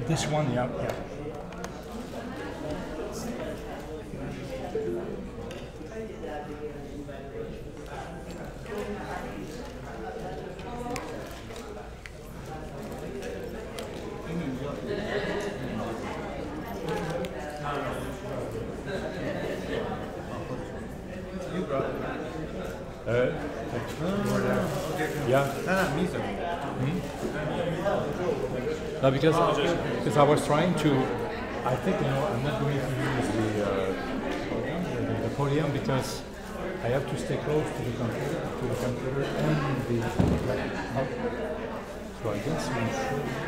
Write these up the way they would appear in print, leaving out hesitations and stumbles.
This one, yeah, yeah. Yeah. No, because I was trying to. I think I'm not going to use the podium because I have to stay close to the computer and the. So I guess we should.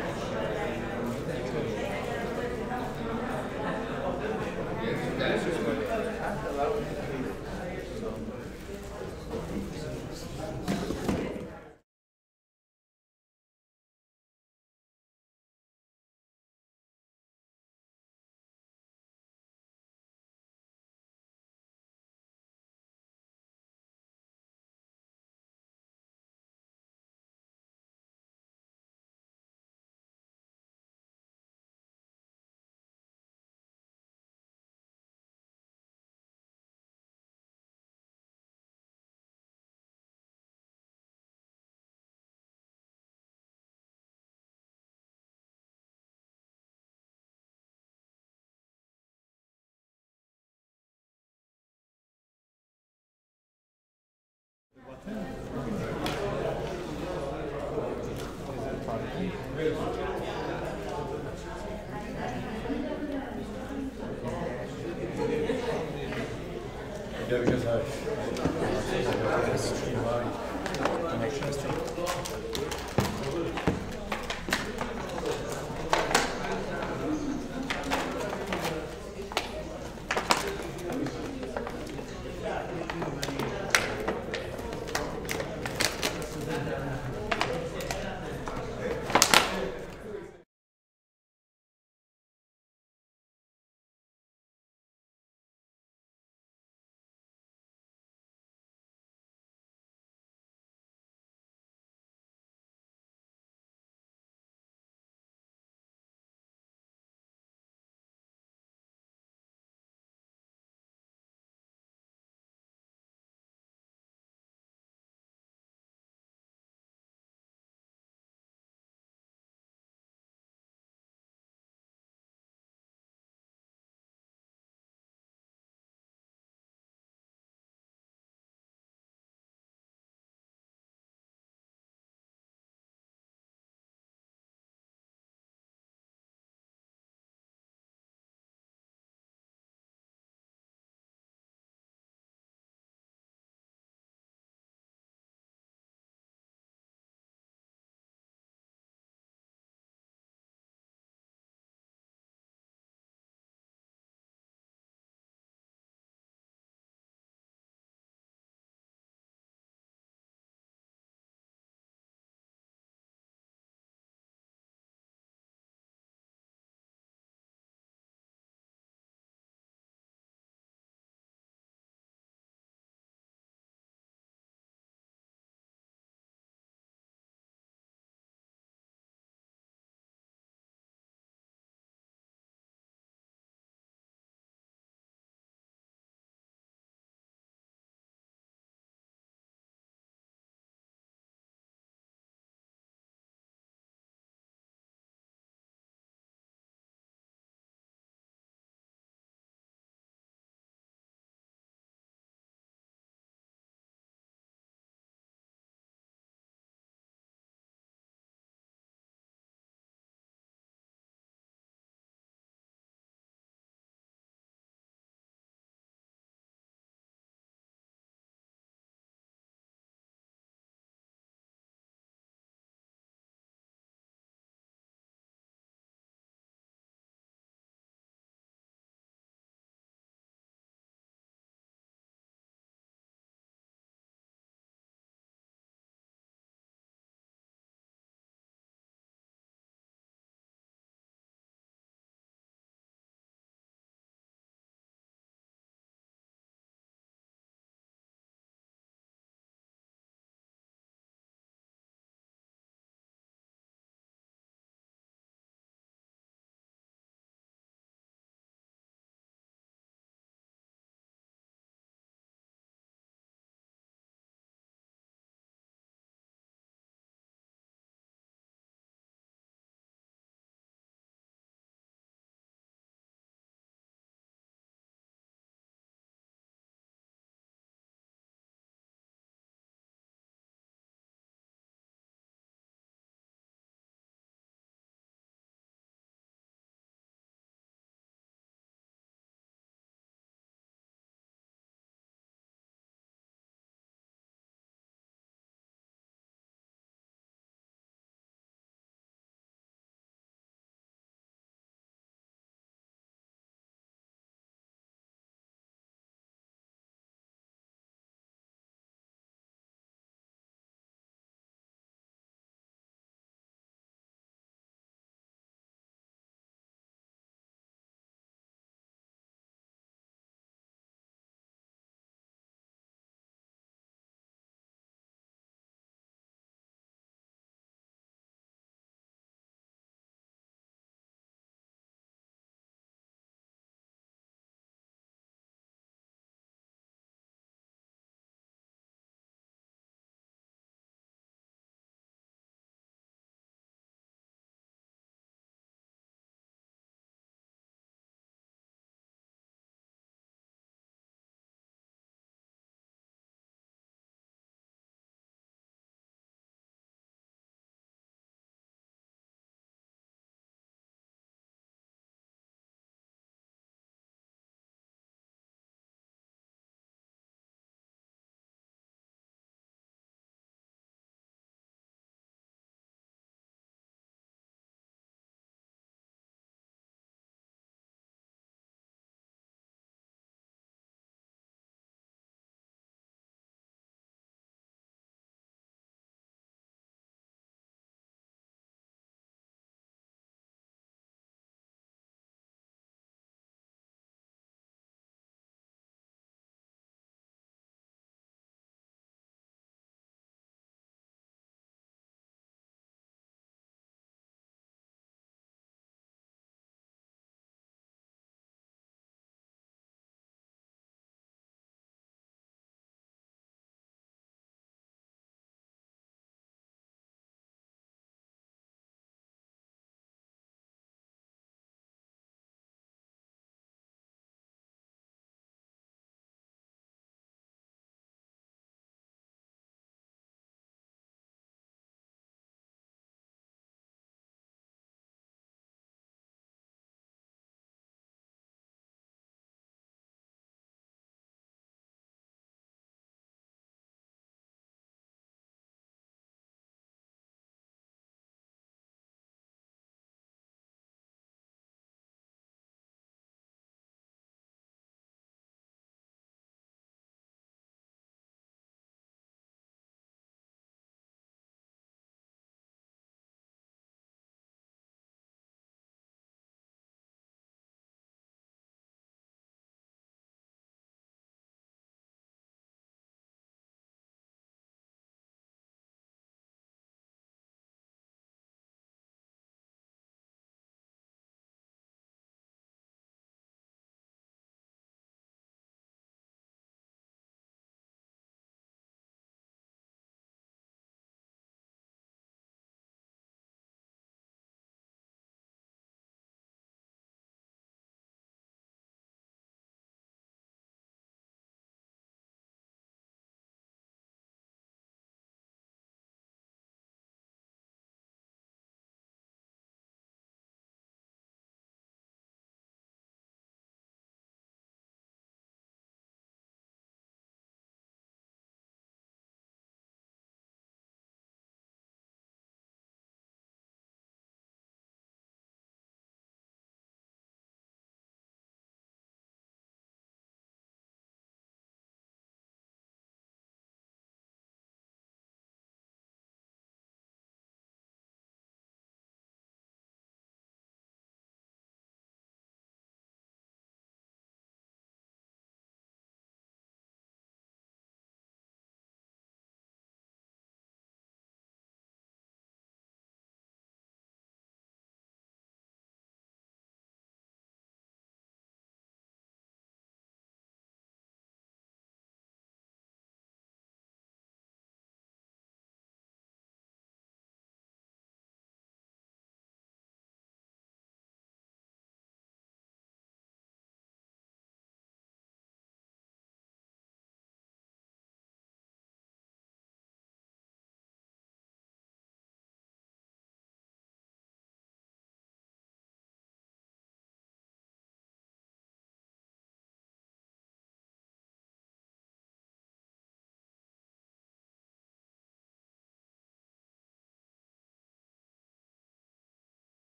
Yeah, because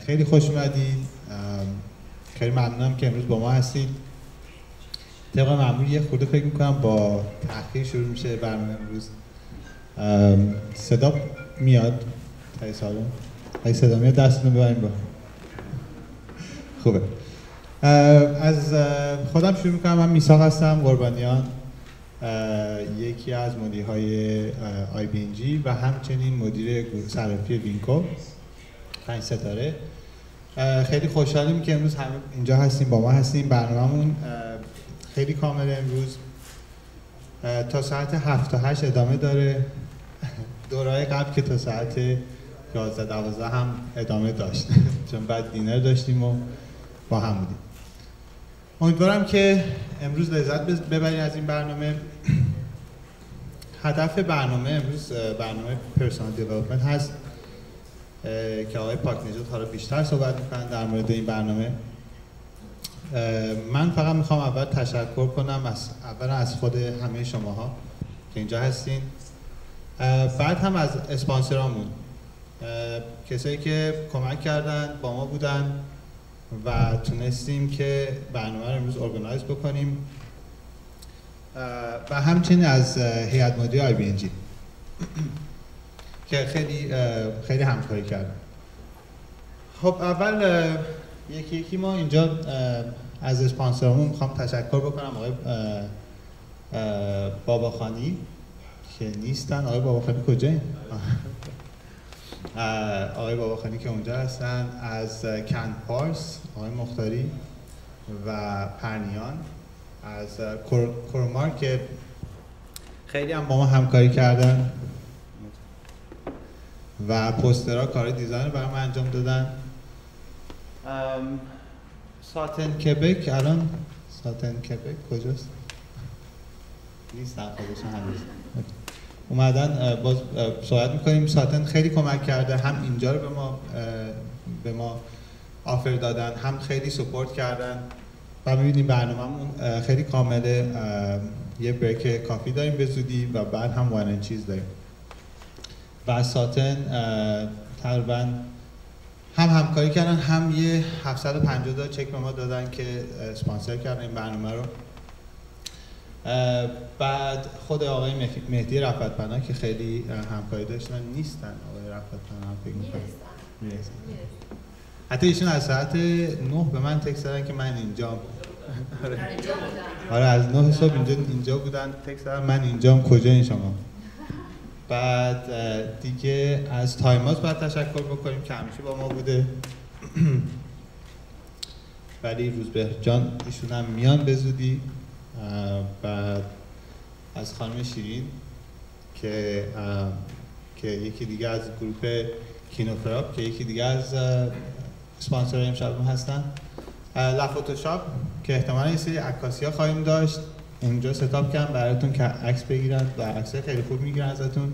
خیلی خوش اومدید. خیلی ممنونم که امروز با ما هستید. طبق معمول یه خورده فکر میکنم با تأخیر شروع میشه برنامه امروز. صدا میاد تای سالن؟ اگه صدا میاد دستتون ببرین با. خوبه. از خودم شروع میکنم. من میثاق هستم، قربانیان، یکی از مدیرهای Ibng و همچنین مدیر صرافی وینکو 5 ستاره. خیلی خوشحالیم که امروز همه اینجا هستیم، با ما هستیم. برنامه‌مون خیلی کامله امروز، تا ساعت 7 تا 8 ادامه داره. دورهای قبل که تا ساعت 11 12 هم ادامه داشت چون بعد دینر داشتیم و با هم بودیم. امیدوارم که امروز لذت ببرید از این برنامه. هدف برنامه امروز برنامه پرسونال دیولپمنت هست که آقای پاکنژاد حالا بیشتر صحبت میکنن در مورد این برنامه. من فقط میخوام اول تشکر کنم از خود همه شماها که اینجا هستین، بعد هم از اسپانسرامون، کسایی که کمک کردن، با ما بودن و تونستیم که برنامه رو امروز ارگانایز بکنیم، و همچنین از هیئت مدیره Ibng که خیلی همکاری کردن. خب اول یکی ما اینجا از اسپانسرامون میخوام تشکر بکنم. آقای باباخانی که نیستن. آقای باباخانی کجایی؟ آقای باباخانی که اونجا هستن. از کن پارس آقای مختاری و پرنیان. از کورمار که خیلی هم با ما همکاری کردن و پوسترها کار دیزاین رو برای ما انجام دادن. ساتن کبک، الان ساتن کبک کجاست؟ نیستن خودشون هنوز اومدن. باز صحبت میکنیم. ساتن خیلی کمک کرده، هم اینجا رو به ما آفر دادن، هم خیلی سپورت کردن و میبینیم برنامه‌مون خیلی کامله. یه بریک کافی داریم به زودی و بعد هم واین اند چیز داریم. و ساتن تقریبا هم همکاری کردن، هم یه 750 چک به ما دادن که اسپانسر کردن این برنامه رو. بعد خود آقای مهدی رفت‌پناه که خیلی همکاری داشتن. نیستن آقای رفت‌پناه، فکر می‌کنم میرسن. حتی ایشون از ساعت 9 به من تکست دادن که من اینجام. آره از 9 صبح اینجا بودن، تکست دادن من اینجام، کجایین شما؟ بعد دیگه از تایماز باید تشکر بکنیم که همیشه با ما بوده. ولی روزبه جان ایشون هم میان به زودی. بعد از خانم شیرین که یکی دیگه از گروه کینوفراپ که یکی دیگه از اسپانسرهای امشب هستن. لفوتوشاپ که احتمالاً یه سری عکاسی‌ها خواهیم داشت اونجا ستاپ کردم براتون که عکس بگیرن و عکسای خیلی خوب میگیرن ازتون.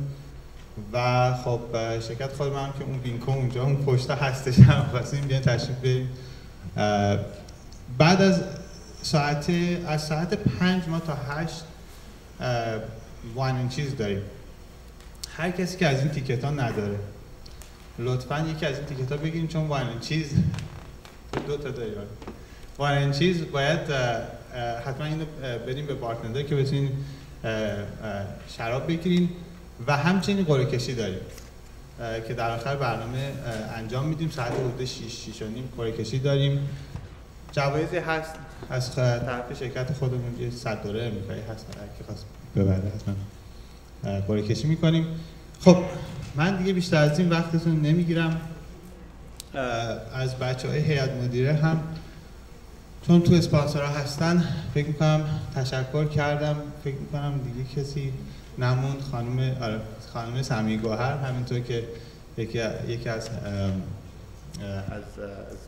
و خب شرکت خود من که اون وینکو اونجا اون پشت هستش، هم خواستیم بیان تشریف بریم. بعد از ساعت 5 ما تا 8 واین اند چیز داریم. هر کسی که از این تیکت ها نداره لطفاً یکی از این تیکت ها بگیریم، چون واین اند چیز 2 تا داریم. واین اند چیز باید حتما اینو بریم به بارتندر که بتونین شراب بگیرین و همچنین قرعه کشی داریم که در آخر برنامه انجام میدیم. ساعت حدود 6 و نیم قرعه کشی داریم. جوایزی هست از طرف شرکت خودمون، یه $100 امریکایی هست که خواست ببره حتما قرعه کشی میکنیم. خب من دیگه بیشتر از این وقتتون نمیگیرم. از بچه‌های هیئت مدیره هم چون تو اسپانسرها هستن فکر میکنم تشکر کردم. فکر میکنم دیگه کسی نموند. خانم سمی گوهر همینطور که یکی از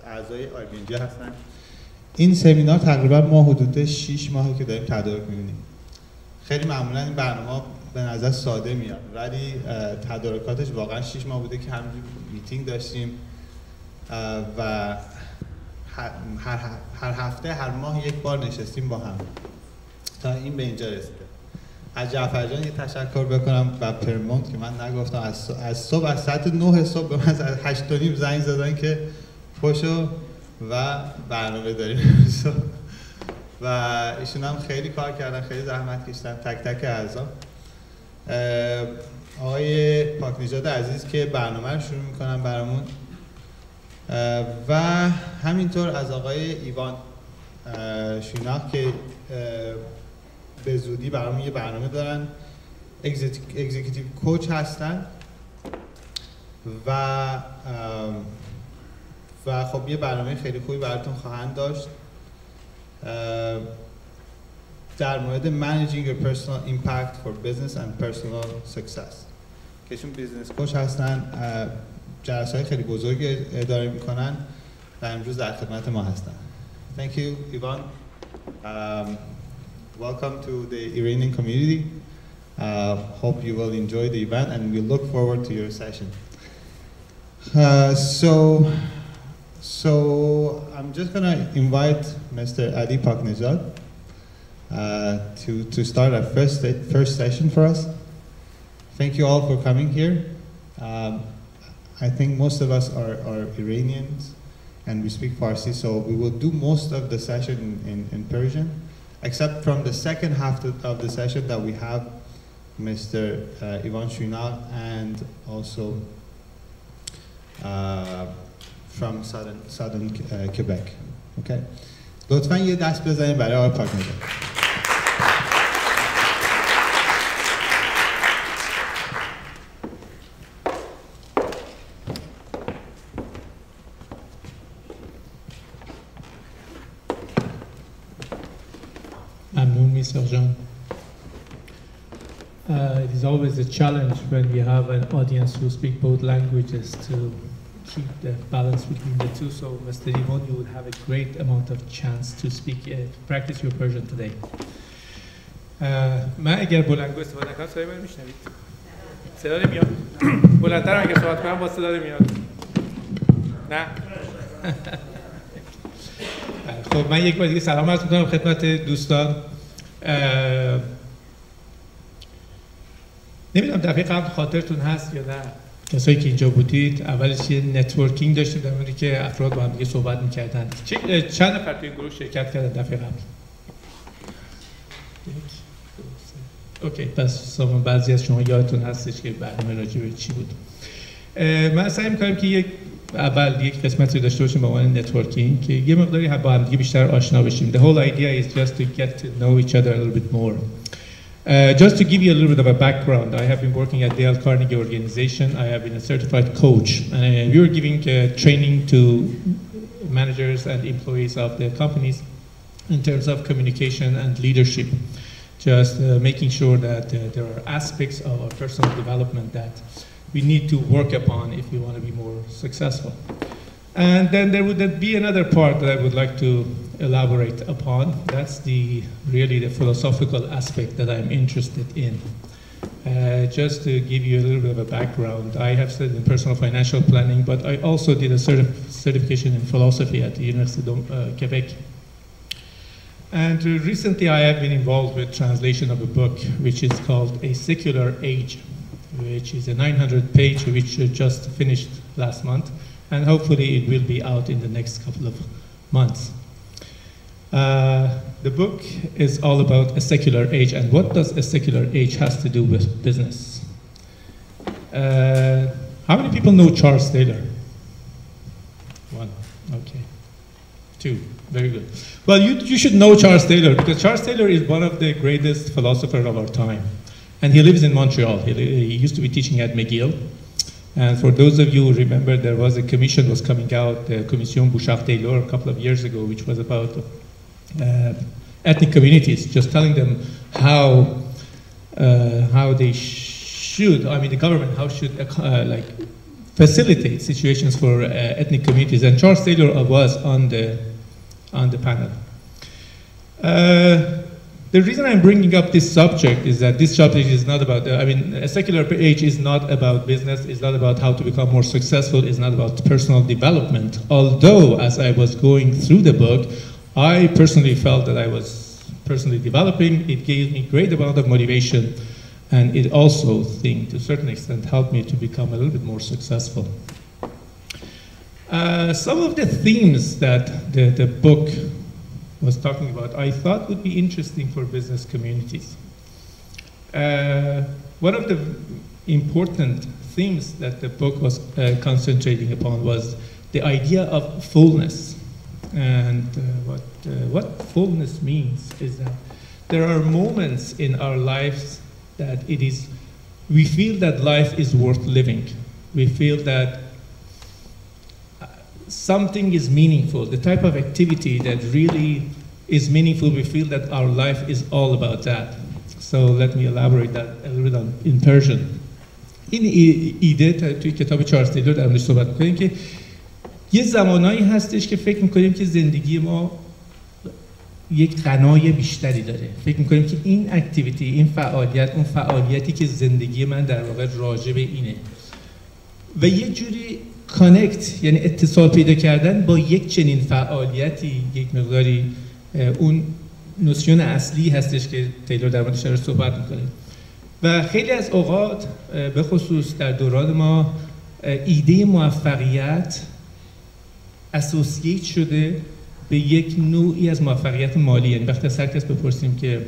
اعضای Ibng هستن. این سمینار تقریبا ما حدود 6 ماهه که داریم تدارک می‌کنیم. خیلی معمولا این برنامه به نظر ساده میاد ولی تدارکاتش واقعا 6 ماه بوده که همینجوری میتینگ داشتیم و هر هفته هر ماه یک بار نشستیم با هم تا این به اینجا رسیده. از جعفر جان یه تشکر بکنم و پرمونت که من نگفتم از صبح از ساعت 9 صبح به من از 8:30 زنگ زدن که پشو و برنامه داریم و ایشون هم خیلی کار کردن، خیلی زحمت کشیدن، تک تک اعضا. آقای پاکنژاد عزیز که برنامه رو شروع میکنن برامون و همینطور از آقای ایوان شیناق که به زودی برامون یه برنامه دارن، اگزیکیتیو کوچ هستن و خب یه برنامه خیلی خوبی براتون خواهند داشت در مورد managing your personal impact for business and personal success که ایشون بیزنس کوچ هستن، جلسه‌های خیلی بزرگی اداره میکنن و امروز در خدمت ما هستن. Thank you, Ivan. Welcome to the Iranian community. Hope you will enjoy the event and we look forward to your session. So I'm just going to invite Mr. Ali Paknejad to start our first session for us. Thank you all for coming here. I think most of us are Iranians and we speak Farsi, so we will do most of the session in Persian, except from the second half of the session that we have Mr. Ivan Shunal and also from southern Quebec. Okay. لطفاً یه دست بزنید برای آقای پاکنژاد. ممنون Mr. Jean. It is always a challenge when we have an audience who speak both languages to keep the balance between the two. So, Mr. Ivan, you will have a great amount of chance to speak, practice your Persian today. من اگر بلندگو استفاده کنم صدای من میشنوید؟ صدا نمیاد؟ بلندتر اگر صحبت کنم با صدا نمیاد؟ نه؟ خب من یک بار دیگه سلام عرض میکنم خدمت دوستان. نمیدونم دفعه قبل خاطرتون هست یا نه، کسایی که اینجا بودید اولش یه نتورکینگ داشتیم در موردی که افراد با هم دیگه صحبت می‌کردن. چند نفر توی این گروه شرکت کردن دفعه قبل؟ اوکی، پس بعضی از شما یادتون هستش که برنامه راجع به چی بود. من سعی می‌کنم که یک قسمتی داشته باشیم به عنوان نتورکینگ که یه مقداری با هم دیگه بیشتر آشنا بشیم. The whole idea is just to get to know each other a little bit more. Just to give you a little bit of a background, I have been working at Dale Carnegie organization. I have been a certified coach, and we were giving training to managers and employees of the companies in terms of communication and leadership. Just making sure that there are aspects of our personal development that we need to work upon if we want to be more successful. And then there would be another part that I would like to elaborate upon. That's really the philosophical aspect that I'm interested in. Just to give you a little bit of a background, I have studied in personal financial planning, but I also did a certification in philosophy at the University of Quebec. And recently I have been involved with translation of a book which is called A Secular Age, which is a 900-page which just finished last month, and hopefully it will be out in the next couple of months. The book is all about a secular age, and what does a secular age has to do with business. How many people know Charles Taylor? One, okay. Two, very good. Well, you should know Charles Taylor because Charles Taylor is one of the greatest philosophers of our time, and he lives in Montreal. He used to be teaching at McGill. And for those of you who remember, there was a commission was coming out, the Commission Bouchard-Taylor, a couple of years ago, which was about ethnic communities, just telling them how they should, I mean, the government, how should like facilitate situations for ethnic communities. And Charles Taylor was on the panel. The reason I'm bringing up this subject is that this subject is not about, a secular age is not about business, it's not about how to become more successful, it's not about personal development. Although, as I was going through the book, I personally felt that I was personally developing. It gave me great amount of motivation, and it also, to a certain extent, helped me to become a little bit more successful. Some of the themes that the book was talking about, I thought would be interesting for business communities. One of the important themes that the book was concentrating upon was the idea of fullness. And what fullness means is that there are moments in our lives that we feel that life is worth living. We feel that something is meaningful, the type of activity that really is meaningful, we feel that our life is all about that. So let me elaborate that a little bit in Persian. این ایده توی کتاب چارلز تیلور در موردش صحبت می‌کنیم که یه زمانایی هستش که فکر می‌کنیم که زندگی ما یک غنای بیشتری داره. فکر می‌کنیم که این اکتیویتی، این فعالیت، اون فعالیتی که زندگی من در واقع راجع به اینه. و یه جوری کانکت، یعنی اتصال پیدا کردن با یک چنین فعالیتی، یک مقداری اون نوسیون اصلی هستش که تیلور در موردش داره صحبت می‌کنه. و خیلی از اوقات به خصوص در دوران ما ایده موفقیت اسوسییت شده به یک نوعی از موفقیت مالی. یعنی وقتی از هر کس بپرسیم که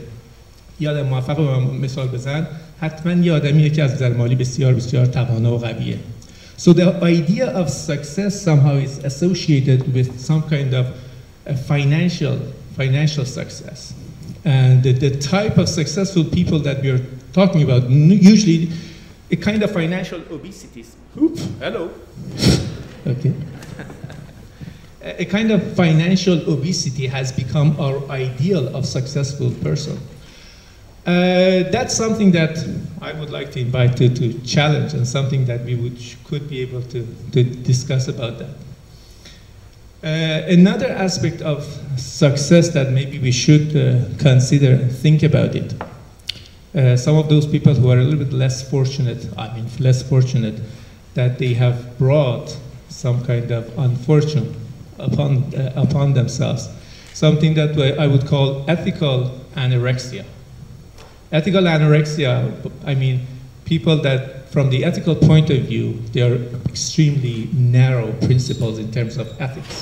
یه آدم موفق رو مثال بزن، حتما یه آدمیه که از نظر مالی بسیار بسیار توانا و قویه. So the idea of success somehow is associated with some kind of financial success. And the type of successful people that we are talking about, usually a kind of financial obesity. Oop, hello. Okay. A kind of financial obesity has become our ideal of successful person. That's something that I would like to invite to challenge, and something that we could be able to discuss about that. Another aspect of success that maybe we should consider and think about it. Some of those people who are a little bit less fortunate, that they have brought some kind of unfortune upon themselves. Something that I would call ethical anorexia. Ethical anorexia, I mean, people that from the ethical point of view, they are extremely narrow principles in terms of ethics.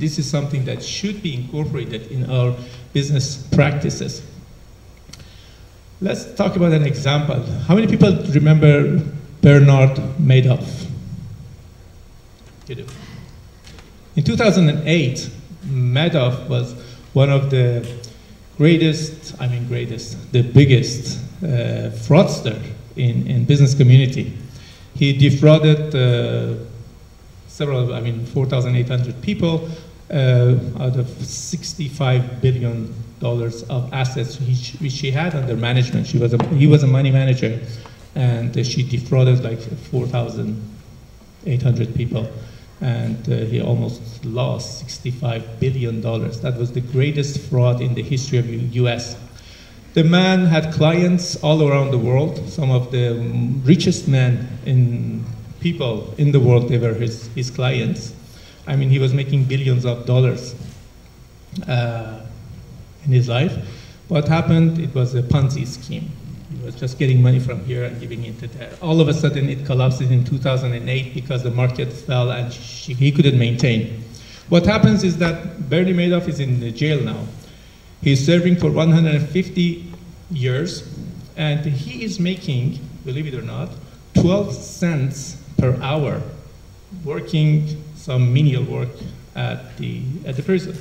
This is something that should be incorporated in our business practices. Let's talk about an example. How many people remember Bernard Madoff? You do. In 2008, Madoff was one of the the biggest fraudster in business community. He defrauded 4,800 people out of $65 billion of assets which he had under management. He was a money manager, and she defrauded like 4,800 people. And he almost lost $65 billion. That was the greatest fraud in the history of the US. The man had clients all around the world. Some of the richest people in the world, they were his clients. I mean, he was making billions of dollars in his life. What happened? It was a Ponzi scheme. He was just getting money from here and giving it to there. All of a sudden, it collapsed in 2008 because the market fell and he couldn't maintain. What happens is that Bernie Madoff is in jail now. He's serving for 150 years, and he is making, believe it or not, 12 cents per hour working some menial work at the prison.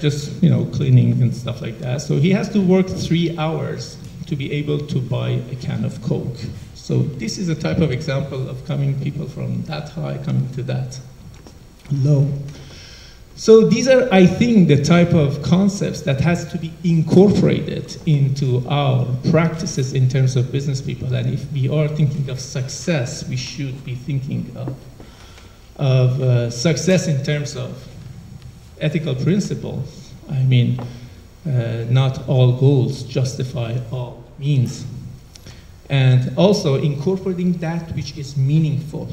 Just, cleaning and stuff like that. So he has to work 3 hours to be able to buy a can of Coke. So this is a type of example of people from that high coming to that low. So these are, I think, the type of concepts that has to be incorporated into our practices in terms of business people. And if we are thinking of success, we should be thinking of success in terms of ethical principles. I mean, not all goals justify all means. And also incorporating that which is meaningful,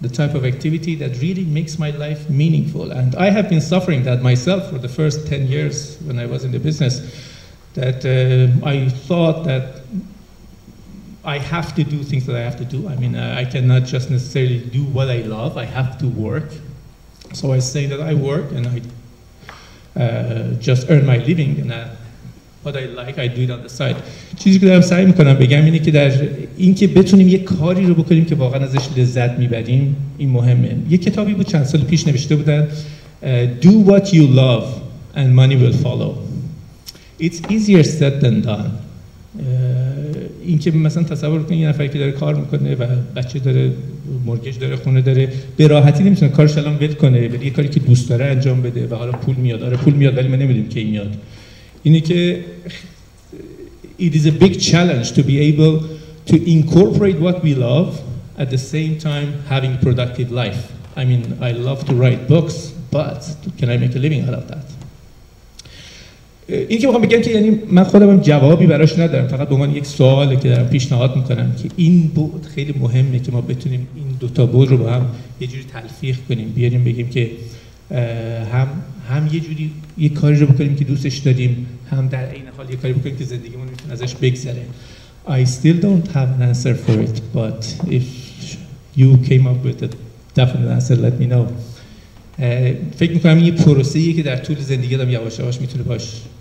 the type of activity that really makes my life meaningful. And I have been suffering that myself for the first 10 years when I was in the business, that I thought that I have to do things that I have to do. I mean, I cannot just necessarily do what I love. I have to work. So I say that I work and I just earn my living, and what I like, I do it on the side. چیزی که دارم سعی میکنم بگم اینه که در اینکه بتونیم یک کاری رو بکنیم که واقعا ازش لذت میبریم، این مهمه. یک کتابی بود چند سال پیش نوشته بودن Do what you love and money will follow. It's easier said than done. اینکه مثلا تصور کنید یه نفری که داره کار میکنه و بچه داره، مورگیج داره، خونه داره، به راحتی نمیتونه کارش الان ول کنه، ولی یه کاری که دوست داره انجام بده و حالا پول میاد. آره پول میاد ولی ما نمیدونیم کی میاد. اینه که it is a big challenge to be able to incorporate what we love at the same time having a productive life. I mean, I love to write books, but can I make a living out of that? این که میخوام بگم که یعنی من خودم هم جوابی براش ندارم، فقط به عنوان یک سواله که دارم پیشنهاد میکنم که این بود خیلی مهمه که ما بتونیم این دوتا بود رو با هم یه جوری تلفیق کنیم، بیاریم بگیم که هم یه جوری یه کاری رو بکنیم که دوستش داریم، هم در عین حال یه کاری بکنیم که زندگیمون میتونه ازش بگذره. I still don't have an answer for it, but if you came up with a definite answer, let me know. فکر میکنم این یه پروسه‌ایه که در طول زندگی آدم یواش یواش میتونه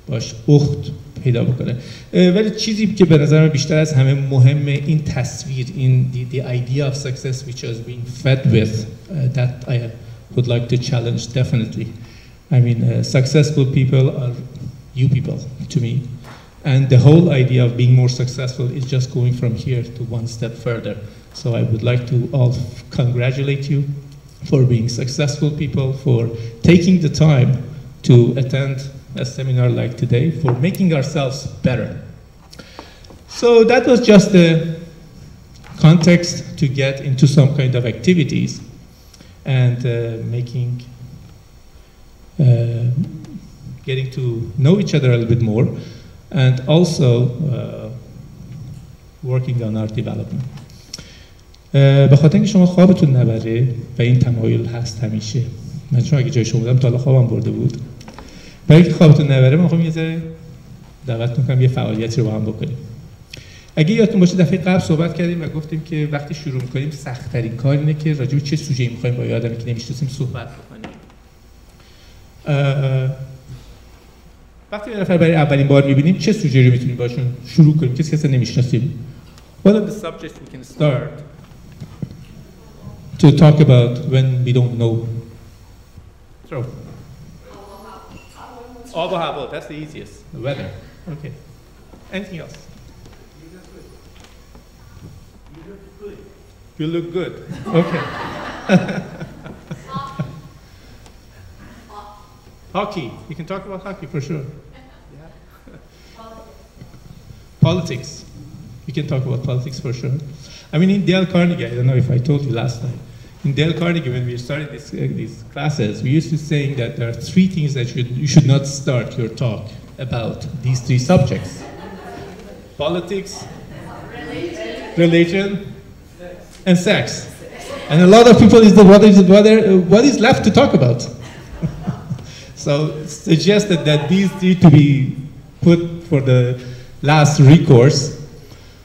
باش اخت پیدا بکنه. ولی چیزی که به نظر من بیشتر از همه مهمه این تصویر، این the idea of success which is being fed with that I would like to challenge definitely. I mean, successful people are you people to me, and the whole idea of being more successful is just going from here to one step further. So I would like to all congratulate you for being successful people, for taking the time to attend a seminar like today, for making ourselves better. So that was just the context to get into some kind of activities and getting to know each other a little bit more, and also working on our development. به خاطر اینکه شما خوابتون نبره و این تمایل هست همیشه، من چون اگه جای شما بودم تا حالا خوابم برده بود، برای اینکه خوابتون نبره من میخوام یه ذره دعوت میکنم یه فعالیتی رو با هم بکنیم. اگه یادتون باشه دفعه قبل صحبت کردیم و گفتیم که وقتی شروع میکنیم سخت‌ترین کار اینه که راجع به چه سوژه‌ای میخوایم با یه آدمی که نمیشناسیم صحبت بکنیم. وقتی یه نفر برای اولین بار میبینیم چه سوژه‌ای رو میتونیم باشون شروع کنیم؟ کسی که نمیشناسیم. One of the subjects we can start to talk about when we don't know. So, آب و هوا, that's the easiest. The weather. Okay. Anything else? You look good. Okay. Hockey. We can talk about hockey for sure. Politics. We can talk about politics for sure. I mean, in Dale Carnegie, I don't know if I told you last time, in Dale Carnegie, when we started these classes, we used to saying that there are three things that you should not start your talk about these three subjects. Politics, religion, and sex. And a lot of people is what is left to talk about? So suggested that these need to be put for the last recourse.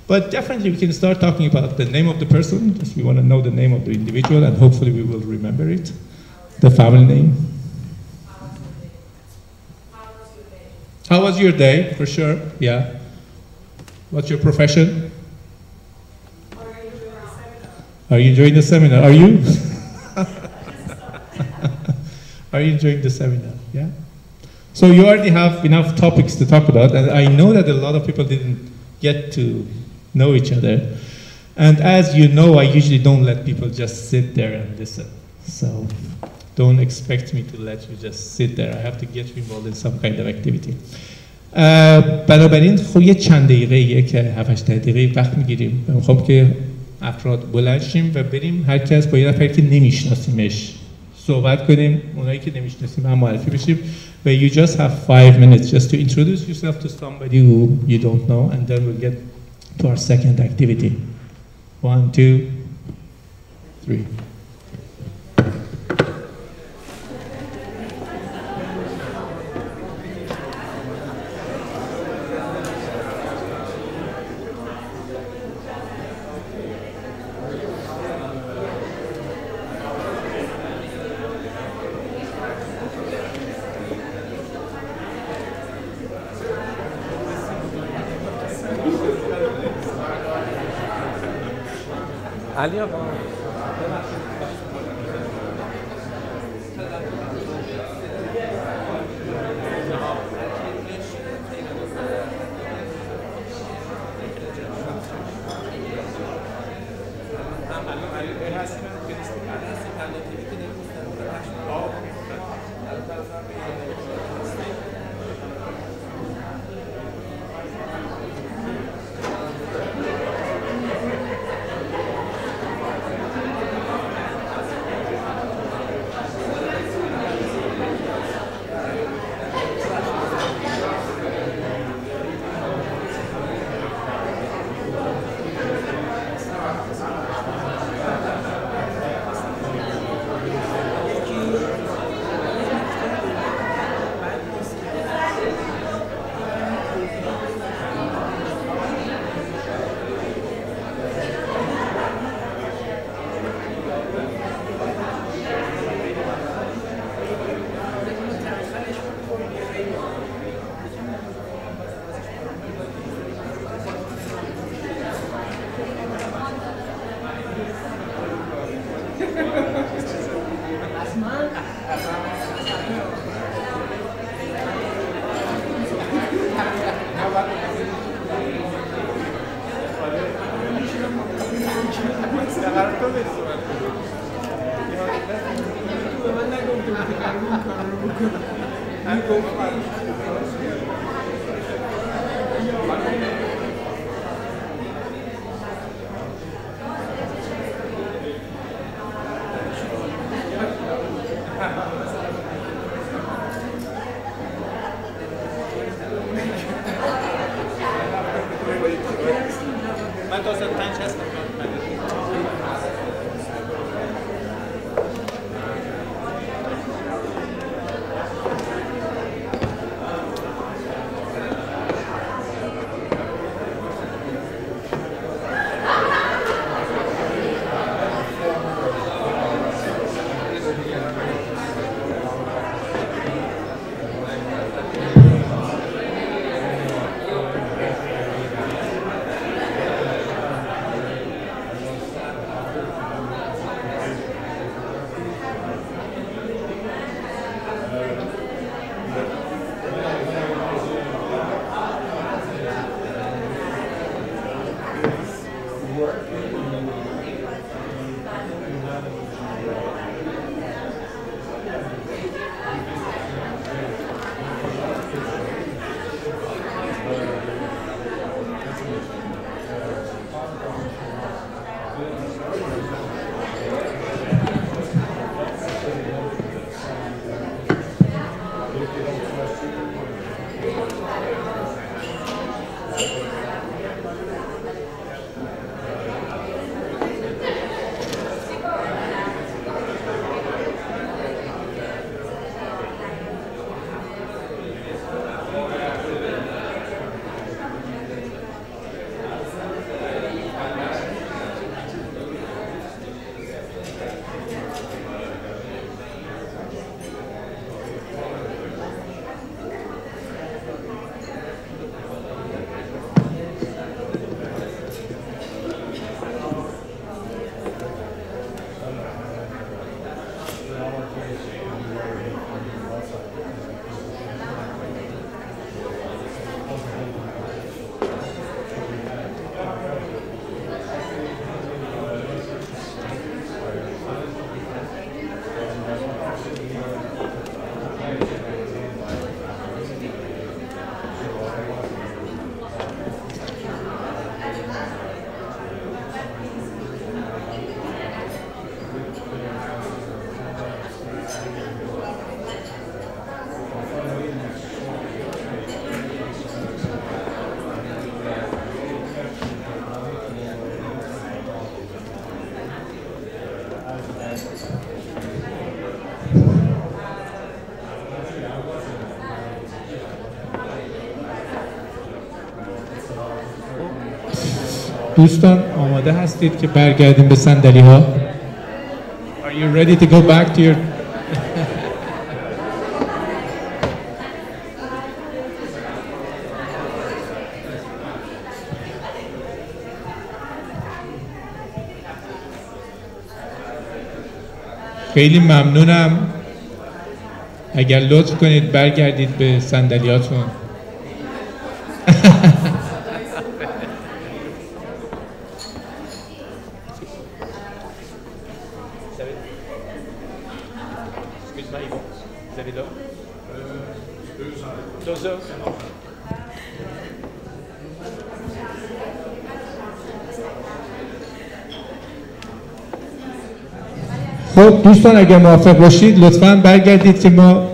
But definitely we can start talking about the name of the person, because we want to know the name of the individual, and hopefully we will remember it. The family name. How was your day? For sure, yeah. What's your profession? Are you enjoying the seminar? Are you? Are you enjoying the seminar? Yeah. So you already have enough topics to talk about, and I know that a lot of people didn't get to know each other. And as you know, I usually don't let people just sit there and listen. So don't expect me to let you just sit there. I have to get you involved in some kind of activity. بنابراین خب یه چند دقیقه که 7-8 دقیقه وقت میگیریم. میخوام که افراد بلند شیم و بریم هر کس با یه نفری که نمیشناسیمش صحبت کنیم. اونایی که نمیشناسیم هم معرفی بشیم. But you just have 5 minutes just to introduce yourself to somebody who you don't know, and then we'll get to our second activity. 1, 2, 3. علیا دوستان آماده هستید که برگردیم به صندلی ها؟ Are you ready to go back to your خیلی ممنونم. اگر لطف کنید برگردید به صندلیاتون. خب دوستان اگر موافق باشید لطفاً برگردید که ما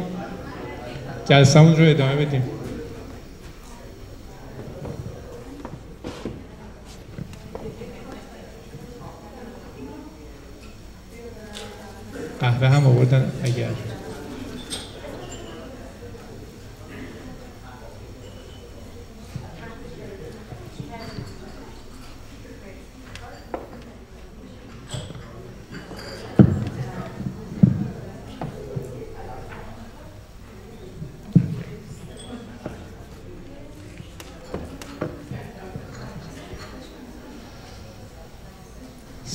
جلسمون رو ادامه بدیم. قهوه هم آوردن اگر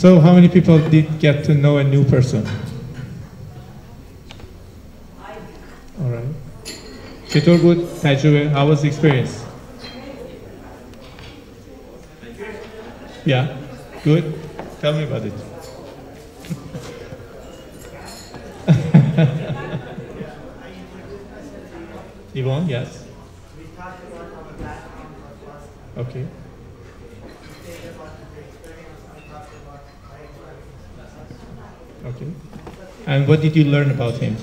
So how many people did get to know a new person? All right. چطور بود تجربه? How was the experience? Yeah, good. Tell me about it. Yvonne, yes. Okay. Okay. And what did you learn about him?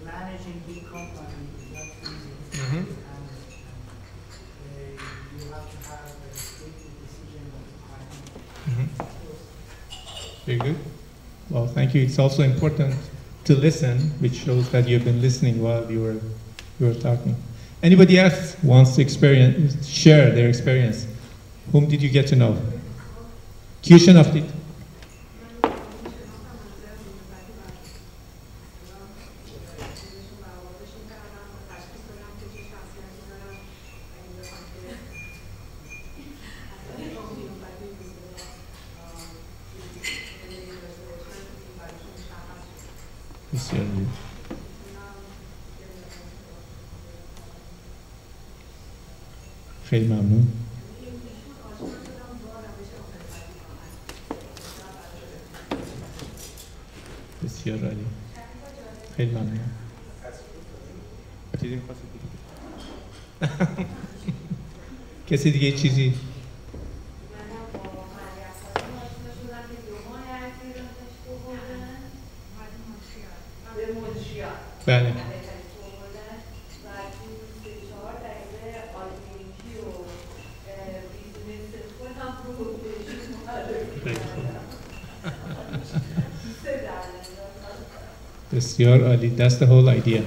Managing big companies is not easy. Mm-hmm. And you have to have a quick decision. Mm-hmm. Very good. Well, thank you. It's also important to listen, which shows that you've been listening while you were talking. Anybody else wants to share their experience? Whom did you get to know? کی شناختید؟ بسیار خیلی ممنون. بسیار عالی. خیلی ممنون. چیزی می‌خواستید بگید؟ کسی دیگه چیزی؟ بله. بسیار عالی. That's the whole idea.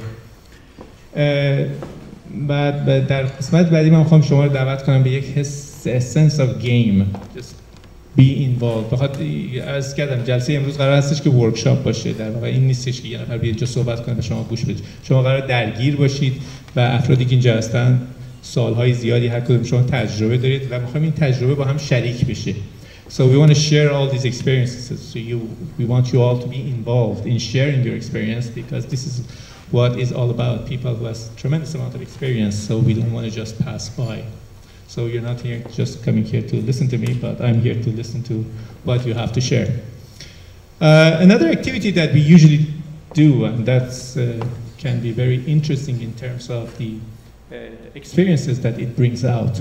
بعد در قسمت بعدی من می‌خوام شما رو دعوت کنم به یک حس sense of game. Just be involved. بخاطر از کردم جلسه امروز قرار هستش که ورکشاپ باشه. در واقع این نیستش که یه نفر بیاد اینجا صحبت کنه و شما گوش بدید. شما قرار درگیر باشید و افرادی که اینجا هستن سال‌های زیادی هر کدوم شما تجربه دارید و می‌خوایم این تجربه با هم شریک بشه. So we want to share all these experiences. So we want you all to be involved in sharing your experience because this is what it's all about. People who has tremendous amount of experience, so we don't want to just pass by. So you're not here just coming here to listen to me, but I'm here to listen to what you have to share. Another activity that we usually do, and that's can be very interesting in terms of the experiences that it brings out.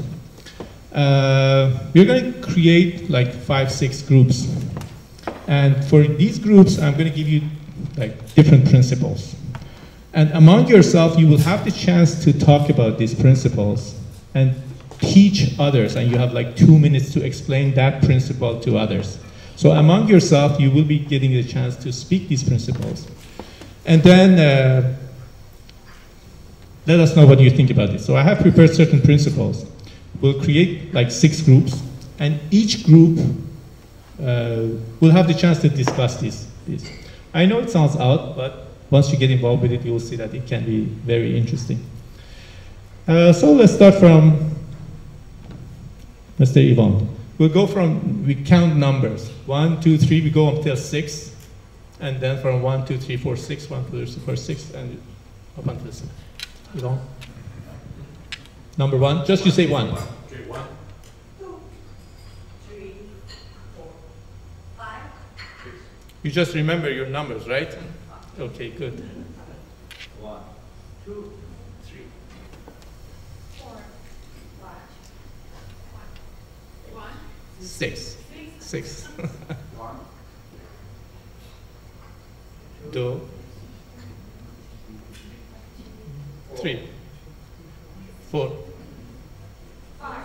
We're going to create like 5-6 groups, and for these groups I'm going to give you like different principles, and among yourself you will have the chance to talk about these principles and teach others, and you have like 2 minutes to explain that principle to others. So among yourself you will be getting the chance to speak these principles, and then let us know what you think about this. So I have prepared certain principles. We'll create like 6 groups, and each group will have the chance to discuss this. I know it sounds odd, but once you get involved with it, you will see that it can be very interesting. So let's start from Mr. Ibng. we'll go from, we count numbers. 1, 2, 3, we go until 6. And then from 1, 2, 3, 4, 6, 1, 2, 3, 4, 6, and up until 7. You know? Number 1, just you say 1. Okay, 1. 2, 3, 4, 5. You just remember your numbers, right? Okay, good. 1, 2, 3. 4, 5. 1. 6. 6. 1, 2, 3, 4, 5.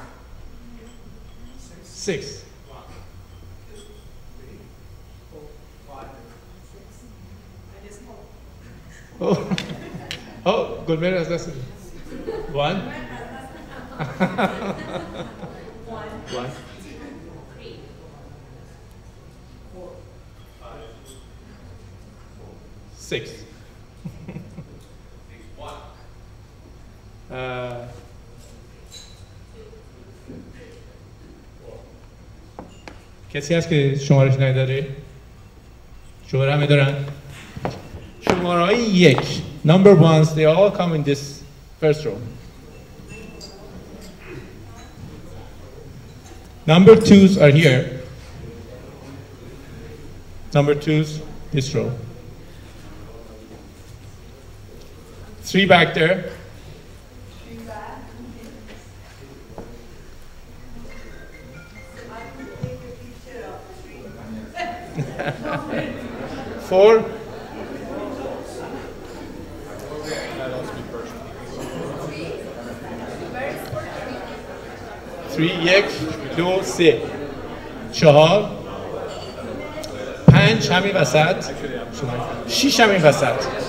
6. Oh, oh, Gulmira has that's 1. 1. 6. کسی هست که شمارش نداره؟ شماره همه دارن؟ شماره های 1 number ones, they all come in this first row. Number 2s are here. Number 2s, this row. 3 back there. 4. 3 1 2 3 4 5 همین وسط 6 همین وسط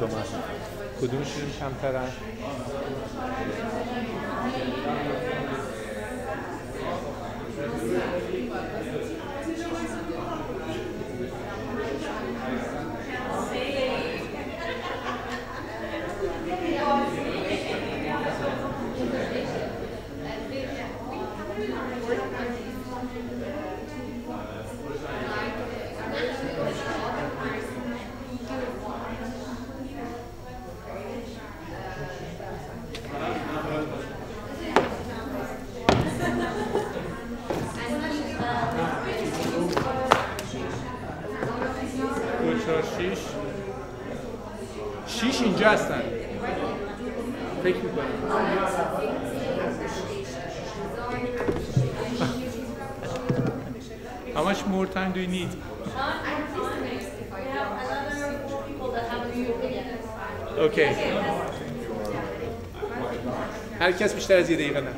کدومن؟ کدومشون کمترن؟ شیش اینجا هستن فکر میکنم How much more time do you need? Okay. هر کس بیشتر از 1 دقیقه نه.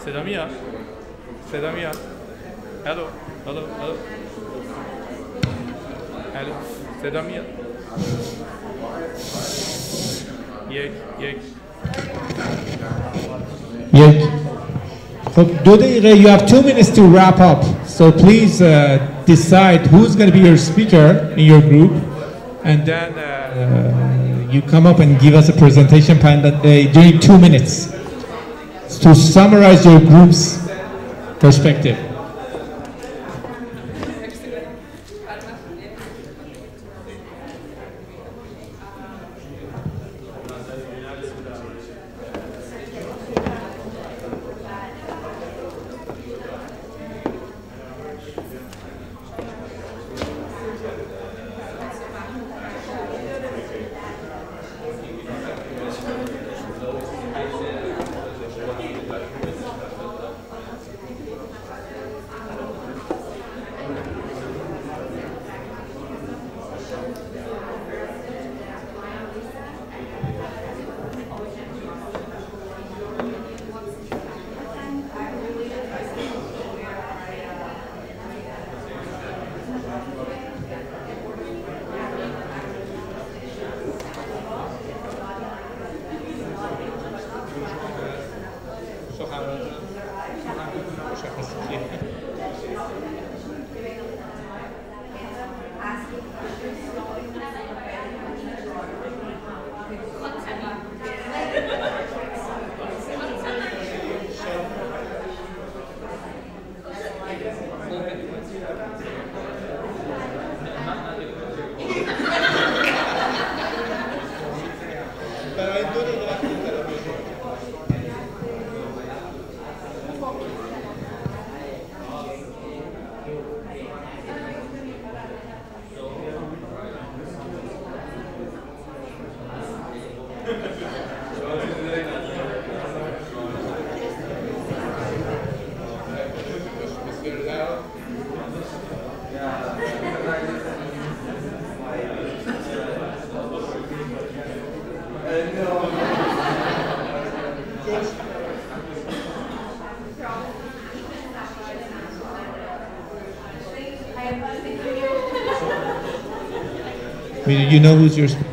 صدا میاد؟ صدا میاد؟ هلو هلو هلو هلو صدا میاد؟ یک خب 2 دقیقه. You have 2 minutes to wrap up, so please decide who's going to be your speaker in your group, and then you come up and give us a presentation during 2 minutes to summarize your group's perspective. You know who's your speaker?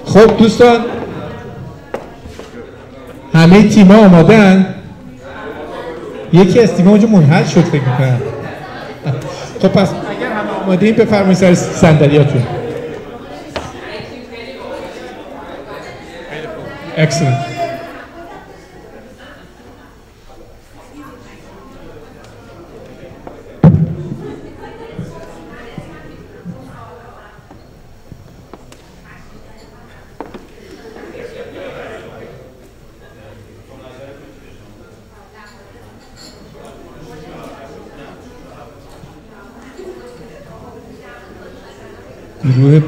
خب دوستان همه تیم‌ها آمادن؟ یکی از تیم‌ها اونجا منحل شد فکر می‌کنم. خب پس اگر همه آماده این بفرمایید سر صندلیاتون. Excellent. گروه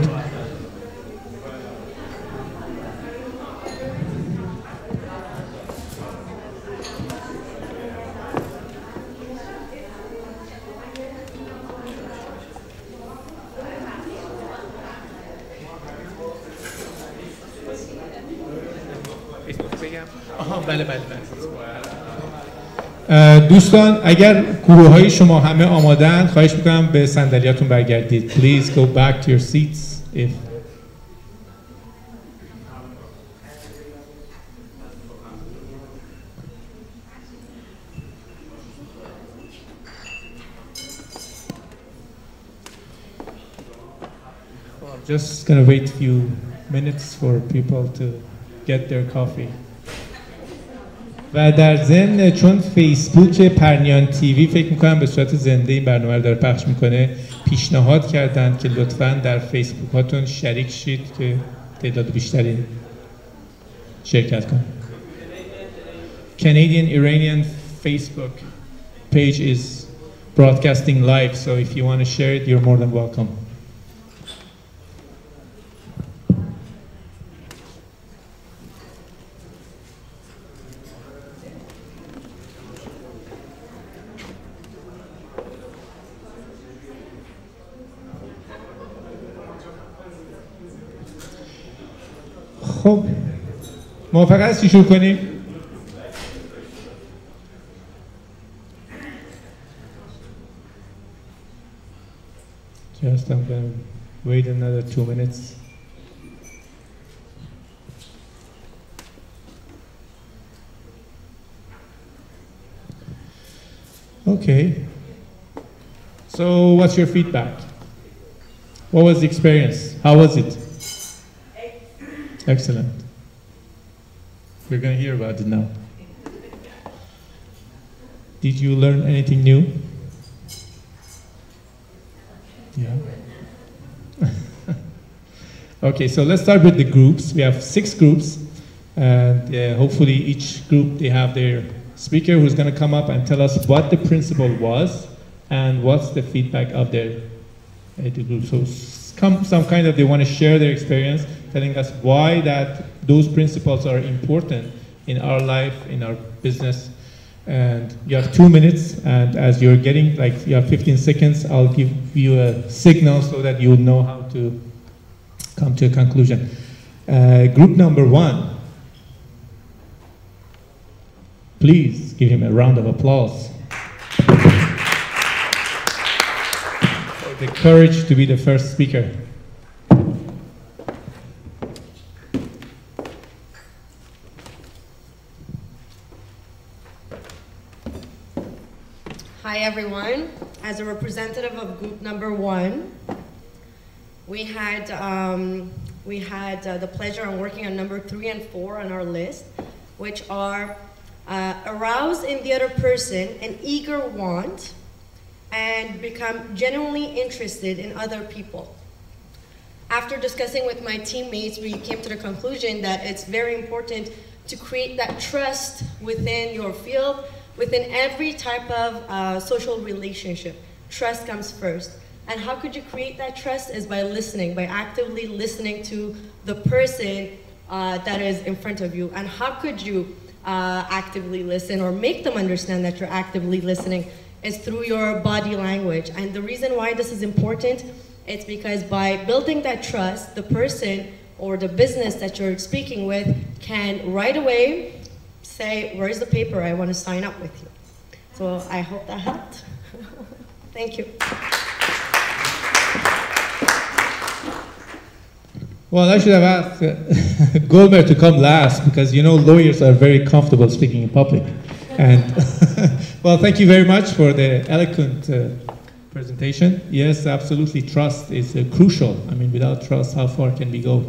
دوستان اگر گروه های شما همه آمادن خواهش میکنم به صندلیاتون برگردید. Please go back to your seats if I'm just gonna wait a few minutes for people to get their coffee. و در ضمن چون فیسبوک پرنیان تیوی فکر میکنم به صورت زنده این برنامه رو داره پخش میکنه، پیشنهاد کردن که لطفاً در فیسبوک هاتون شریک شید که تعداد بیشتری شرکت کنن. Canadian Iranian Facebook page is broadcasting live, so if you want to share it, you're more than welcome. خب موافق هستی شروع کنیم؟ Just I'm going to wait another 2 minutes. Okay. So what's your feedback? What was the experience? How was it? Excellent. We're going to hear about it now. Did you learn anything new? Yeah. Okay, so let's start with the groups. We have 6 groups, and hopefully each group, they have their speaker who's going to come up and tell us what the principle was and what's the feedback of their group. So some kind of, they want to share their experience, telling us why those principles are important in our life, in our business. And you have 2 minutes, and as you're getting, like you have 15 seconds, I'll give you a signal so that you'll know how to come to a conclusion. Group number 1. Please give him a round of applause. For the courage to be the first speaker. Hi everyone. As a representative of group number 1, we had the pleasure of working on number 3 and 4 on our list, which are arouse in the other person an eager want and become genuinely interested in other people. After discussing with my teammates, we came to the conclusion that it's very important to create that trust within your field, within every type of social relationship. Trust comes first. And how could you create that trust is by listening, by actively listening to the person that is in front of you. And how could you actively listen or make them understand that you're actively listening is through your body language. And the reason why this is important, it's because by building that trust, the person or the business that you're speaking with can right away say, where's the paper? I want to sign up with you. So I hope that helped. Thank you. Well, I should have asked Golmer to come last because, you know, lawyers are very comfortable speaking in public. And well, thank you very much for the eloquent presentation. Yes, absolutely, trust is crucial. I mean, without trust, how far can we go?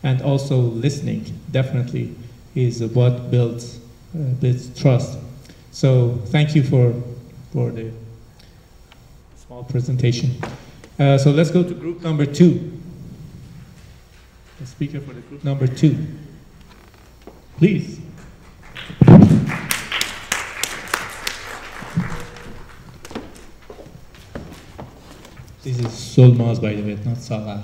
And also listening, definitely, is what builds trust. So thank you for the small presentation. So let's go to group number 2. The speaker for the group number 2. Please. This is Solmaz, by the way, not Sagar.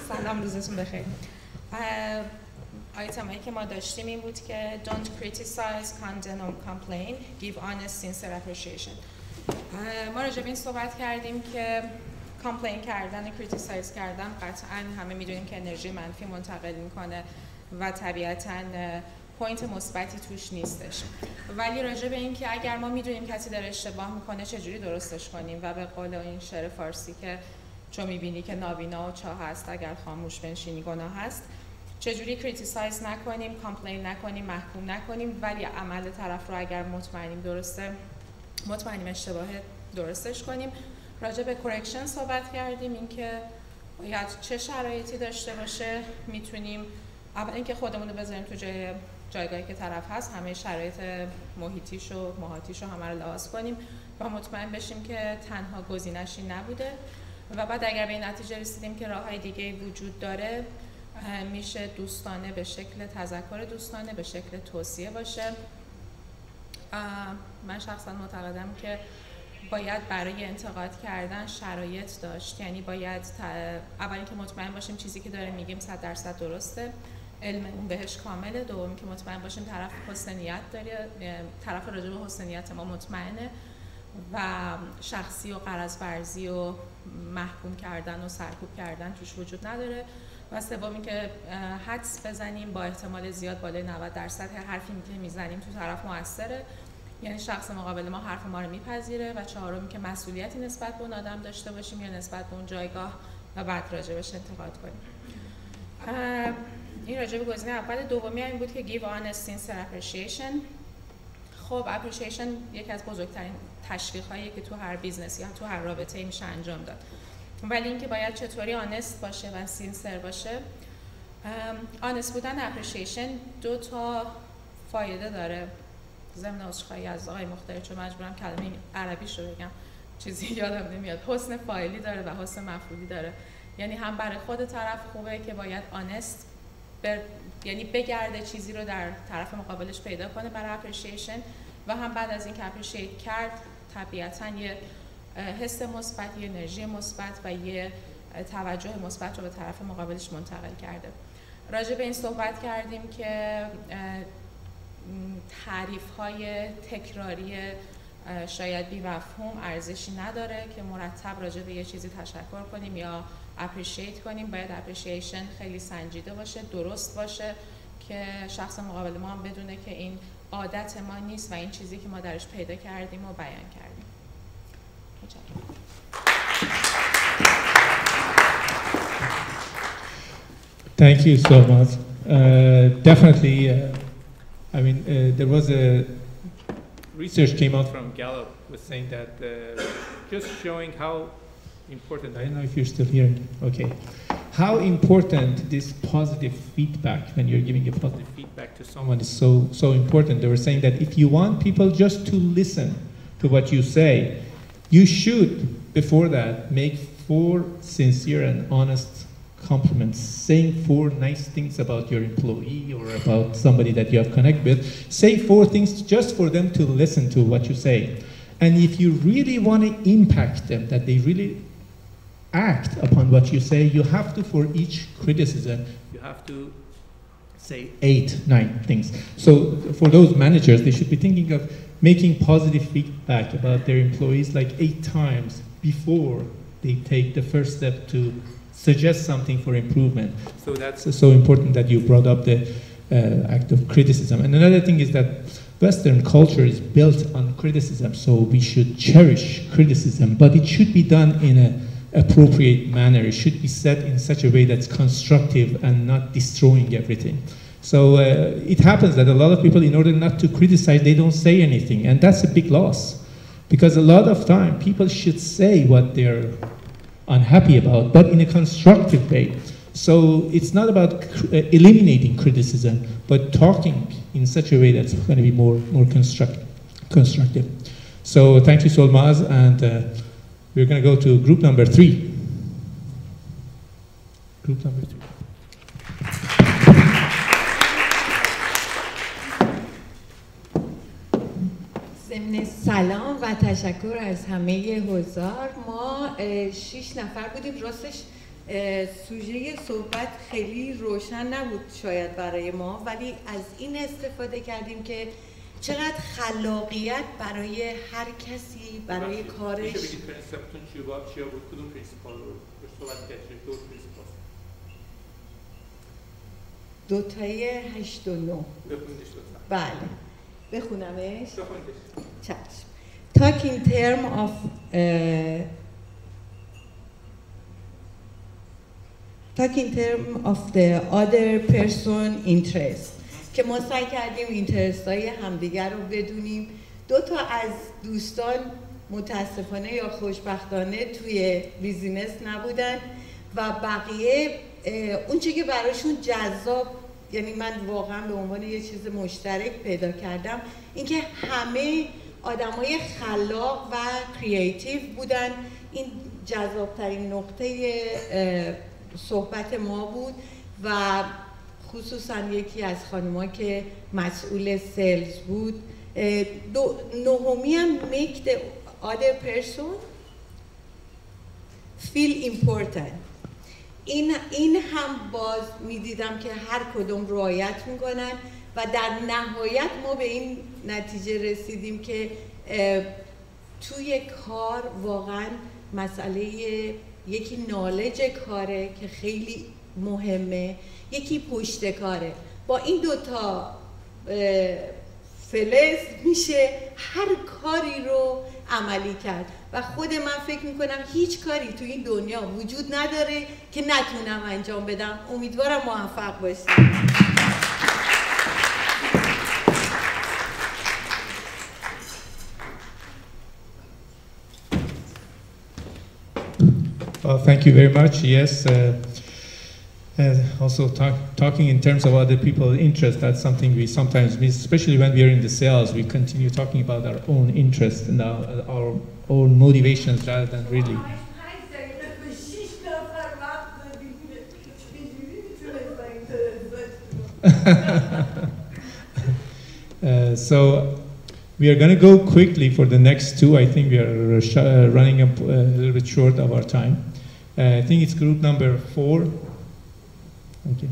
سلام، روزتون بخیر. آیتمایی که ما داشتیم این بود که don't criticize, condemn or complain, give honest, sincere appreciation. ما راجع به این صحبت کردیم که کامپلین کردن، کریتیسایز کردن قطعاً همه میدونیم که انرژی منفی منتقل میکنه و طبیعتاً پوینت مثبتی توش نیستش. ولی راجع به این که اگر ما میدونیم کسی داره اشتباه میکنه چجوری درستش کنیم و به قول این شعر فارسی که چون میبینی که نابینا و چاه هست اگر خاموش بنشینی گناه هست، چجوری کریتیسایز نکنیم، کامپلین نکنیم، محکوم نکنیم، ولی عمل طرف رو اگر مطمئنیم اشتباه درستش کنیم. راجع به کرکشن صحبت کردیم، اینکه باید چه شرایطی داشته باشه، میتونیم اول اینکه خودمون رو بذاریم تو جایگاهی که طرف هست، همه شرایط محیطیش و محیطیش رو همه رو لحاظ کنیم و مطمئن بشیم که تنها گزینه‌شی نبوده و بعد اگر به این نتیجه رسیدیم که راه‌های دیگه وجود داره، میشه دوستانه به شکل تذکر دوستانه، به شکل توصیه باشه. من شخصا معتقدم که باید برای انتقاد کردن شرایط داشت، یعنی باید اولی که مطمئن باشیم چیزی که داریم میگیم 100% درسته، علممون بهش کامله، دومی که مطمئن باشیم طرف حسن نیت داره، طرف راجع به حسن نیت ما مطمئنه و شخصی و غرض ورزی و محکوم کردن و سرکوب کردن توش وجود نداره و سومی که حدس بزنیم با احتمال زیاد بالای 90% حرفی که میزنیم تو طرف موثره، یعنی شخص مقابل ما حرف ما رو میپذیره و چهارمی که مسئولیتی نسبت به اون آدم داشته باشیم یا نسبت به اون جایگاه و بعد راجبش انتقاد کنیم. این راجب گزینه اول. دومی این بود که give honest sincere appreciation. خب appreciation یکی از بزرگترین تشویق‌هایی که تو هر بیزنس یا تو هر رابطه‌ای میشه انجام داد، ولی اینکه باید چطوری آنست باشه و سینسر باشه. آنست بودن اپریشیشن 2 تا فایده داره. ضمن عذرخواهی از آقای مختاری چون مجبورم کلمه عربیش رو بگم، چیزی یادم نمیاد. حسن فاعلی داره و حسن مفعولی داره، یعنی هم برای خود طرف خوبه که باید آنست یعنی بگرده چیزی رو در طرف مقابلش پیدا کنه برای اپریشیشن و هم بعد از اینکه اپریشیت کرد طبیعتاً یه حس مثبت، یه انرژی مثبت و یه توجه مثبت رو به طرف مقابلش منتقل کرده. راجع به این صحبت کردیم که تعریف‌های تکراری شاید بی مفهوم ارزشی نداره که مرتب راجع به یه چیزی تشکر کنیم یا اپریشیت کنیم. باید اپریشیشن خیلی سنجیده باشه، درست باشه که شخص مقابل ما هم بدونه که این عادت ما نیست و این چیزی که ما درش پیدا کردیم و بیان کردیم. Thank you so much. Definitely, I mean, there was a research came out from Gallup was saying that just showing how important, I don't know if you're still hearing, okay, how important this positive feedback, when you're giving a positive feedback to someone is so important. They were saying that if you want people just to listen to what you say, you should, before that, make 4 sincere and honest compliments, saying 4 nice things about your employee or about somebody that you have connected with. Say 4 things just for them to listen to what you say. And if you really want to impact them, that they really act upon what you say, you have to, for each criticism, you have to say 8, 9 things. So for those managers, they should be thinking of making positive feedback about their employees like 8 times before they take the first step to suggest something for improvement. So that's so important that you brought up the act of criticism. And another thing is that Western culture is built on criticism, so we should cherish criticism, but it should be done in an appropriate manner. It should be said in such a way that's constructive and not destroying everything. So it happens that a lot of people, in order not to criticize, they don't say anything, and that's a big loss. Because a lot of time, people should say what they're unhappy about, but in a constructive way. So it's not about eliminating criticism, but talking in such a way that's going to be more constructive. So thank you, Solmaz, and we're going to go to group number 3. Group number 3. ضمن سلام و تشکر از همه حضار. ما 6 نفر بودیم. راستش سوژه صحبت خیلی روشن نبود شاید برای ما، ولی از این استفاده کردیم که چقدر خلاقیت برای هر کسی برای کارش. میشه بگید پرنسپتون چیا بود؟ کدوم پرنسپال رو صحبت کردید؟ 2 پرنسپال. 2 تای 8 و 9. بخونیدش لطفا. بله. بخونمش؟ بخونیدش. چشم. Talk in term of the other person interest. که ما سعی کردیم اینترست های همدیگر رو بدونیم. 2 تا از دوستان متاسفانه یا خوشبختانه توی بیزینس نبودن و بقیه اون چیزی که براشون جذاب، یعنی من واقعا به عنوان یه چیز مشترک پیدا کردم، اینکه همه آدمای خلاق و کریتیو بودن. این جذابترین نقطه صحبت ما بود و خصوصا یکی از خانم‌ها که مسئول سیلز بود. نهمی هم make the other person feel important. این هم باز می‌دیدم که هر کدوم رعایت می‌کنن و در نهایت ما به این نتیجه رسیدیم که توی کار واقعاً مسئله یکی نالج کاره که خیلی مهمه، یکی پشت کاره. با این 2 تا فلز میشه هر کاری رو عملی کرد و خود من فکر میکنم هیچ کاری تو این دنیا وجود نداره که نتونم انجام بدم. امیدوارم موفق باشید. Thank you very much. Yes, also talking in terms of other people's interests, that's something we sometimes miss, especially when we are in the sales. We continue talking about our own interests and our own motivations rather than really. So we are going to go quickly for the next 2. I think we are running a little bit short of our time. I think it's group number 4. Okay.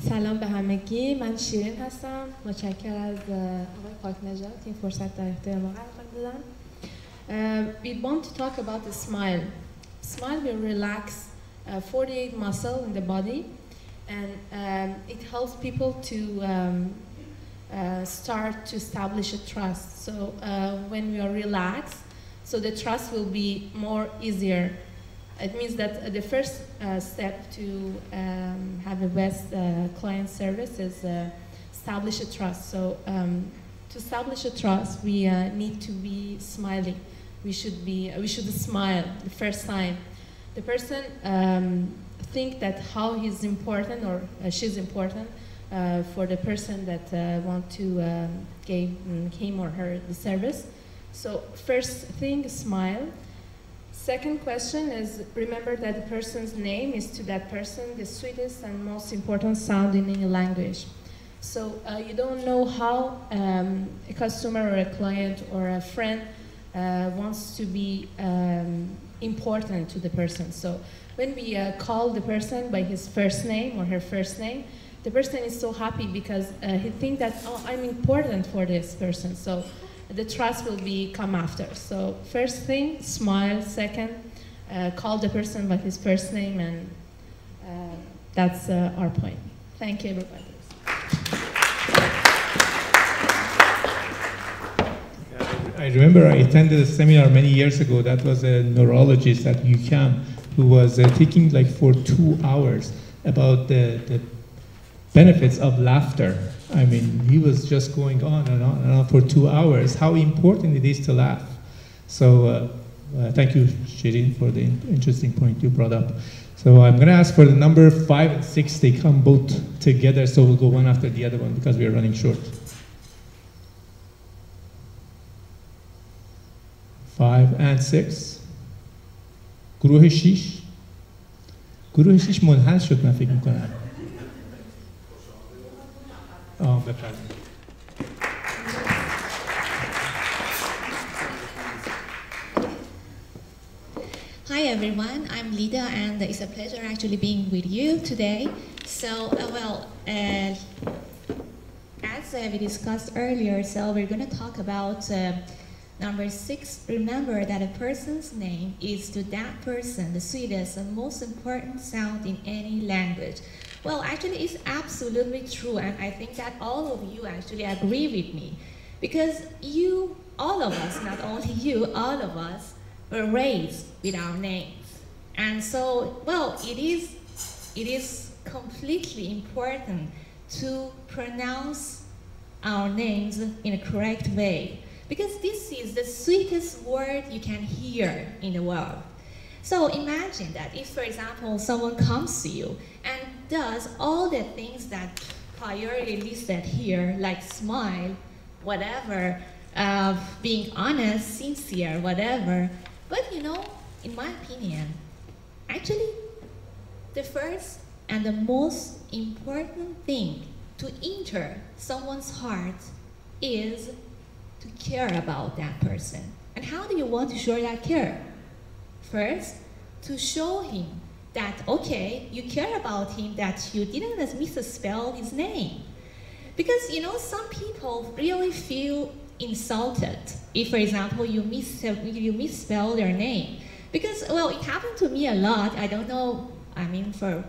سلام به همگی. من شیرین هستم. متشکرم از آقای پاک نژاد این فرصت در اختیار ما قرار دادن. We want to talk about the smile. Smile will relax 48 muscles in the body, and it helps people to start to establish a trust. So when we are relaxed, so the trust will be more easier. It means that the first step to have a best client service is establish a trust. So to establish a trust, we need to be smiling. We should smile the first time. The person think that how he's important or she's important for the person that want to give him or her the service. So first thing, smile. Second question is remember that the person's name is to that person the sweetest and most important sound in any language. So you don't know how a customer or a client or a friend wants to be important to the person. So when we call the person by his first name or her first name, the person is so happy because he thinks that, oh, I'm important for this person. So the trust will come after. So first thing, smile. Second, call the person by his first name, and that's our point. Thank you, everybody. I remember I attended a seminar many years ago. That was a neurologist at UCAM who was taking like for 2 hours about the benefits of laughter. I mean, he was just going on and on and on for 2 hours, how important it is to laugh. So thank you, Shirin, for the interesting point you brought up. So I'm going to ask for the number 5 and 6. They come both together, so we'll go one after the other one because we are running short. 5 and 6. گروه 6. گروه 6 منحل شد من فکر میکنم. بفرمایید. Hi everyone, I'm Lida and it's a pleasure actually being with you today. So, as we discussed earlier, so we're going to talk about number 6. Remember that a person's name is to that person the sweetest and most important sound in any language. Well, actually, it's absolutely true, and I think that all of you actually agree with me. Because you, all of us, not only you, all of us, were raised with our names. And so, well, it is completely important to pronounce our names in a correct way. Because this is the sweetest word you can hear in the world. So imagine that if, for example, someone comes to you and does all the things that priorly listed here, like smile, whatever, being honest, sincere, whatever. But you know, in my opinion, actually, the first and the most important thing to enter someone's heart is to care about that person. And how do you want to show that care? First, to show him that, okay, you care about him, that you didn't misspell his name. Because, you know, some people really feel insulted if, for example, you misspell their name. Because, well, it happened to me a lot. I don't know, I mean, for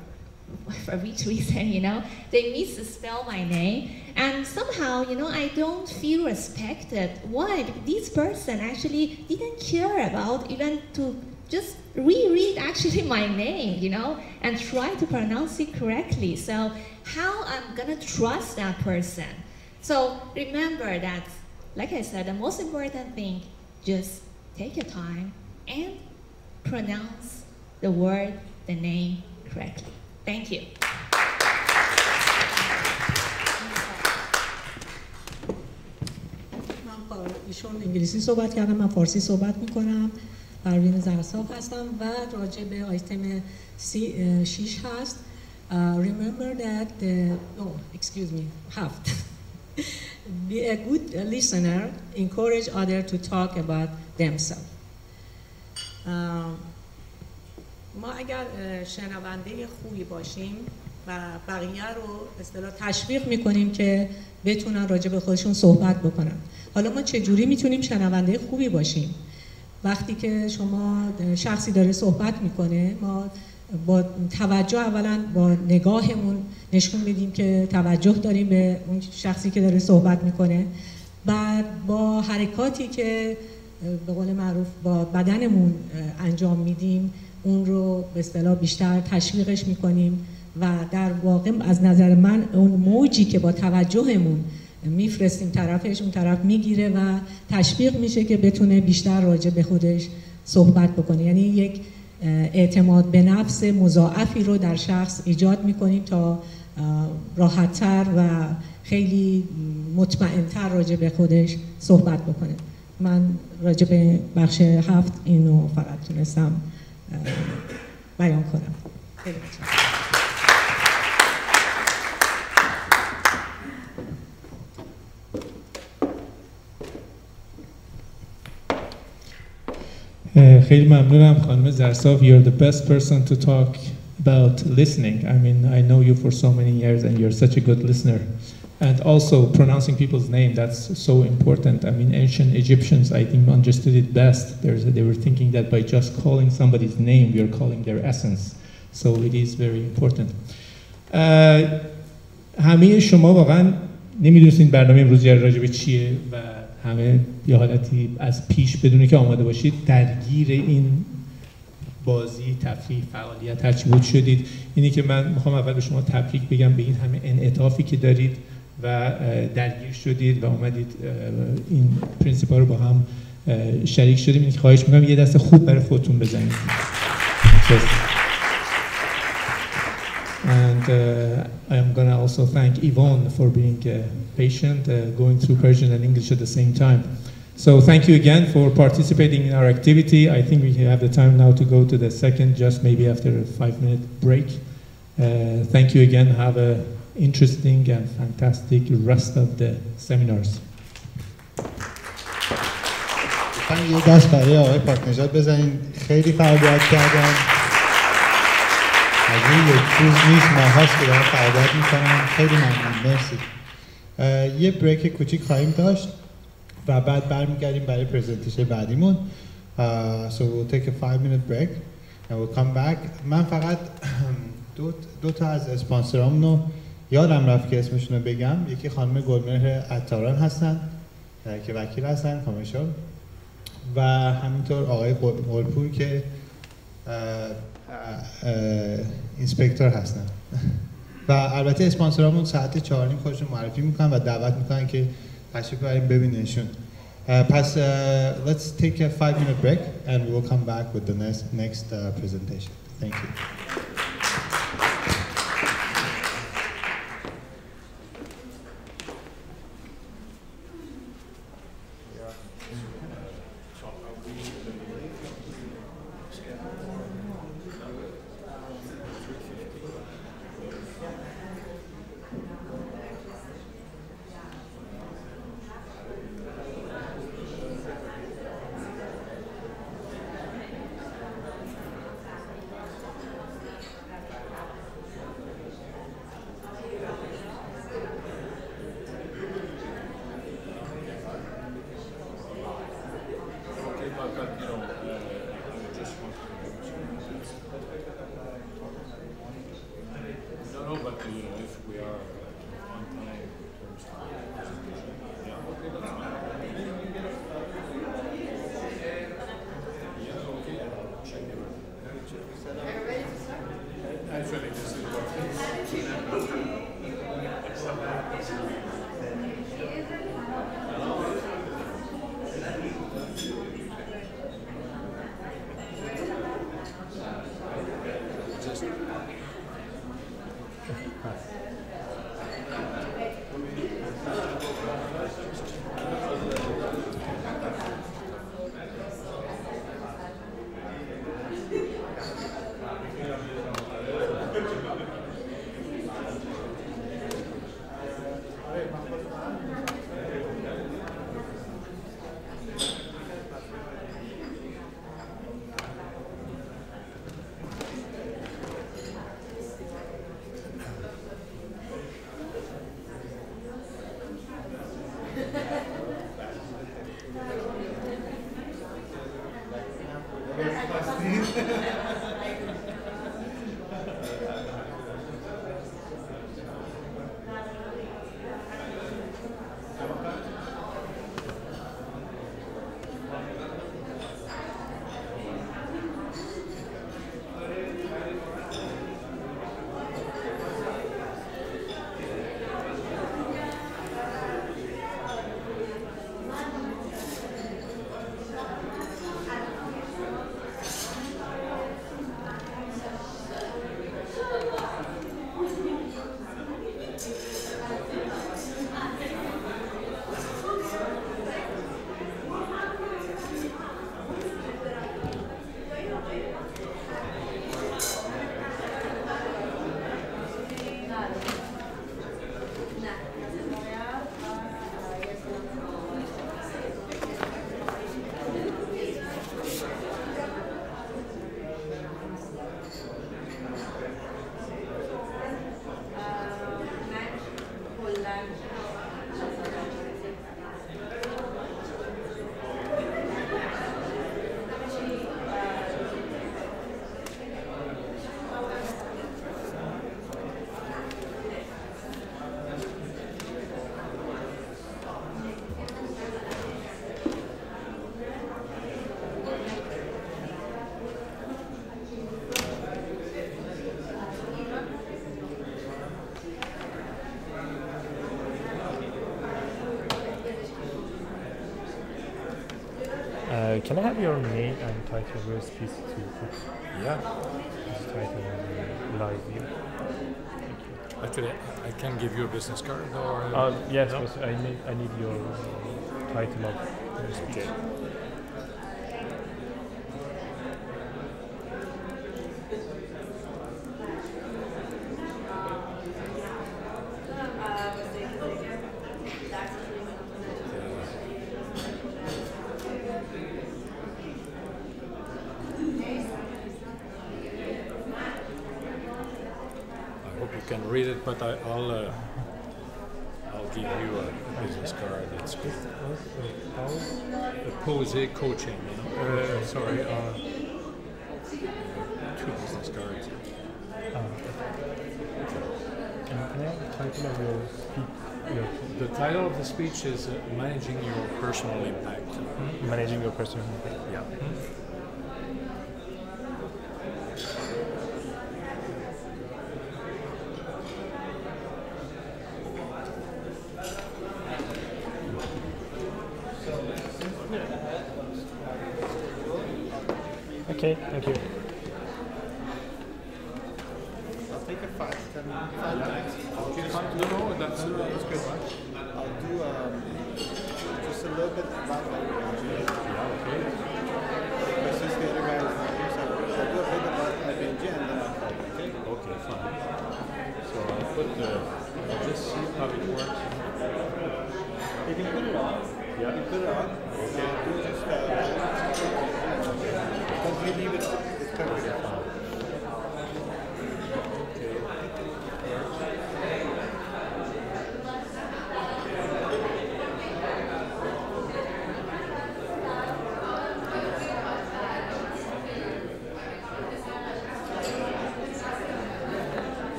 which reason, you know, they misspell my name. And somehow, you know, I don't feel respected. Why? Because this person actually didn't care about even to just reread actually my name, you know, and try to pronounce it correctly. So how I'm gonna trust that person? So remember that, like I said, the most important thing, just take your time and pronounce the word, the name correctly. Thank you. ایشون انگلیسی صحبت کردم، من فارسی صحبت میکنم. پروین زرساف هستم و راجع به آیتم 6 هست. Remember that, excuse me, have be a good listener, encourage others to talk about themselves. ما اگر شنونده خوبی باشیم و بقیه رو به اصطلاح تشویق میکنیم که بتونن راجع به خودشون صحبت بکنن. حالا ما چجوری میتونیم شنونده خوبی باشیم؟ وقتی که شما شخصی داره صحبت میکنه ما با توجه اولا با نگاهمون نشون میدیم که توجه داریم به اون شخصی که داره صحبت میکنه. بعد با حرکاتی که به قول معروف با بدنمون انجام میدیم اون رو به اصطلاح بیشتر تشویقش میکنیم و در واقع از نظر من اون موجی که با توجهمون میفرستیم طرفش اون طرف میگیره و تشویق میشه که بتونه بیشتر راجع به خودش صحبت بکنه. یعنی یک اعتماد به نفس مضاعفی رو در شخص ایجاد میکنیم تا راحت‌تر و خیلی مطمئن‌تر راجع به خودش صحبت بکنه. من راجع به بخش 7 اینو فقط تونستم بیان کنم. خیلی متشکرم. خیلی ممنونم خانم زرصاف. You're the best person to talk about listening. I mean, I know you for so many years and you're such a good listener. And also pronouncing people's name, that's so important. I mean, ancient Egyptians, I think, understood it best. They were thinking that by just calling somebody's name, you're calling their essence. So it is very important. همه شما واقعا نمیدونستین برنامه امروز راجع به چیه و همه یه حالتی از پیش بدونه که آماده باشید درگیر این بازی، تفریح، فعالیت هرچی بود شدید. اینی که من میخوام اول به شما تبریک بگم به این همه انعطافی که دارید و درگیر شدید و اومدید این پرینسیپا رو با هم شریک شدیم. اینی که خواهش میکنم یه دست خوب برای خودتون بزنید. And I am going to also thank Yvonne for being patient, going through Persian and English at the same time. So thank you again for participating in our activity. I think we have the time now to go to the second, just maybe after a 5-minute break. Thank you again. Have an interesting and fantastic rest of the seminars. یه دست برای آقای پاکنژاد بزنین. خیلی فعالیت کردن. از این یک روز نیست ماهاست که دارن فعالیت میکنن. خیلی ممنون. مرسی. یه بریک کوچیک خواهیم داشت و بعد برمیگردیم برای پرزنتیشن بعدیمون. So we'll take a 5-minute break and we'll come back. من فقط دو تا از اسپانسرامون رو یادم رفت که اسمشون رو بگم. یکی خانم گلمهر عطاران هستن که وکیل هستن کامرشال و همینطور آقای قلپور که اینسپکتور هستن و البته اسپانسرامون ساعت 4:30 خودشون معرفی میکنن و دعوت میکنن که تشریف بیاریم ببینیشون. پس let's take a 5-minute break and we will come back with the next presentation. Thank you. Can I have your name and title of your speech too? Yeah. This title of live view. Actually, I can give you a business card or. Yes, no? but I need your title of your speech. Okay. You can read it, but I'll give you a business card. It's good. Posé coaching. You know? Sorry. Two business cards. Can I have the title of your speech? The title of the speech is Managing Your Personal Impact. Managing your personal impact. Yeah. Okay, thank you. I'll take it 5 minutes. No, that's good. I'll do just a little bit about my Ibng. Okay. This is the other guy's name, so I'll do a bit about Ibng and then I'll call it, okay? Okay, fine. So I'll put I'll just see how it works. You can put it on. Yeah. You can put it on. Okay. Do just because we leave it, it's perfect.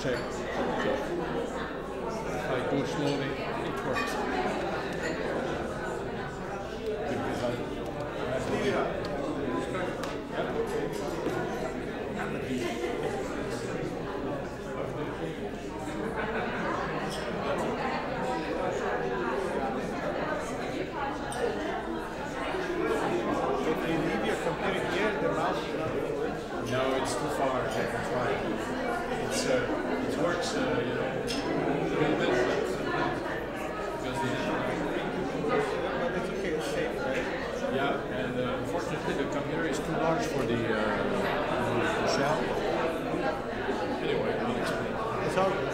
Check. If I go slowly, it works. If you leave your computer here, the mouse is not going to work. No, it's too far. I can try it. It's it works, you know, a little bit, but sometimes because but it's okay, it's safe, right? Yeah, and unfortunately the computer is too large for the shell. Anyway, I'll explain. It's all good.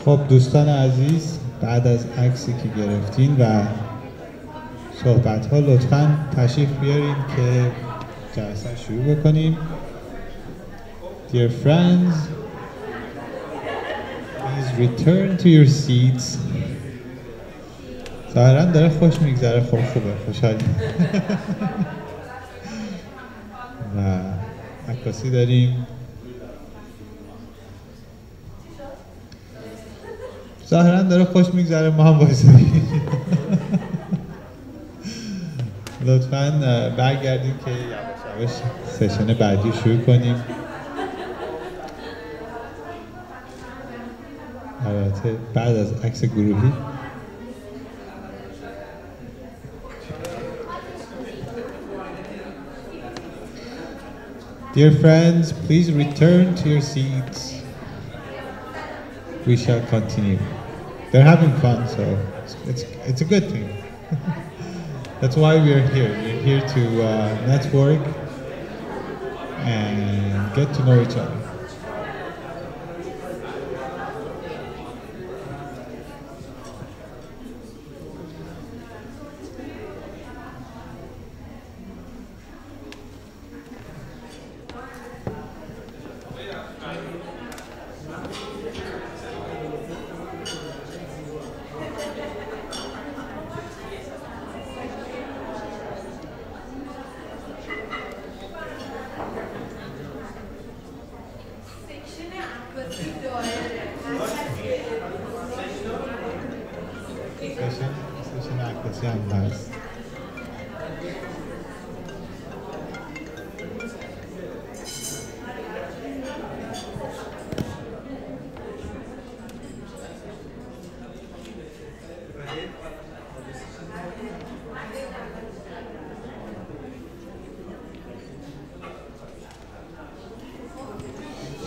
خب دوستان عزیز، بعد از عکسی که گرفتین و صحبت ها لطفاً تشریف بیارین که جلسه شروع بکنیم. Dear friends, please return to your seats. ظاهراً داره خوش میگذره. خب خوبه، خوشحالیم. و عکاسی داریم. ظاهراً داره خوش میگذره، ما هم بایستیم. لطفاً برگردیم که یواش یواش سشن بعدی شروع کنیم. البته بعد از عکس گروهی. Dear friends, please return to your seats. We shall continue. They're having fun, so it's a good thing. That's why we're here. We're here to network and get to know each other.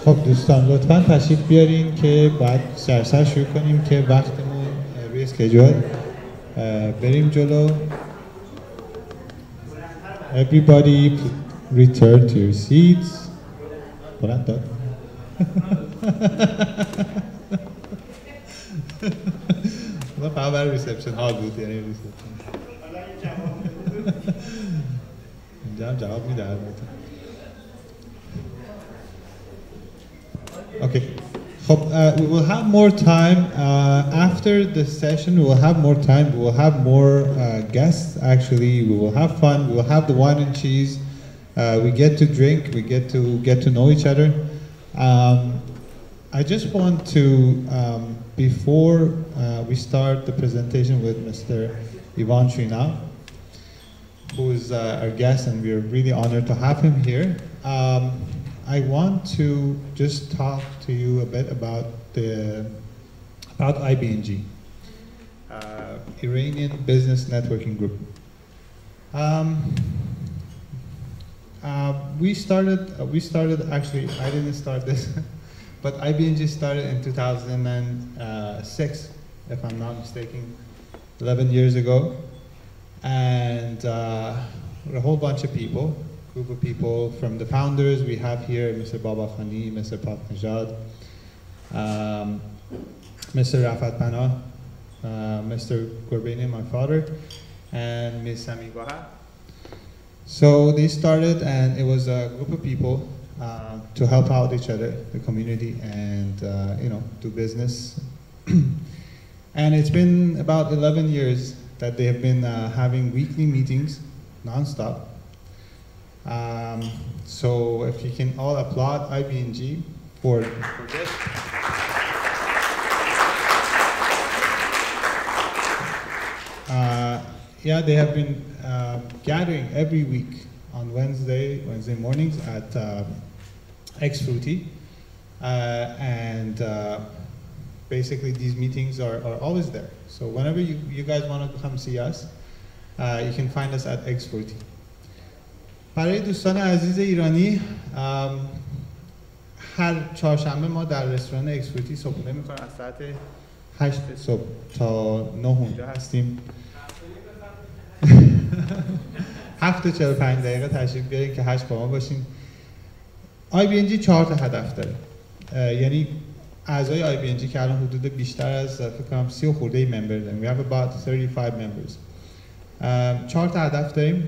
خب دوستان لطفاً تشریف بیارین که باید سرسر شروع کنیم که وقتمون روی اسکیجول بریم جلو. Everybody return to your seats. بلند داد. ما فقط برای ریسپشن هال بود، یعنی ریسپشن. اینجا هم جواب میده البته. Okay. We will have more time after the session. We will have more time. We will have more guests. Actually, we will have fun. We will have the wine and cheese. We get to drink. We get to know each other. I just want to, before we start the presentation with Mr. Ivan Trina, who is our guest, and we are really honored to have him here. I want to just talk to you a bit about Ibng, Iranian Business Networking Group. We started actually, I didn't start this, but Ibng started in 2006, if I'm not mistaken, 11 years ago, and a whole bunch of people. Group of people from the founders. We have here Mr. Baba Khani, Mr. Patnejad, Mr. Rafat Panah, Mr. Gurbani, my father, and Ms. Sami Baha. So they started, and it was a group of people to help out each other, the community, and do business. And it's been about 11 years that they have been having weekly meetings, non-stop. So if you can all applaud Ibng for this. Yeah, they have been gathering every week on Wednesday mornings at X-Fruity. And basically these meetings are always there. So whenever you guys want to come see us, you can find us at X-Fruity. برای دوستان عزیز ایرانی، هر چهارشنبه ما در رستوران اکسفروتی صبحونه میکنیم. از ساعت 8 صبح تا 9 اونجا هستیم. 7:45 تشریف بیارین که 8 با ما باشین. Ibng 4 تا هدف داره. یعنی اعضای IBNG که الان حدود بیشتر از فکر کنم 30 خورده ممبر داریم. We have about 35 members. 4 تا هدف داریم.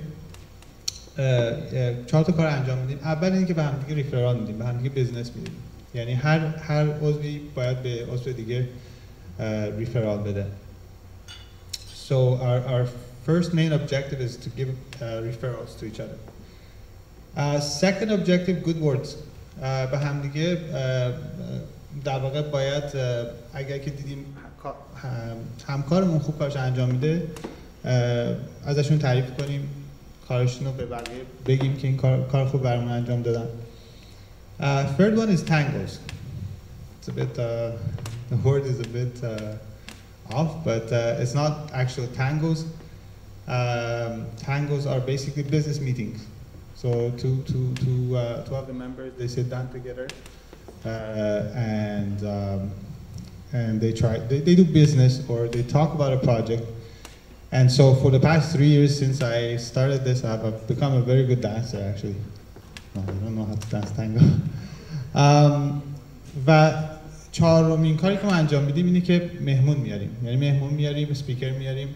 4 تا کار انجام میدیم. اول اینکه به هم دیگه ریفرال میدیم، به هم دیگه بیزنس میدیم. یعنی هر عضوی باید به عضو دیگه ریفرال بده. So our first main objective is to give referrals to each other. Second objective, good words. به هم دیگه در واقع باید اگر که دیدیم همکارمون خوب کارش انجام میده ازشون تعریف کنیم، کارشون رو به بقیه بگیم که این کار خوب برامون انجام دادن. Third one is tangos. It's a bit the word is a bit off, but it's not actual tangos. Tangos are basically business meetings. So two of the members, they sit down together and they do business or they talk about a project. And so for the past 3 years since I started this, I've become a very good dancer actually. No, I don't know how to dance tango. و چهارمین کاری که ما انجام میدیم اینه که مهمون میاریم. یعنی مهمون میاریم، اسپیکر میاریم،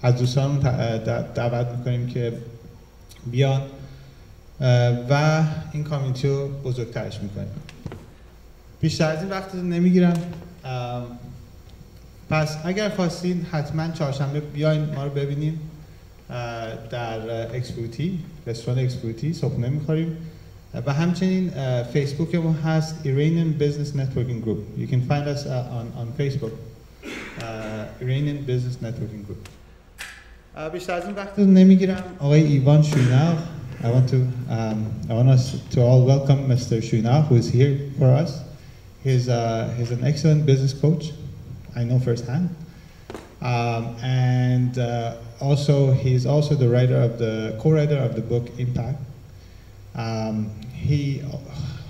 از دوستانمون دعوت میکنیم که بیان و این کامیونیتی رو بزرگترش میکنیم. بیشتر از این وقت نمیگیرم. پس اگر خواستین حتما چهارشنبه بیاین ما رو ببینیم در اکسپوتی، رستوران اکسپوتی صبحونه میخوریم و همچنین فیسبوک ما هست Iranian Business Networking Group. You can find us on Facebook. Iranian Business Networking Group. بیشتر از این وقت نمیگیرم. آقای ایوان شویناغ. I want us to all welcome Mr. Shouinagh, who is here for us. He's an excellent business coach, I know firsthand, and he's also the co-writer of the book Impact. He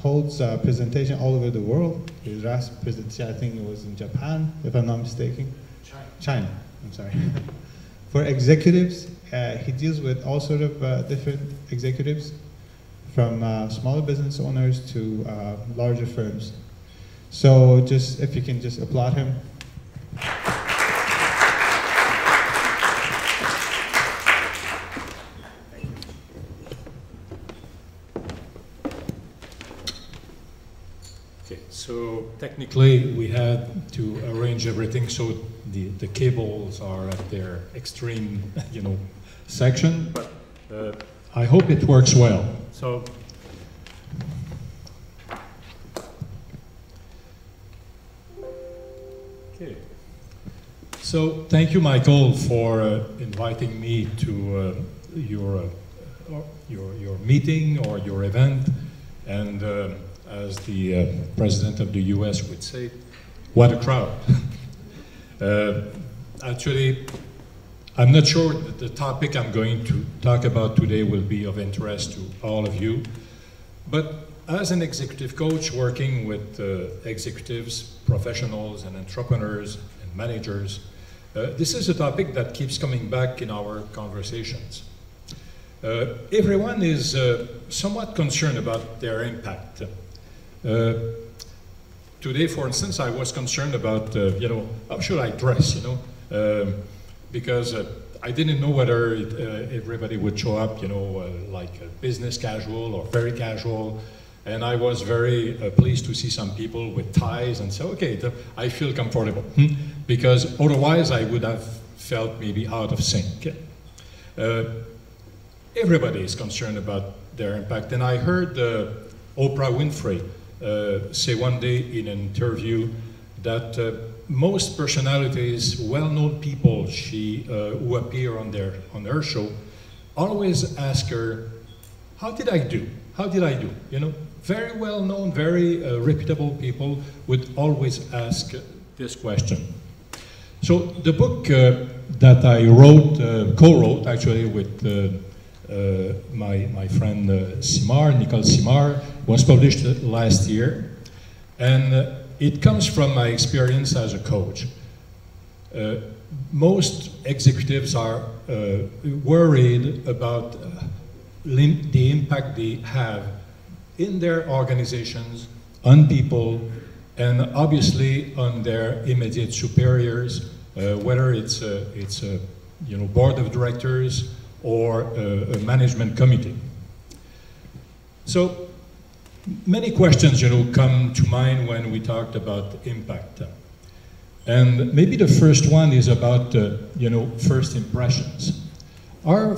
holds a presentation all over the world. His last presentation, I think it was in Japan, if I'm not mistaken. China. I'm sorry. For executives, he deals with all sort of different executives, from smaller business owners to larger firms. So just if you can just applaud him. Okay, so technically we had to arrange everything so the cables are at their extreme, section, but I hope it works well. So, okay. So thank you, Michael, for inviting me to your meeting or your event, and as the president of the US would say, what a crowd. Actually, I'm not sure that the topic I'm going to talk about today will be of interest to all of you, but as an executive coach working with executives, professionals, and entrepreneurs and managers, this is a topic that keeps coming back in our conversations. Everyone is somewhat concerned about their impact. Today, for instance, I was concerned about, how should I dress, because I didn't know whether everybody would show up, like business casual or very casual. And I was very pleased to see some people with ties and say, okay, I feel comfortable. Because otherwise I would have felt maybe out of sync. Everybody is concerned about their impact. And I heard Oprah Winfrey say one day in an interview that most personalities, well-known people who appear on her show, always ask her, how did I do? How did I do? Very well-known, very reputable people would always ask this question. So the book that I co-wrote actually with my friend Nicole Simar, was published last year, and it comes from my experience as a coach. Most executives are worried about the impact they have in their organizations, on people, and obviously on their immediate superiors, whether it's a board of directors or a management committee. So many questions come to mind when we talked about impact. And maybe the first one is about first impressions. Are,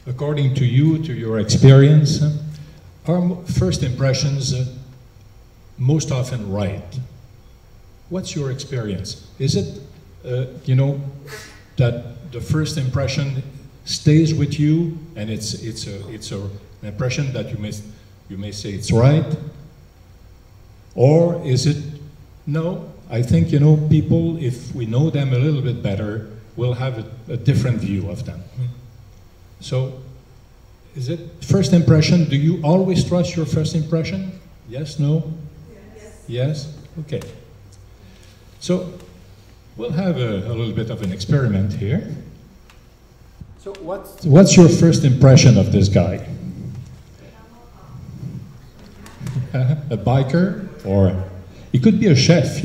according to you, to your experience, are first impressions most often right? What's your experience? Is it that the first impression stays with you, and it's an impression that you may say it's right, or is it no? I think people, if we know them a little bit better, will have a different view of them. So, is it first impression? Do you always trust your first impression? Yes, no? Yes. Yes? Okay. So, we'll have a little bit of an experiment here. So, what's your first impression of this guy? A biker? Or he could be a chef,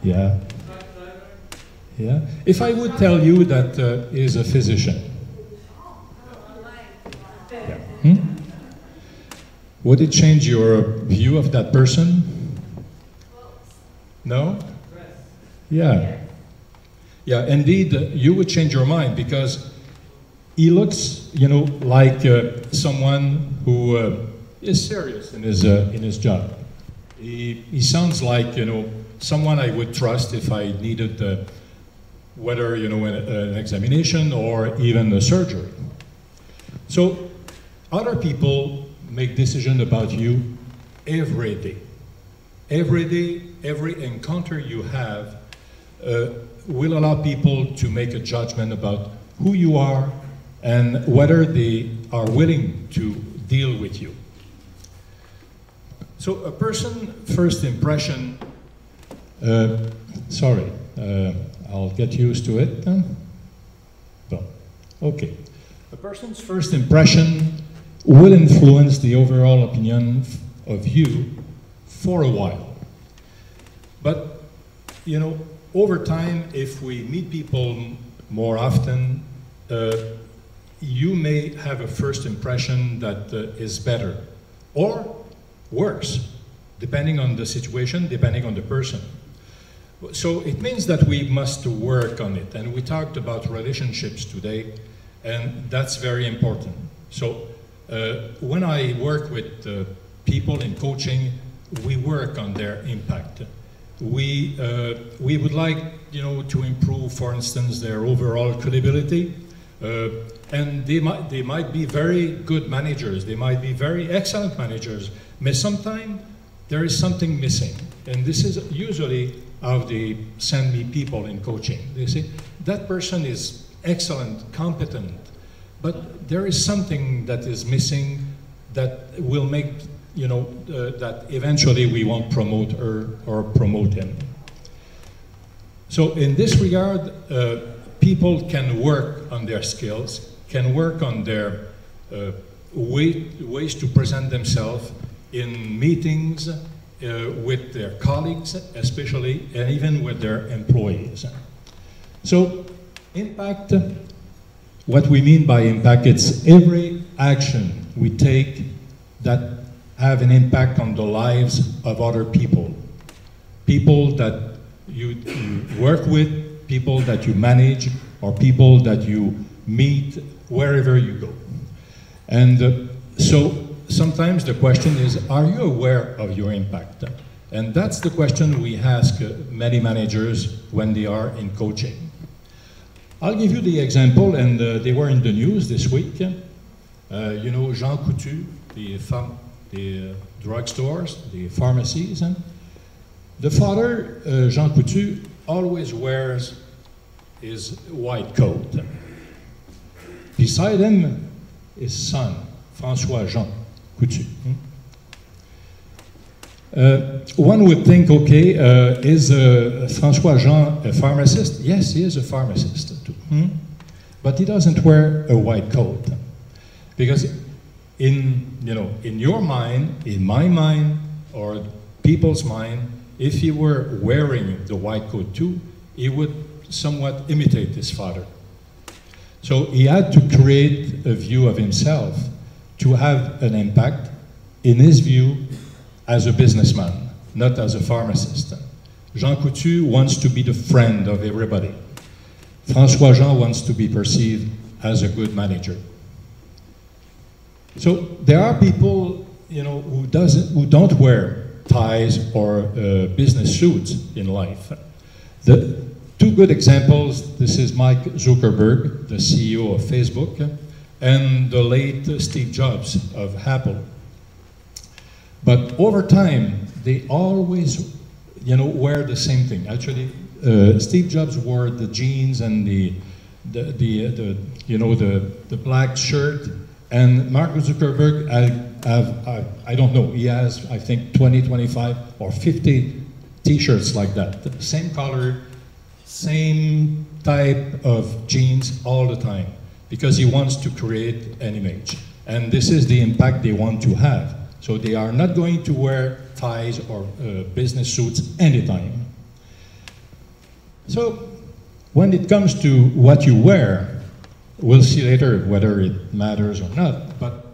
Yeah. Yeah. If I would tell you that he's a physician, yeah. Would it change your view of that person? No? Yeah. Yeah, indeed, you would change your mind because he looks, like someone who is serious in his job. He sounds like, someone I would trust if I needed whether, an examination or even a surgery. So other people make decisions about you every day. Every day, every encounter you have will allow people to make a judgment about who you are and whether they are willing to deal with you. So a person's first impression, I'll get used to it. Well, okay. A person's first impression will influence the overall opinion of you for a while. But, over time, if we meet people more often, you may have a first impression that is better or worse, depending on the situation, depending on the person. So it means that we must work on it. And we talked about relationships today, and that's very important. So when I work with people in coaching, we work on their impact. We would like, to improve, for instance, their overall credibility. And they might be very good managers. They might be very excellent managers. But sometimes there is something missing. And this is usually how they send me people in coaching. They say, that person is excellent, competent, but there is something that is missing that will make, that eventually we won't promote her or promote him. So in this regard, people can work on their skills, can work on their ways to present themselves in meetings with their colleagues, especially, and even with their employees. So, impact, what we mean by impact, it's every action we take that have an impact on the lives of other people. People that you work with, people that you manage, or people that you meet wherever you go. And so sometimes the question is, are you aware of your impact? And that's the question we ask many managers when they are in coaching. I'll give you the example, and they were in the news this week. Jean Coutu, the drugstores, the pharmacies. The father, Jean Coutu, always wears his white coat. Beside him, his son, François Jean Coutu. One would think, okay, is François Jean a pharmacist? Yes, he is a pharmacist too. But he doesn't wear a white coat. Because in your mind, in my mind, or people's mind, if he were wearing the white coat too, he would somewhat imitate his father. So he had to create a view of himself to have an impact in his view as a businessman, not as a pharmacist. Jean Coutu wants to be the friend of everybody. François Jean wants to be perceived as a good manager. So there are people, you know, who don't wear ties or business suits in life. The two good examples, this is Mike Zuckerberg, the CEO of Facebook, and the late Steve Jobs of Apple. But over time, they always, you know, wear the same thing. Actually, Steve Jobs wore the jeans and the black shirt, and Mark Zuckerberg, I don't know, he has, I think, 20, 25, or 50 t-shirts like that. The same color, same type of jeans all the time, because he wants to create an image. And this is the impact they want to have. So they are not going to wear ties or business suits anytime. So when it comes to what you wear, we'll see later whether it matters or not, but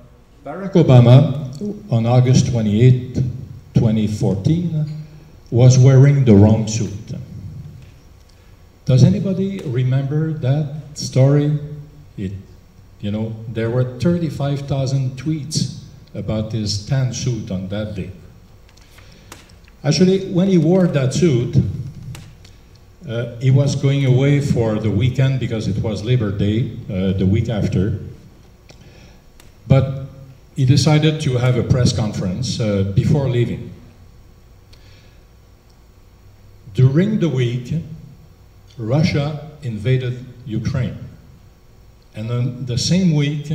Barack Obama, on August 28, 2014, was wearing the wrong suit. Does anybody remember that story? You know, there were 35,000 tweets about his tan suit on that day. Actually, when he wore that suit, he was going away for the weekend because it was Labor Day, the week after. But he decided to have a press conference before leaving. During the week, Russia invaded Ukraine. And on the same week,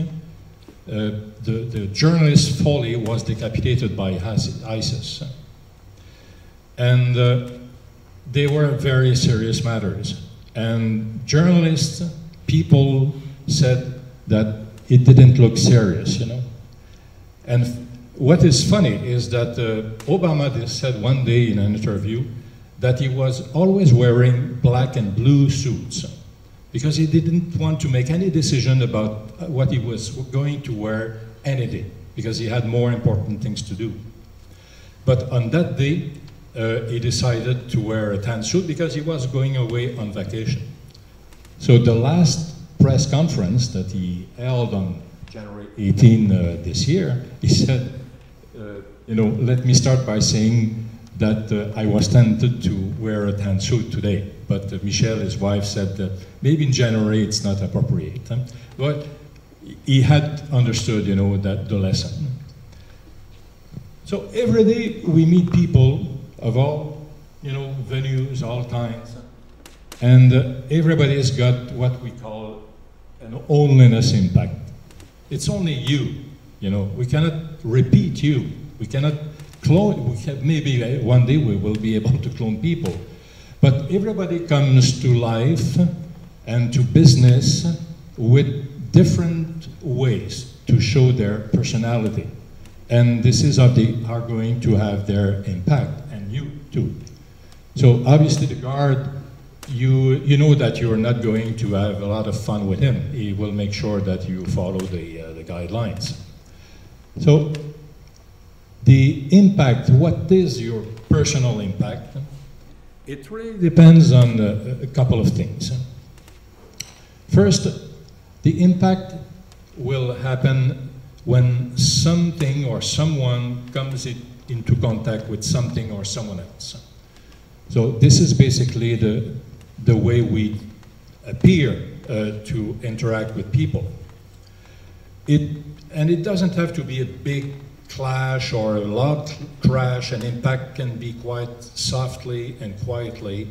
the journalist Foley was decapitated by ISIS. And they were very serious matters. And journalists, people said that it didn't look serious, you know. And what is funny is that Obama said one day in an interview that he was always wearing black and blue suits because he didn't want to make any decision about what he was going to wear any day because he had more important things to do. But on that day, he decided to wear a tan suit because he was going away on vacation. So the last press conference that he held on January 18 this year, he said, you know, let me start by saying that I was tempted to wear a tan suit today, but Michelle, his wife, said that maybe in January it's not appropriate. But he had understood, you know, that the lesson. So every day we meet people of all, you know, venues, all kinds, and everybody's got what we call an onlyness impact. It's only you, you know. We cannot repeat you. We cannot clone. Maybe one day we will be able to clone people, but everybody comes to life and to business with different ways to show their personality, and this is how they are going to have their impact. You too. So obviously the guard, you know that you're not going to have a lot of fun with him. He will make sure that you follow the guidelines. So the impact, what is your personal impact? It really depends on a couple of things. First, the impact will happen when something or someone comes into contact with something or someone else. So this is basically the way we appear to interact with people. And it doesn't have to be a big clash or a loud crash. An impact can be quite softly and quietly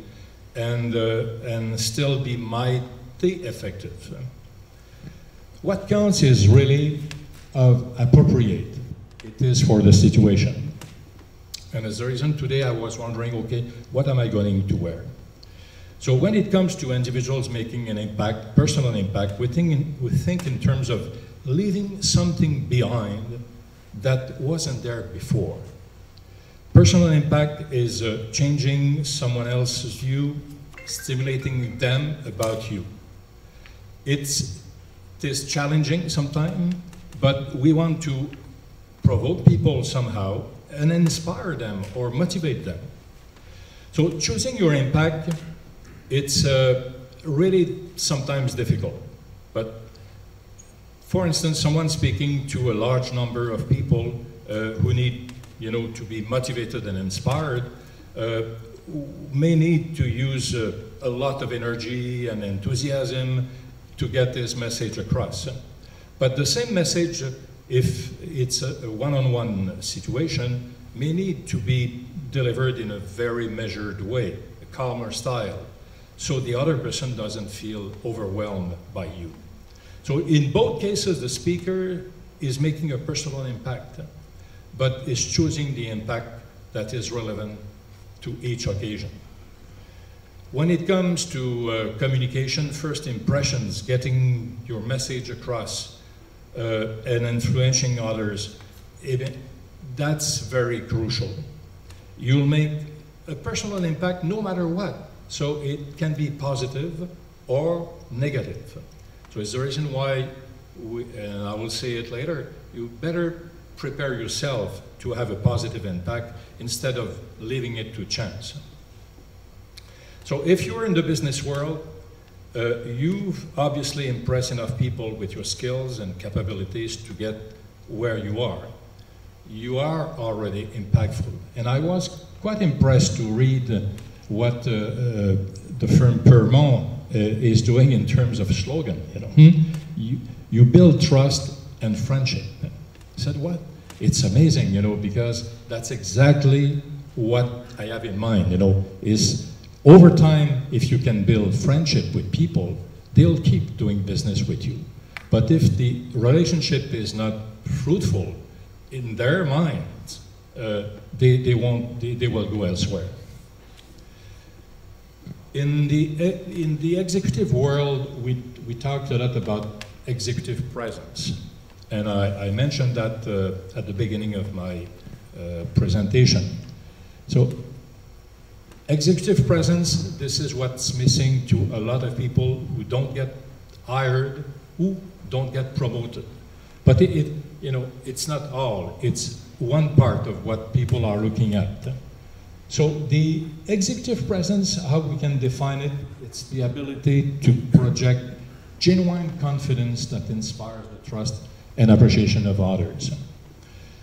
and still be mighty effective. What counts is really appropriate. It is for the situation. And as a reason, today I was wondering, okay, what am I going to wear? So when it comes to individuals making an impact, personal impact, we think in terms of leaving something behind that wasn't there before. Personal impact is changing someone else's view, stimulating them about you. It is challenging sometimes, but we want to provoke people somehow and inspire them or motivate them. So choosing your impact, it's really sometimes difficult. But for instance, someone speaking to a large number of people who need, to be motivated and inspired, may need to use a lot of energy and enthusiasm to get this message across. But the same message, if it's a one-on-one situation, may need to be delivered in a very measured way, a calmer style, so the other person doesn't feel overwhelmed by you. So in both cases, the speaker is making a personal impact, but is choosing the impact that is relevant to each occasion. When it comes to communication, first impressions, getting your message across and influencing others, that's very crucial. You'll make a personal impact no matter what. So it can be positive or negative. So it's the reason why, and I will say it later, you better prepare yourself to have a positive impact instead of leaving it to chance. So if you're in the business world, you've obviously impressed enough people with your skills and capabilities to get where you are. You are already impactful. And I was quite impressed to read what the firm Permont is doing in terms of slogan. You build trust and friendship. I said, what? It's amazing, because that's exactly what I have in mind, is over time, if you can build friendship with people, they'll keep doing business with you. But if the relationship is not fruitful, in their minds, they will go elsewhere. In the executive world, we talked a lot about executive presence. And I mentioned that at the beginning of my presentation. So executive presence, this is what's missing to a lot of people who don't get hired, who don't get promoted. But it's not all, it's one part of what people are looking at. So the executive presence, how we can define it, it's the ability to project genuine confidence that inspires the trust and appreciation of others.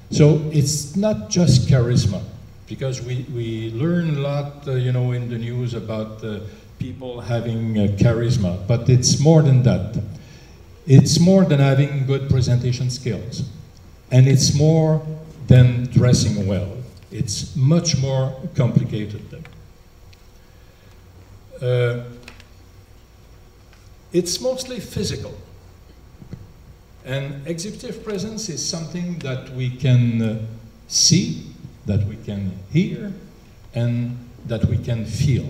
So it's not just charisma, because we learn a lot, in the news about people having charisma, but it's more than that. It's more than having good presentation skills, and it's more than dressing well. It's much more complicated. It's mostly physical. And executive presence is something that we can see, that we can hear, and that we can feel.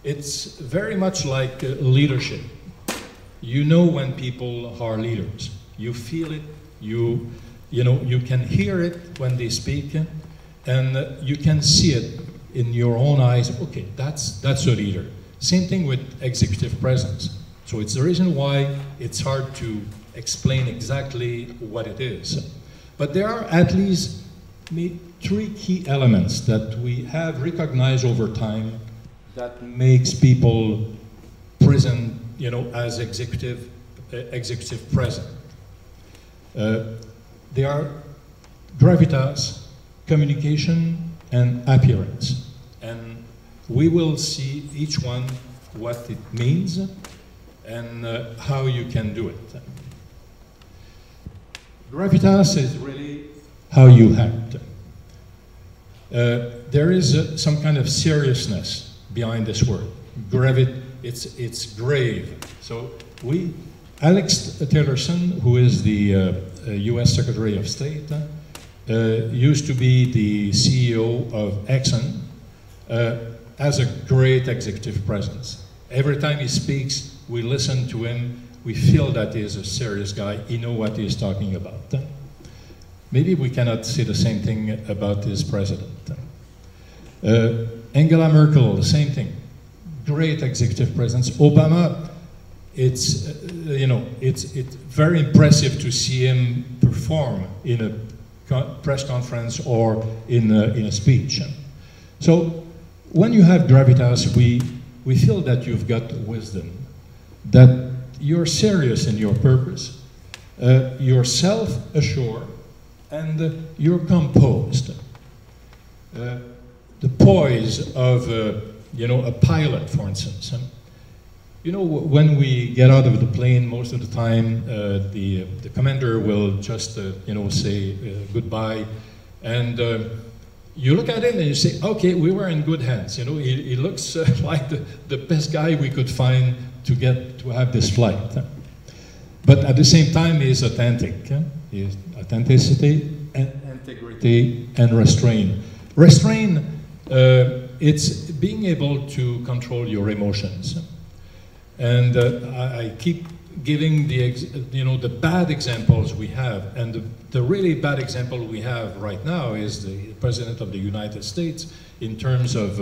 It's very much like leadership. You know when people are leaders. You feel it, you can hear it when they speak, and you can see it in your own eyes. Okay, that's a leader. Same thing with executive presence. So it's the reason why it's hard to explain exactly what it is. But there are at least three key elements that we have recognized over time that makes people present, as executive present. They are gravitas, communication, and appearance. And we will see each one what it means and how you can do it. Gravitas is really how you act. There is some kind of seriousness behind this word. It's grave. So Alex Tillerson, who is the US Secretary of State, used to be the CEO of Exxon, has a great executive presence. Every time he speaks, we listen to him, we feel that he is a serious guy, he knows what he is talking about. maybe we cannot say the same thing about his president. Angela Merkel, the same thing. Great executive presence. Obama, it's very impressive to see him perform in a press conference or in a speech. So when you have gravitas, we feel that you've got wisdom, that you're serious in your purpose, you're self-assured, and you're composed. The poise of a pilot, for instance. When we get out of the plane, most of the time, the commander will just, say goodbye, and you look at him and you say, okay, we were in good hands. He looks like the best guy we could find to have this flight. But at the same time, he's authentic. He has authenticity and integrity and restraint. Restraint, it's being able to control your emotions. And I keep giving the bad examples we have, and the really bad example we have right now is the President of the United States in terms of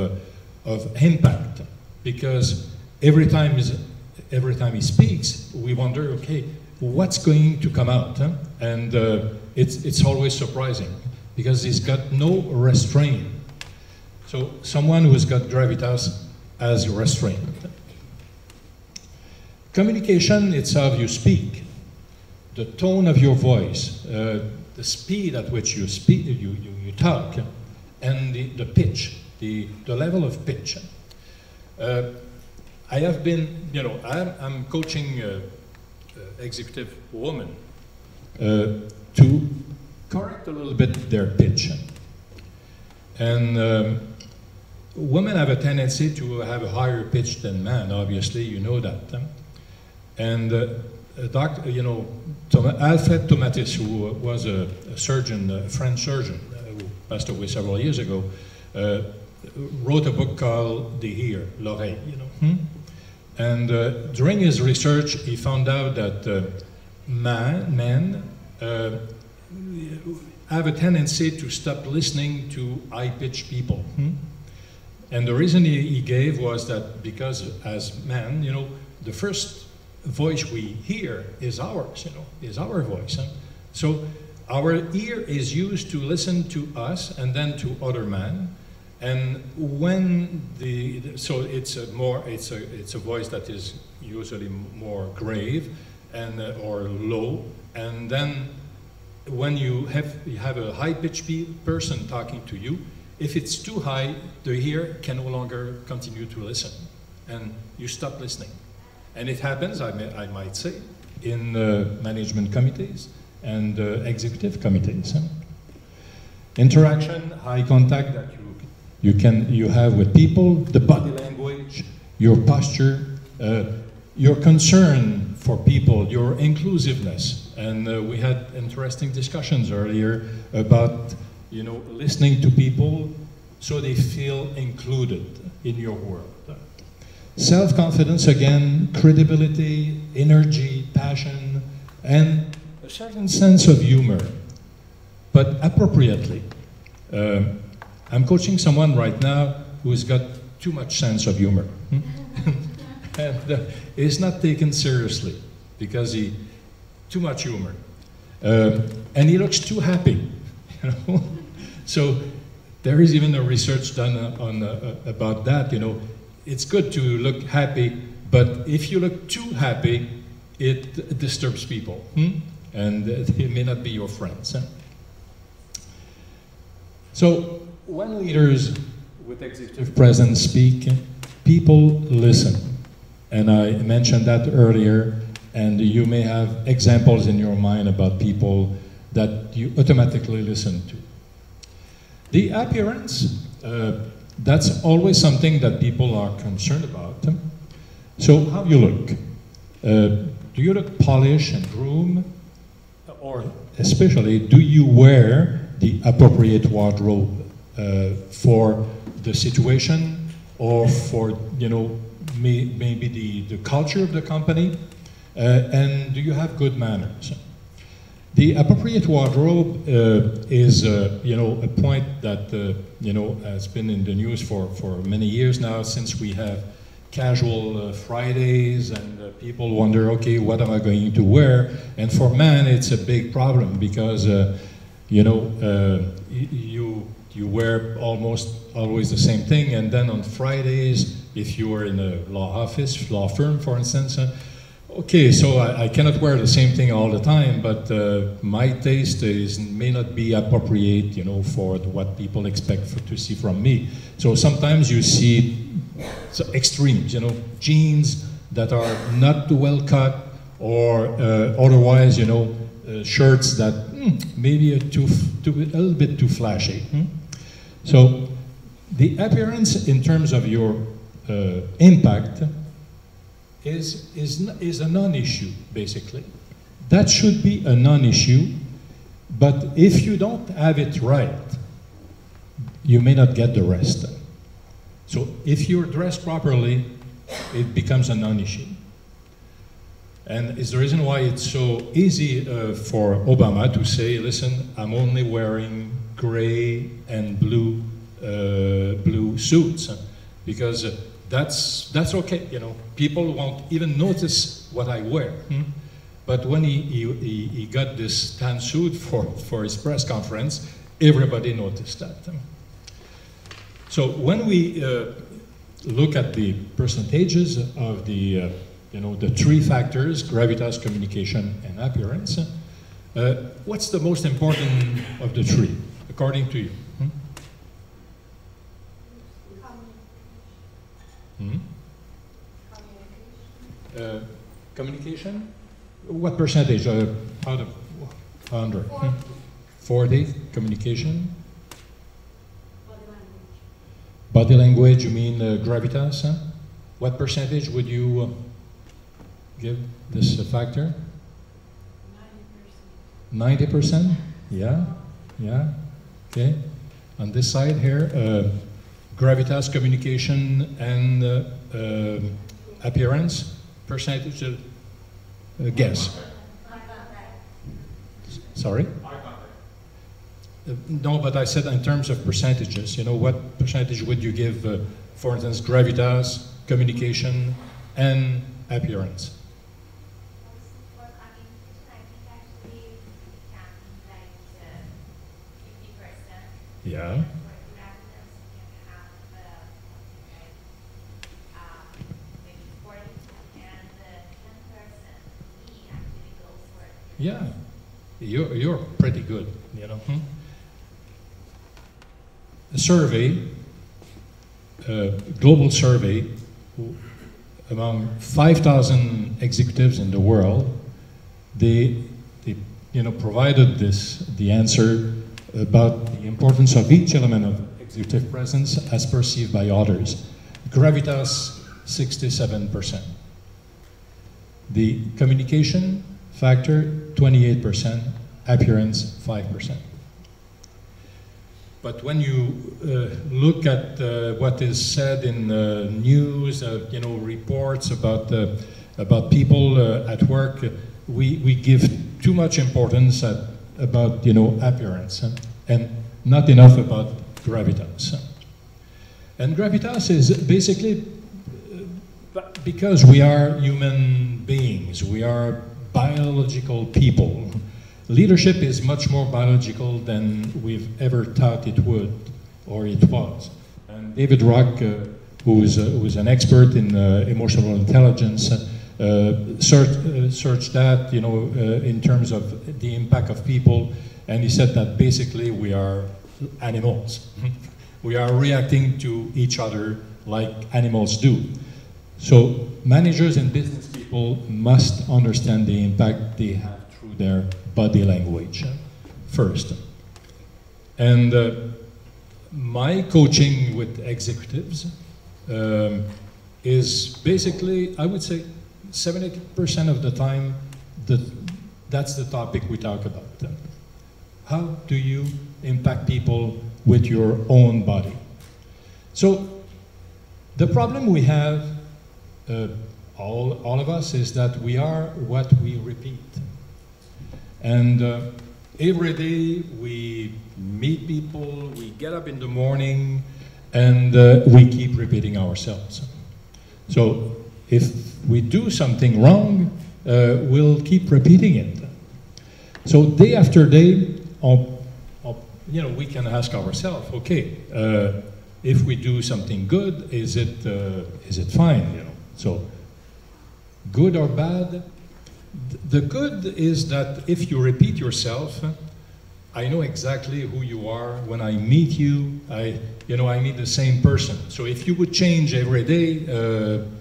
impact, because every time he speaks, we wonder, okay, what's going to come out? Huh? And it's always surprising because he's got no restraint. So someone who's got gravitas has restraint. Communication, it's how you speak, the tone of your voice, the speed at which you speak, you talk, and the pitch, the level of pitch. I have been, I'm coaching executive women to correct a little bit their pitch. And women have a tendency to have a higher pitch than men, obviously, you know that. And Alfred Tomatis, who was a surgeon, a French surgeon, who passed away several years ago, wrote a book called The Ear, l'oreille, And during his research, he found out that men have a tendency to stop listening to high-pitched people. And the reason he gave was that because as men, the first voice we hear is ours, is our voice. So our ear is used to listen to us and then to other men. And when so it's a voice that is usually more grave and or low. And then when you have a high-pitched person talking to you, if it's too high, the ear can no longer continue to listen, and you stop listening. And it happens, I might say, in management committees and executive committees. Interaction, eye contact that you have with people, the body language, your posture, your concern for people, your inclusiveness. And we had interesting discussions earlier about listening to people so they feel included in your world. Self-confidence, again, credibility, energy, passion, and a certain sense of humor, but appropriately. I'm coaching someone right now who's got too much sense of humor. And is not taken seriously because too much humor. And he looks too happy. So there is even a research done about that. It's good to look happy, but if you look too happy, it disturbs people, and they may not be your friends. So when leaders with executive presence speak, people listen. And I mentioned that earlier, and you may have examples in your mind about people that you automatically listen to. The appearance, that's always something that people are concerned about. So how you look? Do you look polished and groomed? Or especially, do you wear the appropriate wardrobe for the situation or for, maybe the culture of the company? And do you have good manners? The appropriate wardrobe is, you know, a point that, you know, has been in the news for many years now, since we have casual Fridays, and people wonder, okay, what am I going to wear? And for men, it's a big problem because, you know, you wear almost always the same thing, and then on Fridays, if you are in a law office, law firm, for instance, okay, so I cannot wear the same thing all the time, but my taste may not be appropriate, you know, for what people expect to see from me. So sometimes you see extremes, you know, jeans that are not too well cut, or otherwise, you know, shirts that maybe are a little bit too flashy. So the appearance in terms of your impact is a non-issue, basically. That should be a non-issue, but if you don't have it right, you may not get the rest. So if you're dressed properly, it becomes a non-issue. And it's the reason why it's so easy for Obama to say, listen, I'm only wearing gray and blue suits, because that's okay, you know. People won't even notice what I wear. But when he got this tan suit for his press conference, everybody noticed that. So when we look at the percentages of the, you know, the three factors, gravitas, communication, and appearance, what's the most important of the three, according to you? Communication? What percentage out of 100? 40 communication? Body language, you mean gravitas? Huh? What percentage would you give this factor? 90%. 90%? Yeah, yeah, okay. On this side here, gravitas, communication, and appearance, percentage, guess. Sorry? No, but I said in terms of percentages, you know, what percentage would you give, for instance, gravitas, communication, and appearance? Yeah. Yeah, you're pretty good, you know. A survey, a global survey, among 5,000 executives in the world, they you know, provided the answer about the importance of each element of executive presence as perceived by others. Gravitas, 67%. The communication factor, 28%, appearance, 5%. But when you look at what is said in news, you know, reports about people at work, we give too much importance about, you know, appearance, and not enough about gravitas. And gravitas is basically because we are human beings, we are biological people. Leadership is much more biological than we've ever thought it would, or it was. And David Rock, who's an expert in emotional intelligence, searched that, you know, in terms of the impact of people, and he said that basically we are animals. We are reacting to each other like animals do. So managers and business people must understand the impact they have through their body language first. And my coaching with executives is basically, I would say, 70% of the time, that's the topic we talk about. How do you impact people with your own body? So the problem we have, all of us, is that we are what we repeat. And every day we meet people, we get up in the morning, and we keep repeating ourselves. So if we do something wrong, we'll keep repeating it. So day after day, we can ask ourselves, okay, if we do something good, is it fine? So good or bad? The good is that if you repeat yourself, I know exactly who you are. When I meet you, I meet the same person. So if you would change every day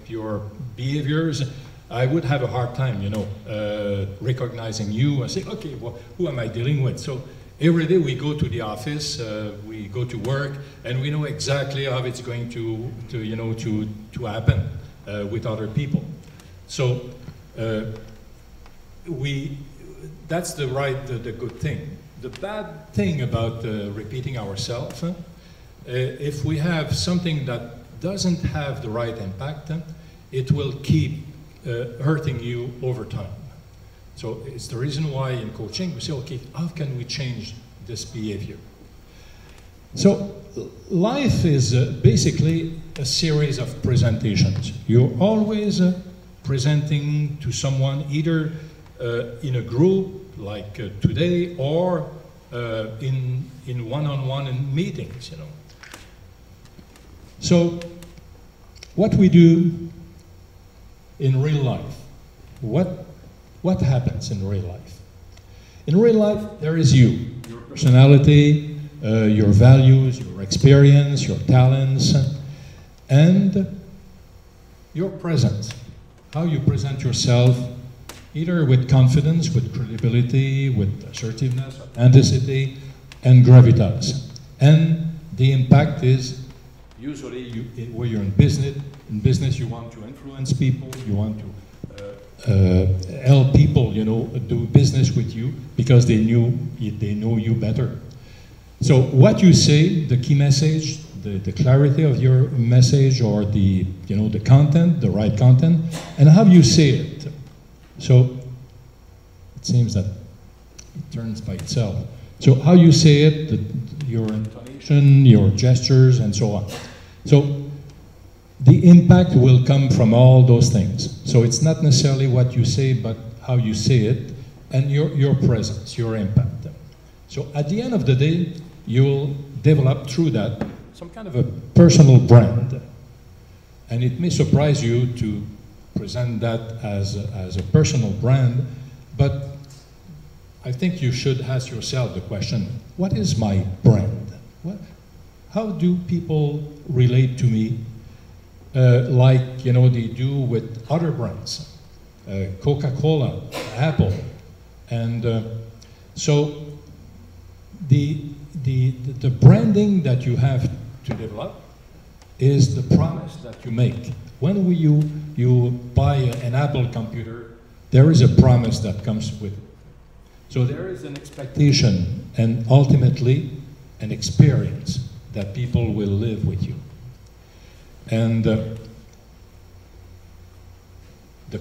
your behaviors, I would have a hard time, recognizing you and say, okay, well, who am I dealing with? So every day we go to the office, we go to work, and we know exactly how it's going to happen with other people. So that's the good thing. The bad thing about repeating ourselves, if we have something that doesn't have the right impact, it will keep hurting you over time. So it's the reason why in coaching we say, okay, how can we change this behavior? So life is basically a series of presentations. You're always presenting to someone, either in a group like today, or in one-on-one meetings. So what we do in real life, what happens in real life? In real life, there is you, your personality, your values, your experience, your talents, and your presence. How you present yourself, either with confidence, with credibility, with assertiveness, authenticity, and gravitas. And the impact is usually where you're in business you want to influence people, you want to help people, do business with you because they know you better. So what you say, the key message, the clarity of your message, or the content, the right content, and how you say it. So it seems that it turns by itself. So how you say it, your intonation, your gestures, and so on. So the impact will come from all those things. So it's not necessarily what you say, but how you say it, and your presence, your impact. So at the end of the day, you'll develop through that some kind of a personal brand. And it may surprise you to present that as a personal brand, but I think you should ask yourself the question, what is my brand? How do people relate to me like they do with other brands, Coca-Cola, Apple, and so the branding that you have to develop is the promise that you make. When you buy an Apple computer, there is a promise that comes with it. So there is an expectation and ultimately an experience that people will live with you. And the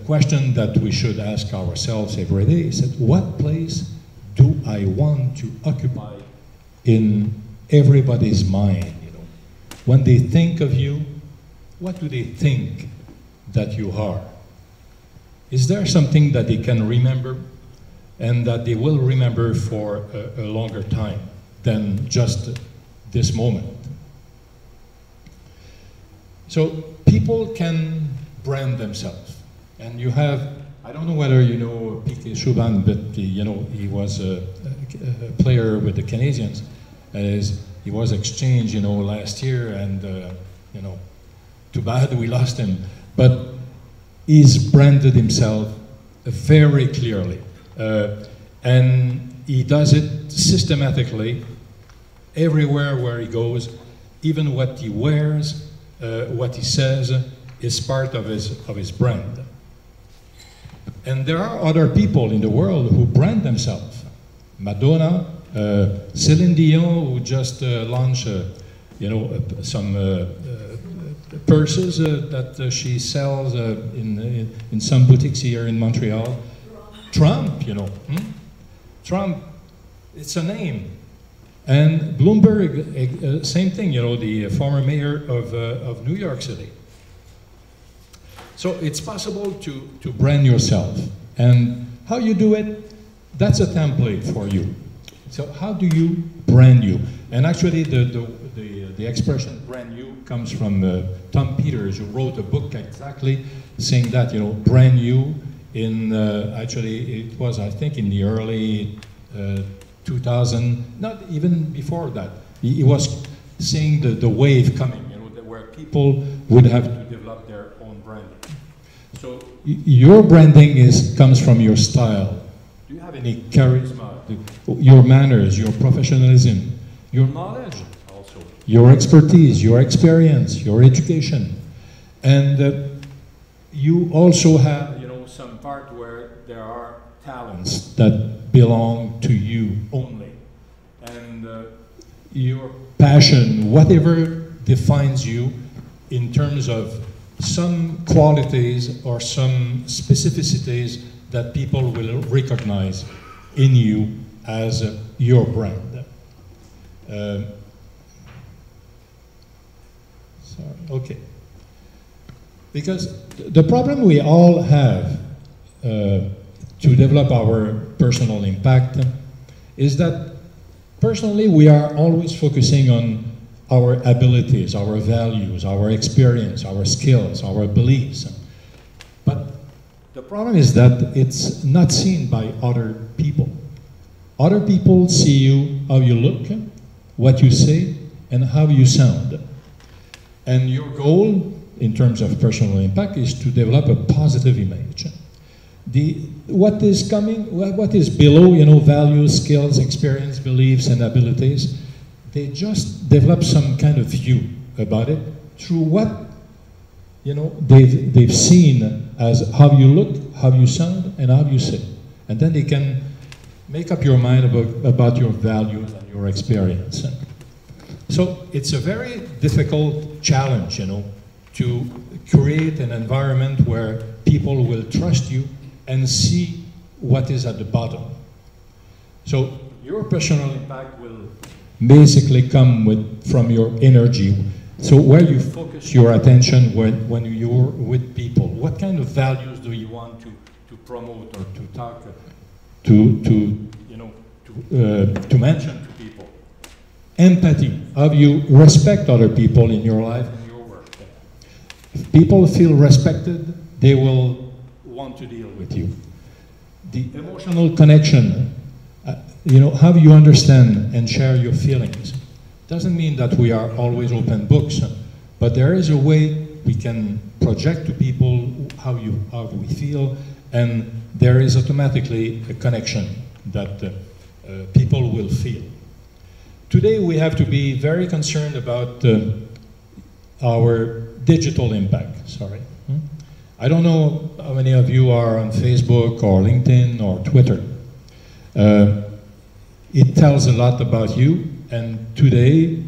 question that we should ask ourselves every day is that what place do I want to occupy in everybody's mind? When they think of you, what do they think that you are? Is there something that they can remember and that they will remember for a longer time than just this moment? So people can brand themselves. And you have, I don't know whether you know P.K. Subban, but he was a player with the Canadians. He was exchanged, last year, and too bad we lost him. But he's branded himself very clearly. And he does it systematically everywhere where he goes. Even what he wears, what he says is part of his brand. And there are other people in the world who brand themselves. Madonna, Celine Dion, who just launched, some purses that she sells in some boutiques here in Montreal. Trump, Trump, it's a name. And Bloomberg, same thing, you know, the former mayor of New York City. So it's possible to brand yourself. And how you do it, that's a template for you. So how do you brand you? And actually the expression brand you comes from Tom Peters, who wrote a book exactly saying that, you know, brand you in, actually it was, I think, in the early 2000, not even before that. He was seeing the wave coming, you know, where people would have to develop their own branding. So your branding comes from your style. Do you have any charisma? Your manners, your professionalism, your knowledge also, your expertise, your experience, your education. And you also have, you know, some part where there are talents that belong to you only. And your passion, whatever defines you in terms of some qualities or some specificities that people will recognize in you as your brand. Sorry, okay. Because the problem we all have to develop our personal impact is that personally we are always focusing on our abilities, our values, our experience, our skills, our beliefs. But the problem is that it's not seen by other people. Other people see you, how you look, what you say, and how you sound. And your goal, in terms of personal impact, is to develop a positive image. What is coming, what is below, you know, values, skills, experience, beliefs, and abilities, they just develop some kind of view about it through what, you know, they've seen as how you look, how you sound, and how you say. And then they can make up your mind about your values and your experience. So it's a very difficult challenge, you know, to create an environment where people will trust you and see what is at the bottom. So your personal impact will basically come from your energy. So where you focus your attention when you're with people, what kind of values do you want to promote or to talk to mention to people? Empathy, how you respect other people in your life and your work. If people feel respected, they will want to deal with you. The emotional connection, you know, how you understand and share your feelings. Doesn't mean that we are always open books, but there is a way we can project to people how we feel, and there is automatically a connection that people will feel. Today we have to be very concerned about our digital impact, sorry. I don't know how many of you are on Facebook or LinkedIn or Twitter. It tells a lot about you, and today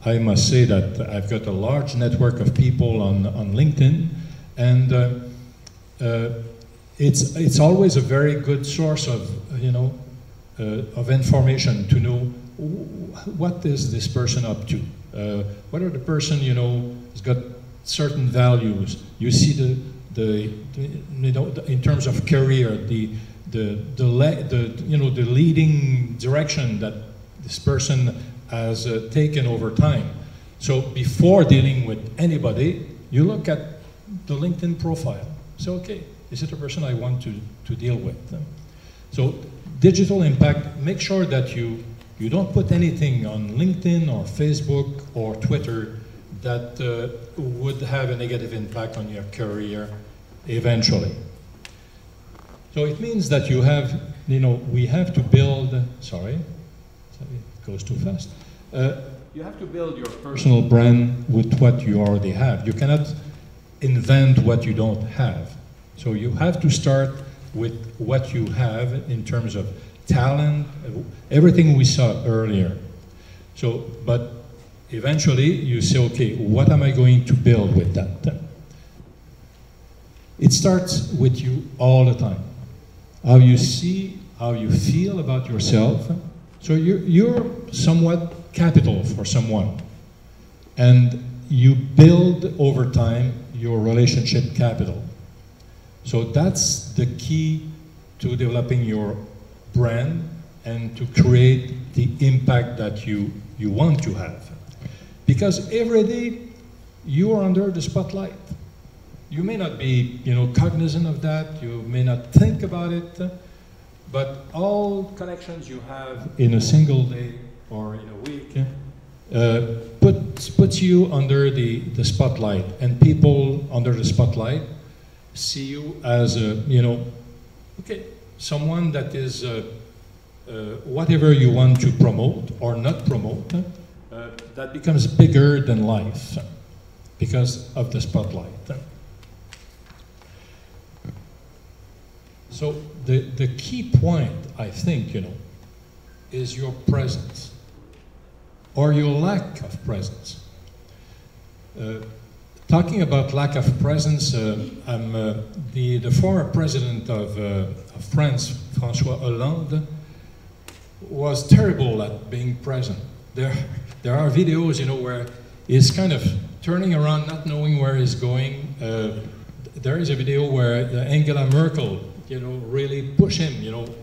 I must say that I've got a large network of people on LinkedIn, and it's always a very good source of, you know, of information to know what is this person up to. Whether the person, you know, has got certain values. You see you know, in terms of career, the leading direction that this person has taken over time. So before dealing with anybody, you look at the LinkedIn profile. So, okay, is it a person I want to deal with? So digital impact, make sure that you don't put anything on LinkedIn or Facebook or Twitter that would have a negative impact on your career eventually. So it means that you have, you know, we have to build, sorry, it goes too fast. You have to build your personal brand with what you already have. You cannot invent what you don't have. So you have to start with what you have in terms of talent, everything we saw earlier. So, but eventually you say, okay, what am I going to build with that? It starts with you all the time. How you see, how you feel about yourself. So you're somewhat capital for someone. And you build over time your relationship capital. So that's the key to developing your brand and to create the impact that you want to have. Because every day you are under the spotlight. You may not be, cognizant of that, you may not think about it, but all connections you have in a single day or in a week puts you under the spotlight, and people under the spotlight see you as someone that is whatever you want to promote or not promote, that becomes bigger than life because of the spotlight. So the key point, I think, is your presence or your lack of presence. Talking about lack of presence, I'm the former president of France, François Hollande, was terrible at being present. There are videos, where he's kind of turning around, not knowing where he's going. There is a video where Angela Merkel, really push him,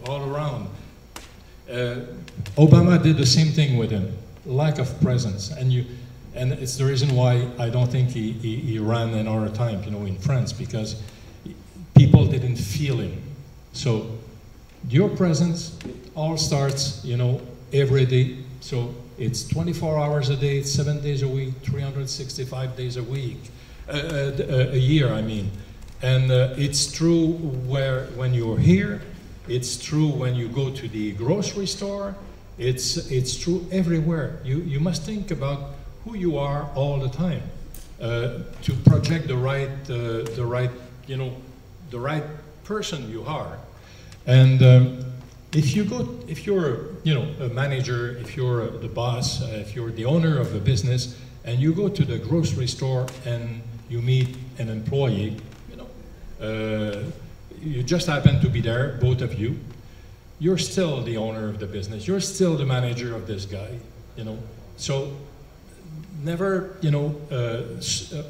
all around. Obama did the same thing with him, lack of presence, and it's the reason why I don't think he ran another time, in France, because people didn't feel him. So your presence, it all starts, every day. So it's 24 hours a day, 7 days a week, 365 days a week, a year, I mean. And it's true when you're here, it's true when you go to the grocery store, it's true everywhere. You must think about who you are all the time to project the right person you are. And if you're a manager, if you're the boss, if you're the owner of a business, and you go to the grocery store and you meet an employee, you just happen to be there, both of you, you're still the owner of the business, you're still the manager of this guy, So never,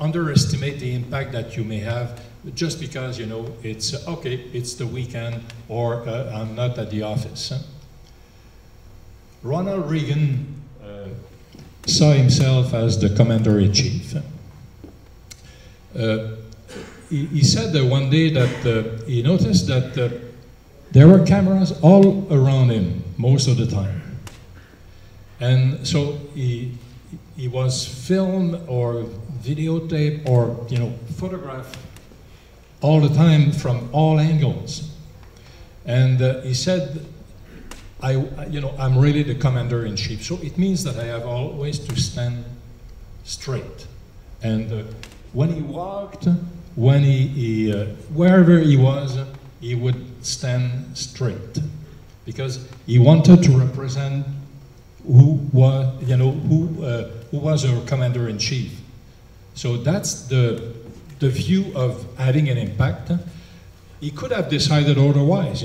underestimate the impact that you may have just because, it's okay, it's the weekend, or I'm not at the office. Ronald Reagan saw himself as the commander-in-chief. He said that one day that he noticed that there were cameras all around him most of the time. And so he was filmed or videotaped or photographed all the time from all angles. And he said, I'm really the commander-in-chief. So it means that I have always to stand straight. And when he walked, when wherever he was, he would stand straight, because he wanted to represent who was our commander-in-chief. So that's the view of having an impact. He could have decided otherwise,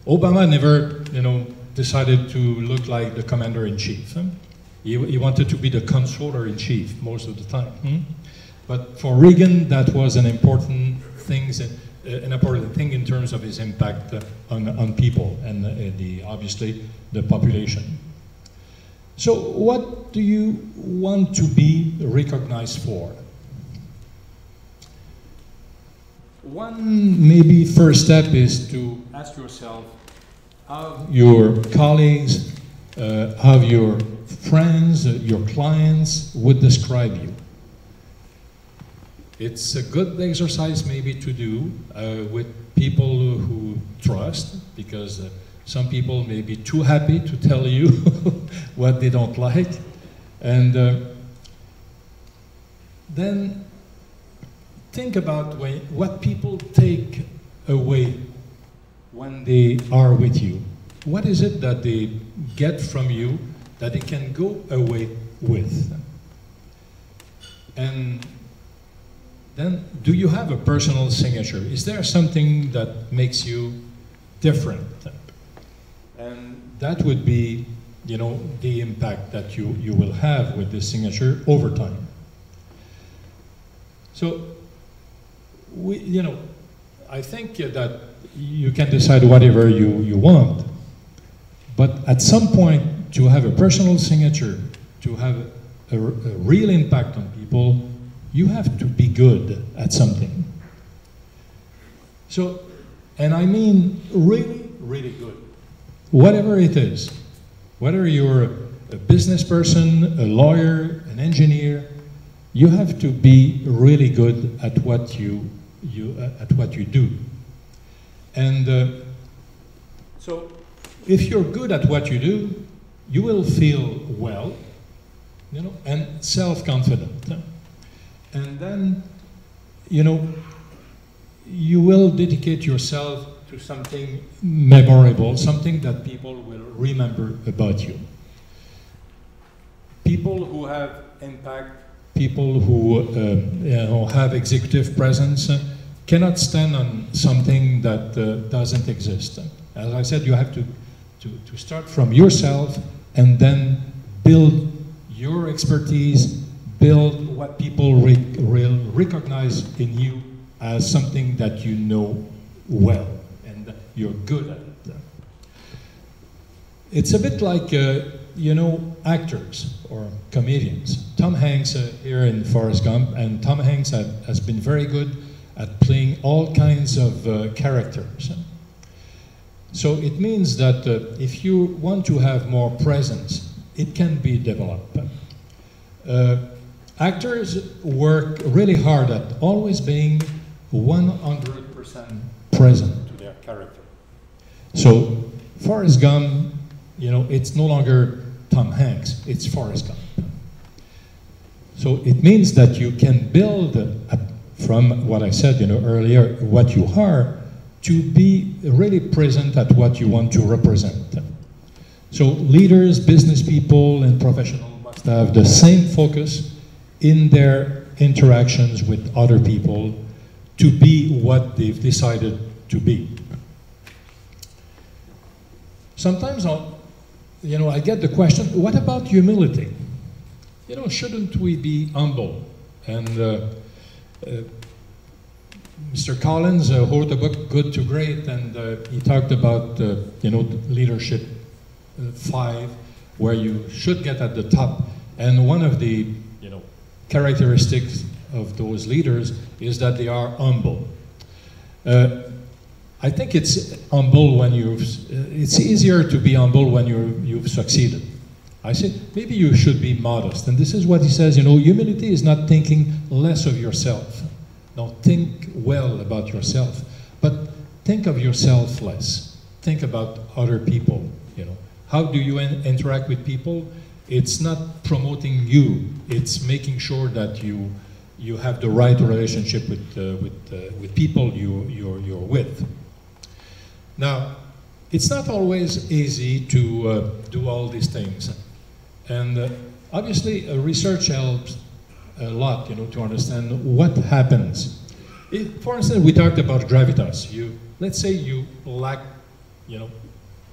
Obama never, decided to look like the commander-in-chief. He wanted to be the controller-in-chief most of the time. But for Reagan, that was an important thing in terms of his impact on people and obviously the population. So what do you want to be recognized for? One maybe first step is to ask yourself how your colleagues, how your friends, your clients would describe you. It's a good exercise maybe to do with people who trust, because some people may be too happy to tell you what they don't like. And then think about what people take away when they are with you. What is it that they get from you that they can go away with? And then, do you have a personal signature? Is there something that makes you different. And that would be, you know, the impact that you will have with this signature over time. So, you know, I think that you can decide whatever you want, but at some point, to have a personal signature, to have a real impact on people, you have to be good at something. So, and I mean really, really good. Whatever it is, whether you're a business person, a lawyer, an engineer, you have to be really good at what you do. And so, if you're good at what you do, you will feel well, you know, and self-confident. And then, you know, you will dedicate yourself to something memorable, something that people will remember about you. People who have impact, people who you know, have executive presence cannot stand on something that doesn't exist. As I said, you have to start from yourself and then build your expertise, build what people will recognize in you as something that you know well and you're good at it. It's a bit like, you know, actors or comedians. Tom Hanks here in Forrest Gump, and Tom Hanks has been very good at playing all kinds of characters. So it means that if you want to have more presence, it can be developed. Actors work really hard at always being 100% present to their character. So Forrest Gump, you know, it's no longer Tom Hanks, it's Forrest Gump. So it means that you can build from what I said, you know, earlier, what you are, to be really present at what you want to represent. So leaders, business people, and professionals must have the same focus in their interactions with other people to be what they've decided to be. Sometimes, you know, I get the question, what about humility? You know, shouldn't we be humble? And Mr. Collins wrote a book, Good to Great, and he talked about, you know, leadership 5, where you should get at the top. And one of the, you know, characteristics of those leaders is that they are humble. I think it's humble when it's easier to be humble when you've succeeded. I said, maybe you should be modest. And this is what he says, you know, humility is not thinking less of yourself. No, think well about yourself, but think of yourself less. Think about other people, you know. How do you interact with people? It's not promoting you, it's making sure that you have the right relationship with people you're with. Now, it's not always easy to do all these things. And obviously, research helps a lot, you know, to understand what happens. If, for instance, we talked about gravitas. Let's say you lack, you know,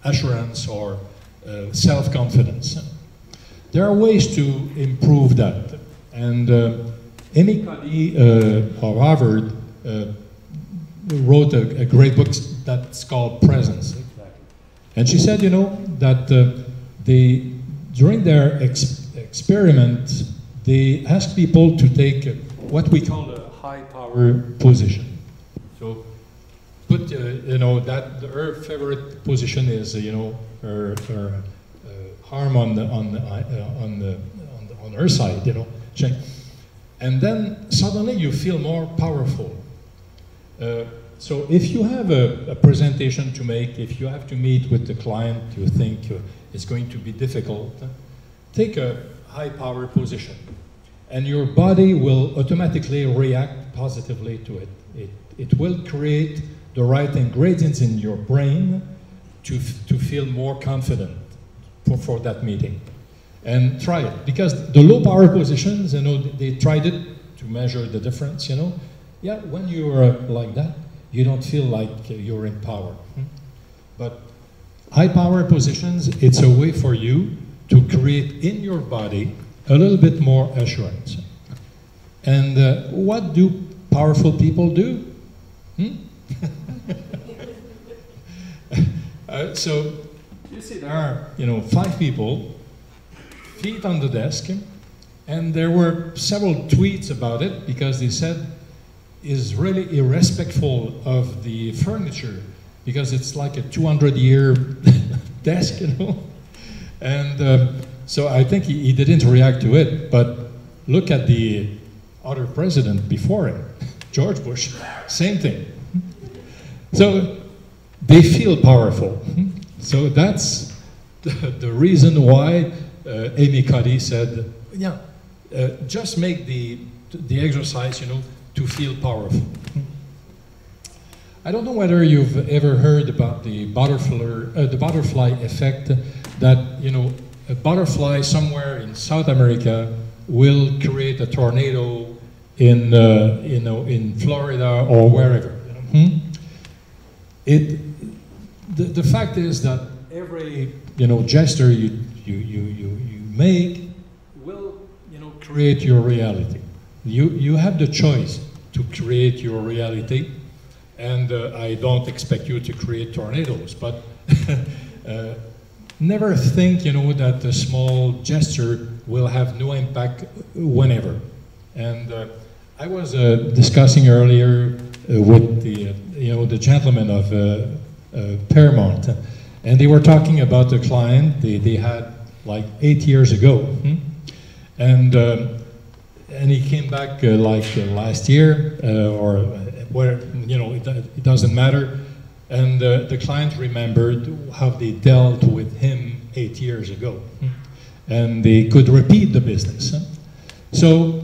assurance or self-confidence. There are ways to improve that. And Amy Cuddy of Harvard wrote a great book that's called Presence. And she said, you know, that during their experiment, they asked people to take what we call a high power position. So, put you know, that her favorite position is, you know, her arm on her side, you know. And then suddenly you feel more powerful. So if you have a presentation to make, if you have to meet with the client you think it's going to be difficult, take a high power position, and your body will automatically react positively to it. It will create the right ingredients in your brain to feel more confident for that meeting. And try it, because the low power positions, you know, they tried it to measure the difference, you know. Yeah, when you're like that, you don't feel like you're in power. But high power positions, it's a way for you to create in your body a little bit more assurance. And what do powerful people do? So you see there are, 5 people, feet on the desk, and there were several tweets about it because they said is really irrespectful of the furniture because it's like a 200-year desk, And so I think he didn't react to it, but look at the other president before him, George Bush, same thing. So they feel powerful. So that's the reason why Amy Cuddy said, yeah, just make the exercise, to feel powerful. I don't know whether you've ever heard about the butterfly effect, that a butterfly somewhere in South America will create a tornado in Florida or wherever. The fact is that every gesture you make will create your reality. You have the choice to create your reality, and I don't expect you to create tornadoes, but never think that a small gesture will have no impact whenever. And I was discussing earlier with the gentleman of Paramount, and they were talking about a client they had like 8 years ago, and he came back last year or where it doesn't matter, and the client remembered how they dealt with him 8 years ago, and they could repeat the business. So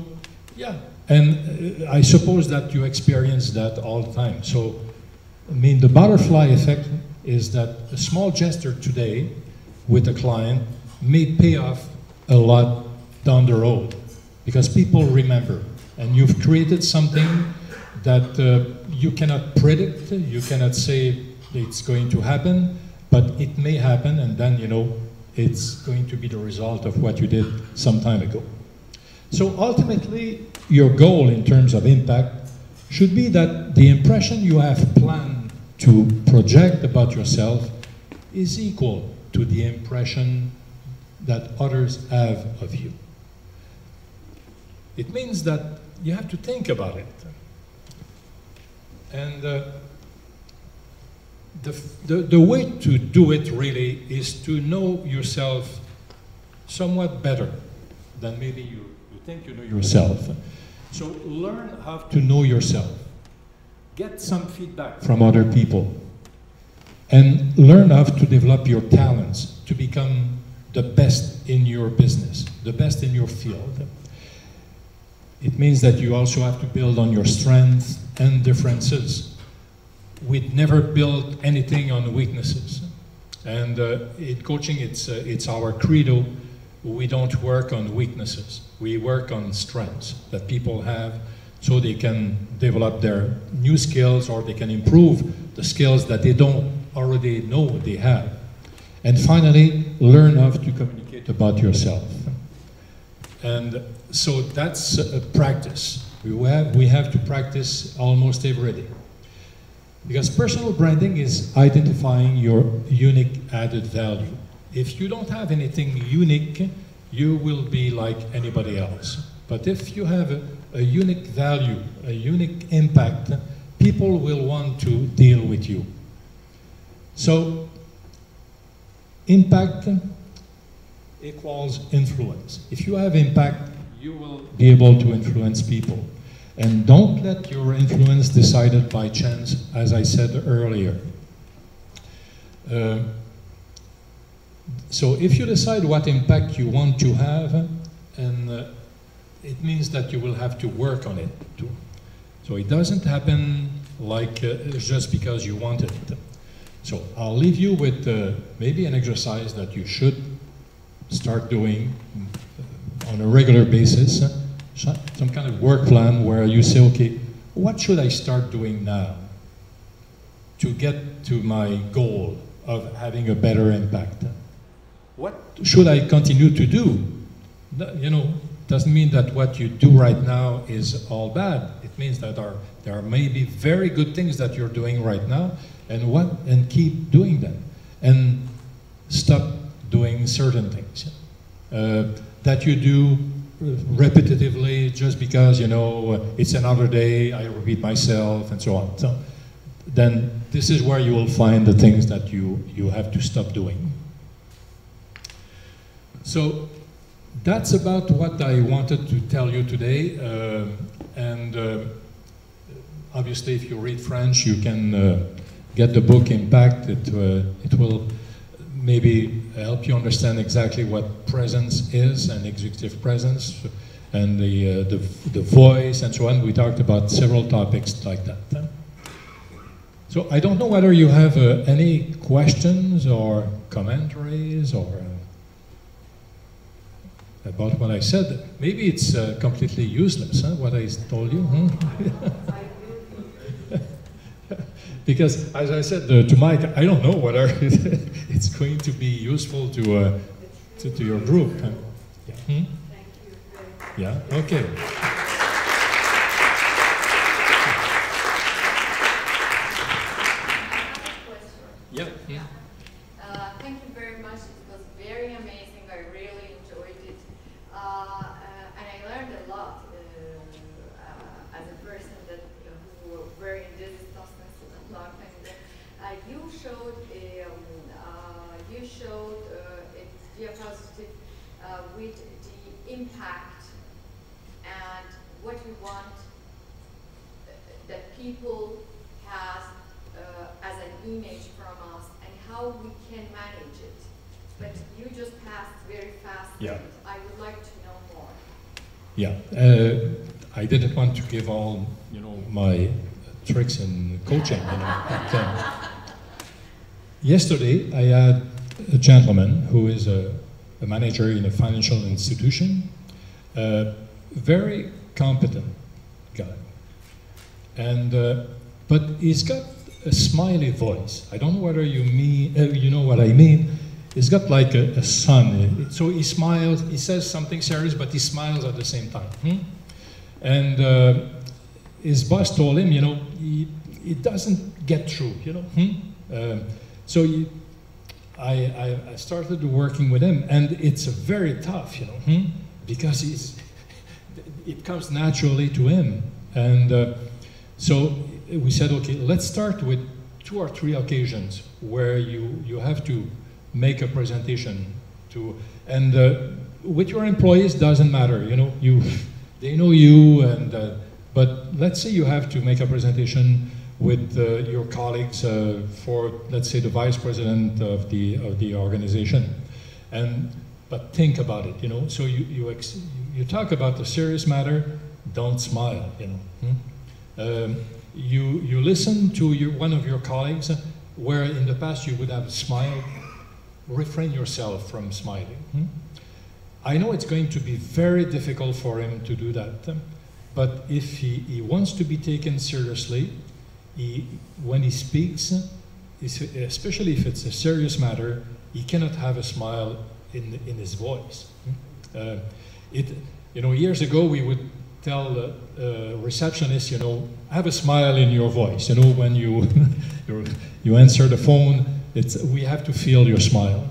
yeah, and I suppose that you experience that all the time. So I mean, the butterfly effect is that a small gesture today with a client may pay off a lot down the road because people remember, and you've created something that you cannot predict, you cannot say it's going to happen, but it may happen, and then it's going to be the result of what you did some time ago. So ultimately, your goal in terms of impact should be that the impression you have planned to project about yourself is equal to the impression that others have of you. It means that you have to think about it. And the way to do it really is to know yourself somewhat better than maybe you think you know yourself. So learn how to know yourself. Get some feedback from other people. And learn how to develop your talents to become the best in your business, the best in your field. It means that you also have to build on your strengths and differences. We'd never build anything on weaknesses. And in coaching, it's our credo. We don't work on weaknesses. We work on strengths that people have so they can develop their new skills or they can improve the skills that they don't already know they have. And finally, learn how to communicate about yourself. And so that's a practice. We have to practice almost every day. Because personal branding is identifying your unique added value. If you don't have anything unique, you will be like anybody else. But if you have a unique value, a unique impact, people will want to deal with you. So, impact equals influence. If you have impact, you will be able to influence people. And don't let your influence decided by chance, as I said earlier. So if you decide what impact you want to have, and it means that you will have to work on it too. So it doesn't happen like just because you want it. So I'll leave you with maybe an exercise that you should start doing on a regular basis, some kind of work plan where you say, okay, what should I start doing now to get to my goal of having a better impact. What should I continue to do? You know, doesn't mean that what you do right now is all bad. It means that there are maybe very good things that you're doing right now, and keep doing them, and stop doing certain things that you do repetitively just because, you know, it's another day, I repeat myself, and so on. So then this is where you will find the things that you have to stop doing. So that's about what I wanted to tell you today. Obviously, if you read French, you can get the book Impact. It will maybe help you understand exactly what presence is and executive presence and the voice and so on. We talked about several topics like that. So I don't know whether you have any questions or commentaries or about what I said. Maybe it's completely useless, huh, what I told you. Because, as I said to Mike, I don't know whether it's going to be useful to your group. Huh? Yeah. Hmm? Yeah. Okay. Yeah. Thank you very much. It was very amazing. I really enjoyed it. And I learned a lot as a person who were very into this substance a long time ago. You showed a diapositive with the impact and what you want that people has as an image from us and how we can manage it. But you just passed very fast. Yeah. I would like to know more. Yeah. I didn't want to give all, you know, my tricks in coaching, you know. But, yesterday, I had a gentleman who is a manager in a financial institution, very competent guy, and but he's got a smiley voice. I don't know whether you know what I mean. He's got like a sun. So he smiles. He says something serious, but he smiles at the same time. And his boss told him, you know, he doesn't get through. You know. So I started working with him, and it's very tough, you know, because it comes naturally to him. And so we said, okay, let's start with 2 or 3 occasions where you have to make a presentation to, and with your employees doesn't matter, you know, they know you, and but let's say you have to make a presentation with your colleagues for, let's say, the vice president of the organization, but think about it, you know. So you talk about the serious matter, don't smile, you know. You listen to one of your colleagues where in the past you would have smiled, refrain yourself from smiling. I know it's going to be very difficult for him to do that, but if he wants to be taken seriously, when he speaks, especially if it's a serious matter, he cannot have a smile in his voice. You know, years ago we would tell the receptionists, you know, have a smile in your voice. You know, when you you answer the phone, we have to feel your smile,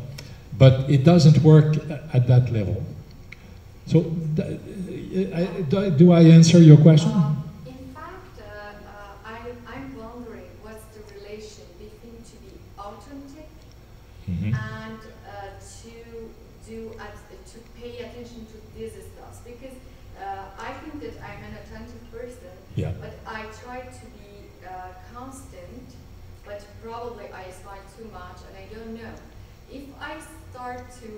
but it doesn't work at that level. So, do I answer your question? In fact, I'm wondering what's the relation between to be authentic and to pay attention to these stuff, because I think that I'm an attentive person, but I try to be constant, but probably I smile too much, and I don't know. If I start to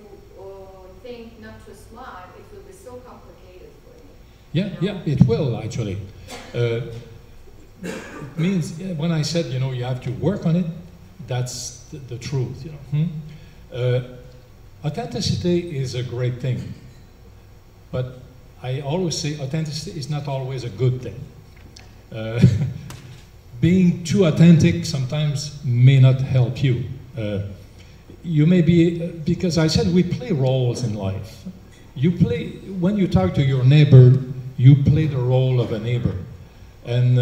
think not to smile, it will be so complicated for me. Yeah, it will actually. It means when I said, you know, you have to work on it, that's the truth, you know. Authenticity is a great thing, but I always say authenticity is not always a good thing. Being too authentic sometimes may not help you. You may be, because I said we play roles in life. You play, when you talk to your neighbor, you play the role of a neighbor. And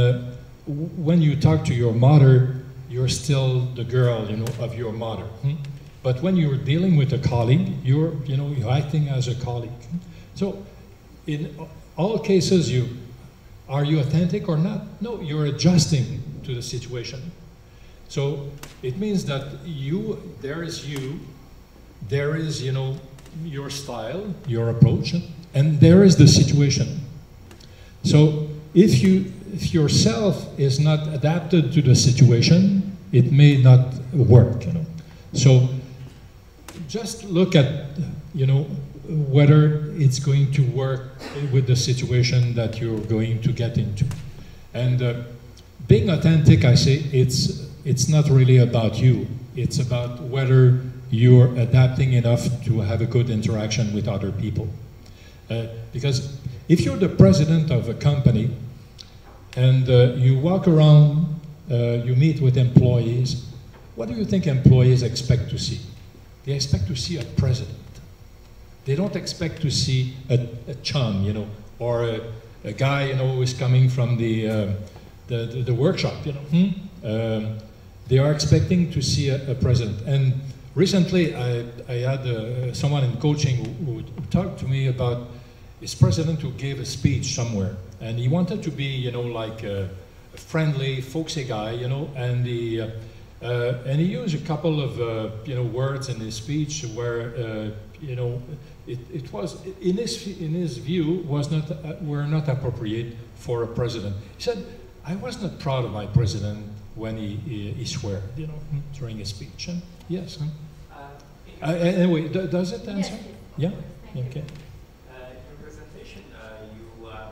when you talk to your mother, you're still the girl, you know, of your mother. But when you're dealing with a colleague, you're acting as a colleague. So in all cases, are you authentic or not? No, you're adjusting to the situation. So it means that there is, you know, your style, your approach, and there is the situation. So if yourself is not adapted to the situation, it may not work, you know. So just look at, you know, whether it's going to work with the situation that you're going to get into. And being authentic, I say, it's not really about you. It's about whether you're adapting enough to have a good interaction with other people. Because if you're the president of a company and you walk around, you meet with employees, what do you think employees expect to see? They expect to see a president. They don't expect to see a chum, you know, or a guy, you know, who is coming from the workshop, you know. They are expecting to see a president. And recently, I had someone in coaching who talked to me about his president who gave a speech somewhere, and he wanted to be, you know, like a friendly, folksy guy, you know, and he used a couple of you know, words in his speech where you know, it was in his view were not appropriate for a president. He said, "I was not proud of my president when he swore, you know, during his speech." Yes. Anyway, does it answer? Yes. Yeah. Okay. In your presentation, you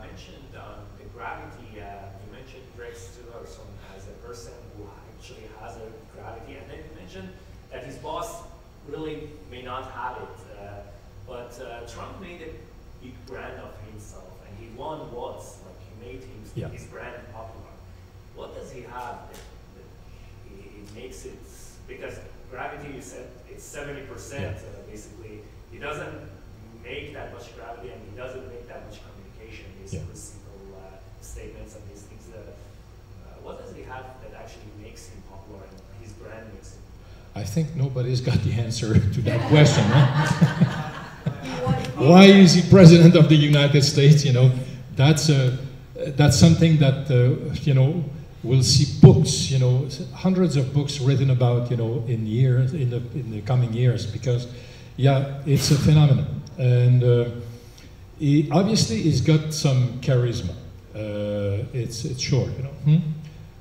mentioned the gravity. You mentioned Rex Tillerson as a person who actually has a gravity, and then you mentioned that his boss really may not have it. But Trump made a big brand of himself, and he won votes. Like, he made his brand popular. What does he have that it makes it? Because gravity, you said it's 70%. Basically, he doesn't make that much gravity, and he doesn't make that much communication. Basically, simple statements and these things. What does he have that actually makes him popular and his brand makes him? I think nobody's got the answer to that question. Huh? Why is he president of the United States? You know, that's something that you know, we'll see books, you know, hundreds of books written about, you know, in the coming years, because it's a phenomenon, and he obviously he's got some charisma. It's sure, you know,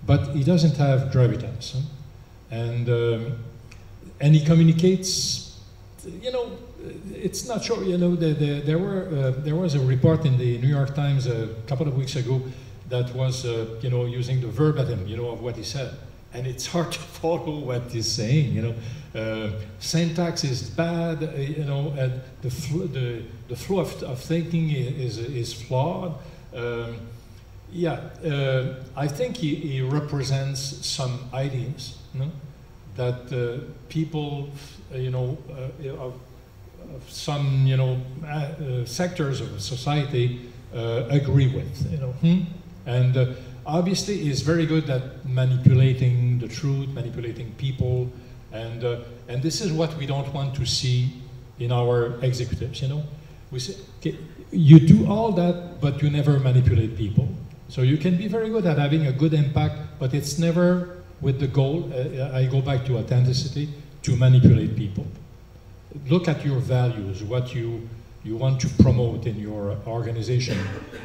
but he doesn't have gravitas, and he communicates, you know. It's not sure, you know, there was a report in the New York Times a couple of weeks ago that was, you know, using the verbatim, you know, of what he said. And it's hard to follow what he's saying, you know. Syntax is bad, you know, and the flow of thinking is flawed. I think he represents some ideas, you know, that people, you know, of some, you know, sectors of society agree with, you know. And obviously he's very good at manipulating the truth, manipulating people, and this is what we don't want to see in our executives, you know. We say, okay, you do all that, but you never manipulate people. So you can be very good at having a good impact, but it's never with the goal, I go back to authenticity, to manipulate people. Look at your values, what you want to promote in your organization,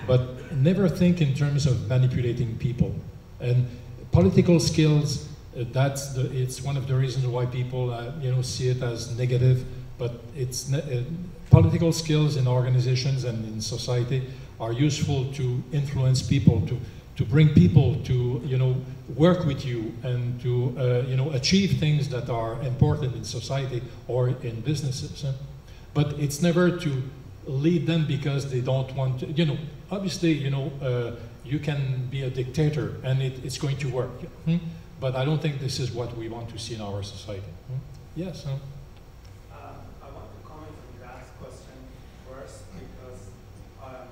but never think in terms of manipulating people. And political skills, it's one of the reasons why people you know, see it as negative, but it's political skills in organizations and in society are useful to influence people, to bring people to, you know, work with you and to you know, achieve things that are important in society or in businesses. But it's never to lead them because they don't want to, you know, obviously, you know, you can be a dictator and it's going to work. but I don't think this is what we want to see in our society. Yes? I want to comment on that question first, because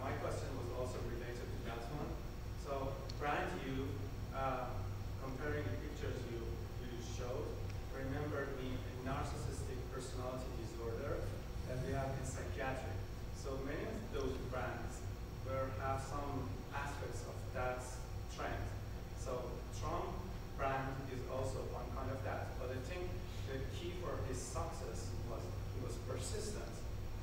my question was also related to that one. So, Brand, you, comparing the pictures you showed, remembered me a narcissistic personality disorder that we have in psychiatry. So many of those brands have some aspects of that trend. So Trump brand is also one kind of that. But I think the key for his success was he was persistent,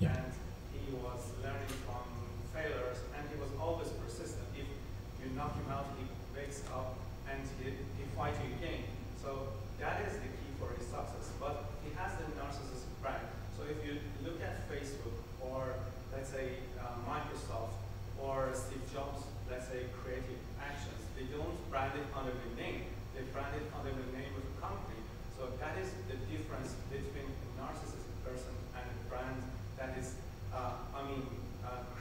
and he was learning from failures, and he was always persistent. If you knock him out, he wakes up and he fights you again. So that is the key for his success. But he has the narcissistic brand. So if you look at Facebook or let's say Microsoft or Steve Jobs, let's say creative actions, they don't brand it under the name. They brand it under the name of the company. So that is the difference between a narcissistic person and a brand that is,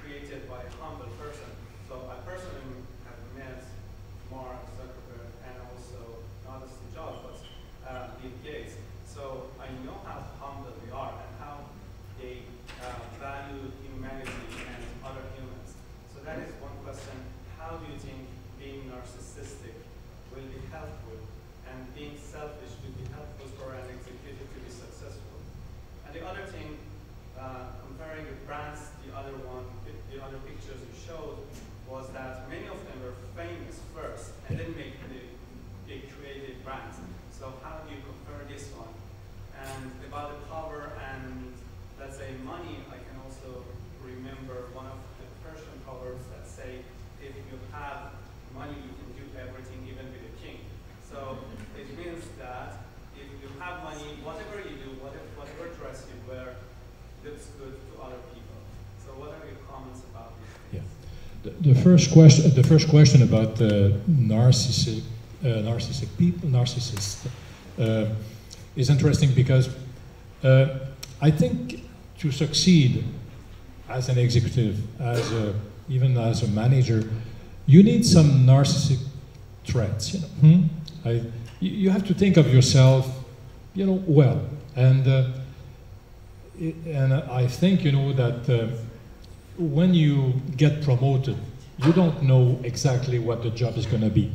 created by a humble person. So I personally have met Mark Zuckerberg and also not Steve Jobs, but Bill Gates. So I know how humble they are and how they value humanity and other humans. So that is one question. How do you think being narcissistic will be helpful, and being selfish will be helpful for an executive to be successful? And the other thing, comparing the brands, the other pictures you showed, was that many of them were famous first and then they created brands. So how do you compare this one? And about the power and, let's say, money, I can also remember one of the Persian proverbs that say, if you have money, you can do everything, even with a king. So it means that if you have money, whatever you do, whatever dress you wear, looks good to other people. So what are your comments about this? Yeah. The first question about narcissists is interesting, because I think to succeed as an executive, even as a manager, you need some narcissistic traits. You have to think of yourself, well, and I think that when you get promoted, you don't know exactly what the job is going to be,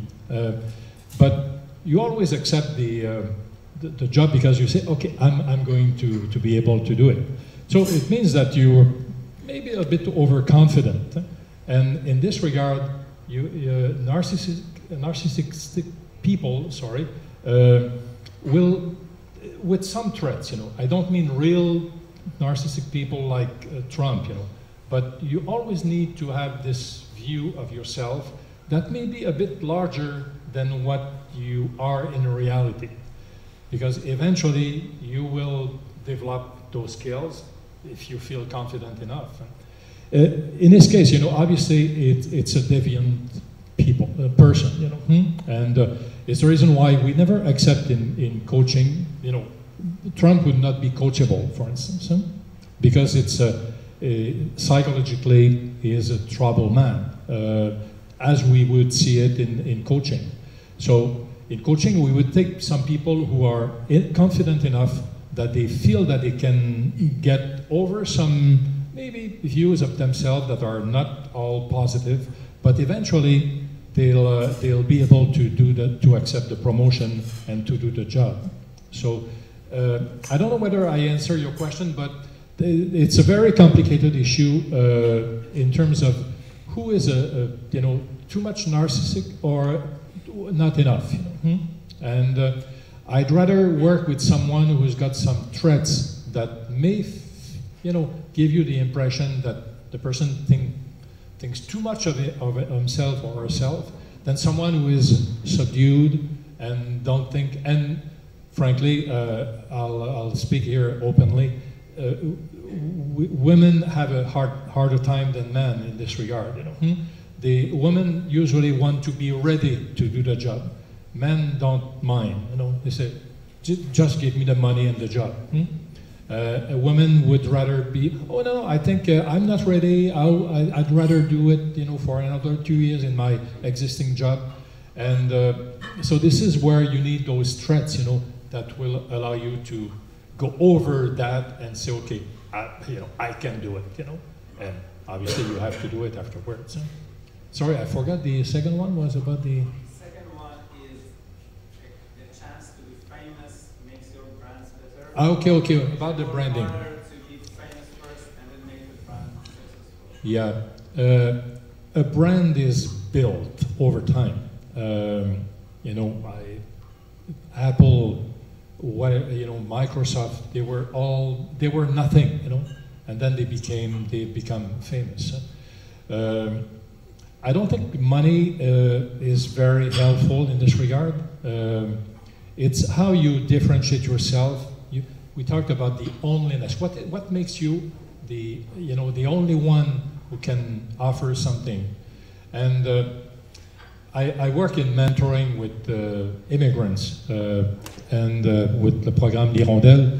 but you always accept the job because you say, okay, I'm going to be able to do it. So it means that you're maybe a bit overconfident, and in this regard, narcissistic people, will, with some traits, I don't mean real narcissistic people like Trump, but you always need to have this view of yourself that may be a bit larger than what you are in reality, because eventually you will develop those skills if you feel confident enough. In this case, obviously it's a deviant person, and it's the reason why we never accept in coaching, Trump would not be coachable, for instance, because it's psychologically he is a troubled man, as we would see it in coaching. So in coaching, we would take some people who are confident enough that they feel that they can get over some maybe views of themselves that are not all positive, but eventually they'll be able to do that, to accept the promotion and to do the job. So I don't know whether I answer your question, but it's a very complicated issue in terms of who is too much narcissistic or not enough. And I'd rather work with someone who's got some traits that may, give you the impression that the person thinks too much of himself or herself than someone who is subdued and don't think. And frankly, I'll speak here openly. Women have a harder time than men in this regard. The women usually want to be ready to do the job. Men don't mind. They say, just give me the money and the job. A woman would rather be, oh no, I think I'm not ready. I'd rather do it, for another 2 years in my existing job. And so this is where you need those threats, you know, that will allow you to go over that and say, okay, you know, I can do it, you know, and obviously you have to do it afterwards. Sorry, I forgot the second one was about the... Second one is a chance to be famous makes your brands better. Okay, okay, about the branding. To be famous first and then make the brand successful. Yeah, a brand is built over time. You know, Apple, you know, Microsoft, they were nothing, you know, and then they become famous. I don't think money is very helpful in this regard. It's how you differentiate yourself. We talked about the onlyness. What makes you the only one who can offer something? And I work in mentoring with immigrants and with the program L'Hirondelle.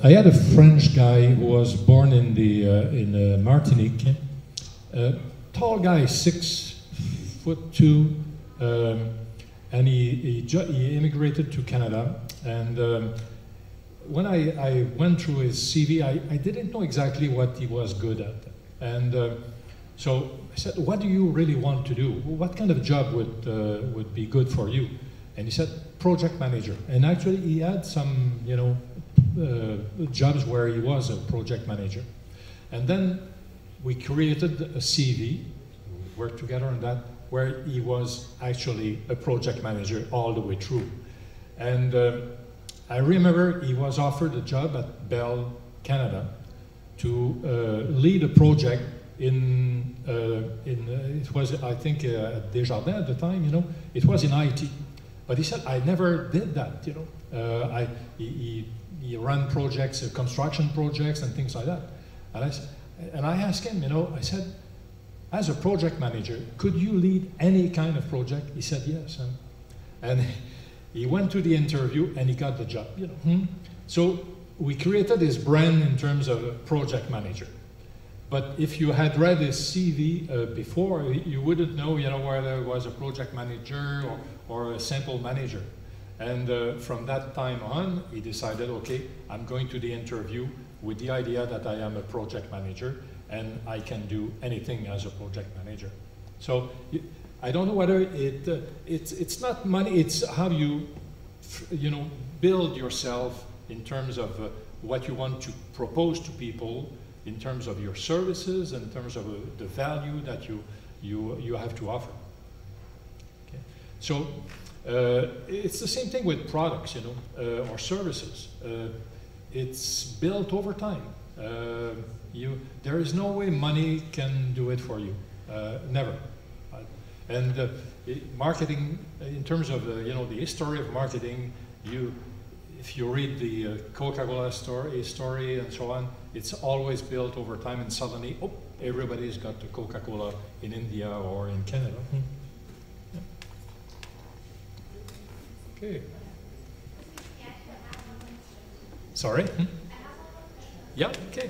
I had a French guy who was born in Martinique. Tall guy, 6'2", and he immigrated to Canada. And when I went through his CV, I didn't know exactly what he was good at. And so I said, what do you really want to do? What kind of job would be good for you? And he said, project manager. And actually he had some, you know, jobs where he was a project manager. And then we created a CV, we worked together on that, where he was actually a project manager all the way through. And I remember he was offered a job at Bell Canada to lead a project it was, I think, Desjardins at the time, you know, it was in IT. But he said, I never did that, you know. He ran projects, construction projects and things like that. And I asked him, you know, I said, as a project manager, could you lead any kind of project? He said, yes. And he went to the interview and he got the job, you know. So we created this brand in terms of a project manager. But if you had read his CV before, you wouldn't know, you know, whether it was a project manager or a simple manager. And from that time on, he decided, okay, I'm going to the interview with the idea that I am a project manager and I can do anything as a project manager. So I don't know whether it's not money, it's how you know, build yourself in terms of what you want to propose to people, in terms of your services, and in terms of the value that you have to offer. Okay. So it's the same thing with products, you know, or services. It's built over time. There is no way money can do it for you, never. And marketing, in terms of you know, the history of marketing, if you read the Coca-Cola story and so on, it's always built over time, and suddenly, oh, everybody's got the Coca-Cola in India or in Canada. Yeah. Okay. Sorry? Yeah, okay.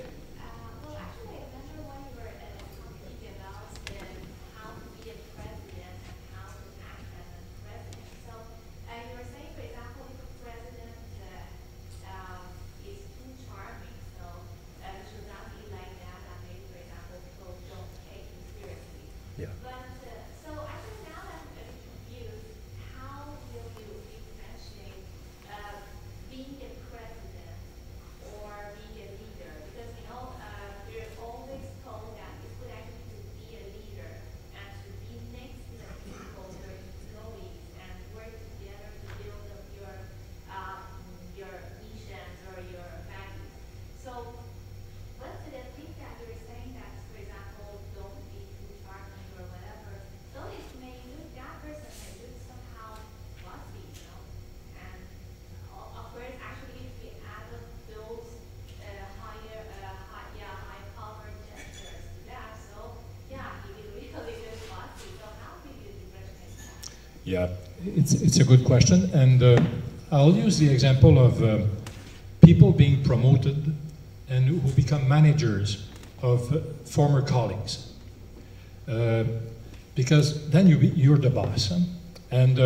Yeah, it's a good question, and I'll use the example of people being promoted and who become managers of former colleagues, because then you're the boss, huh? And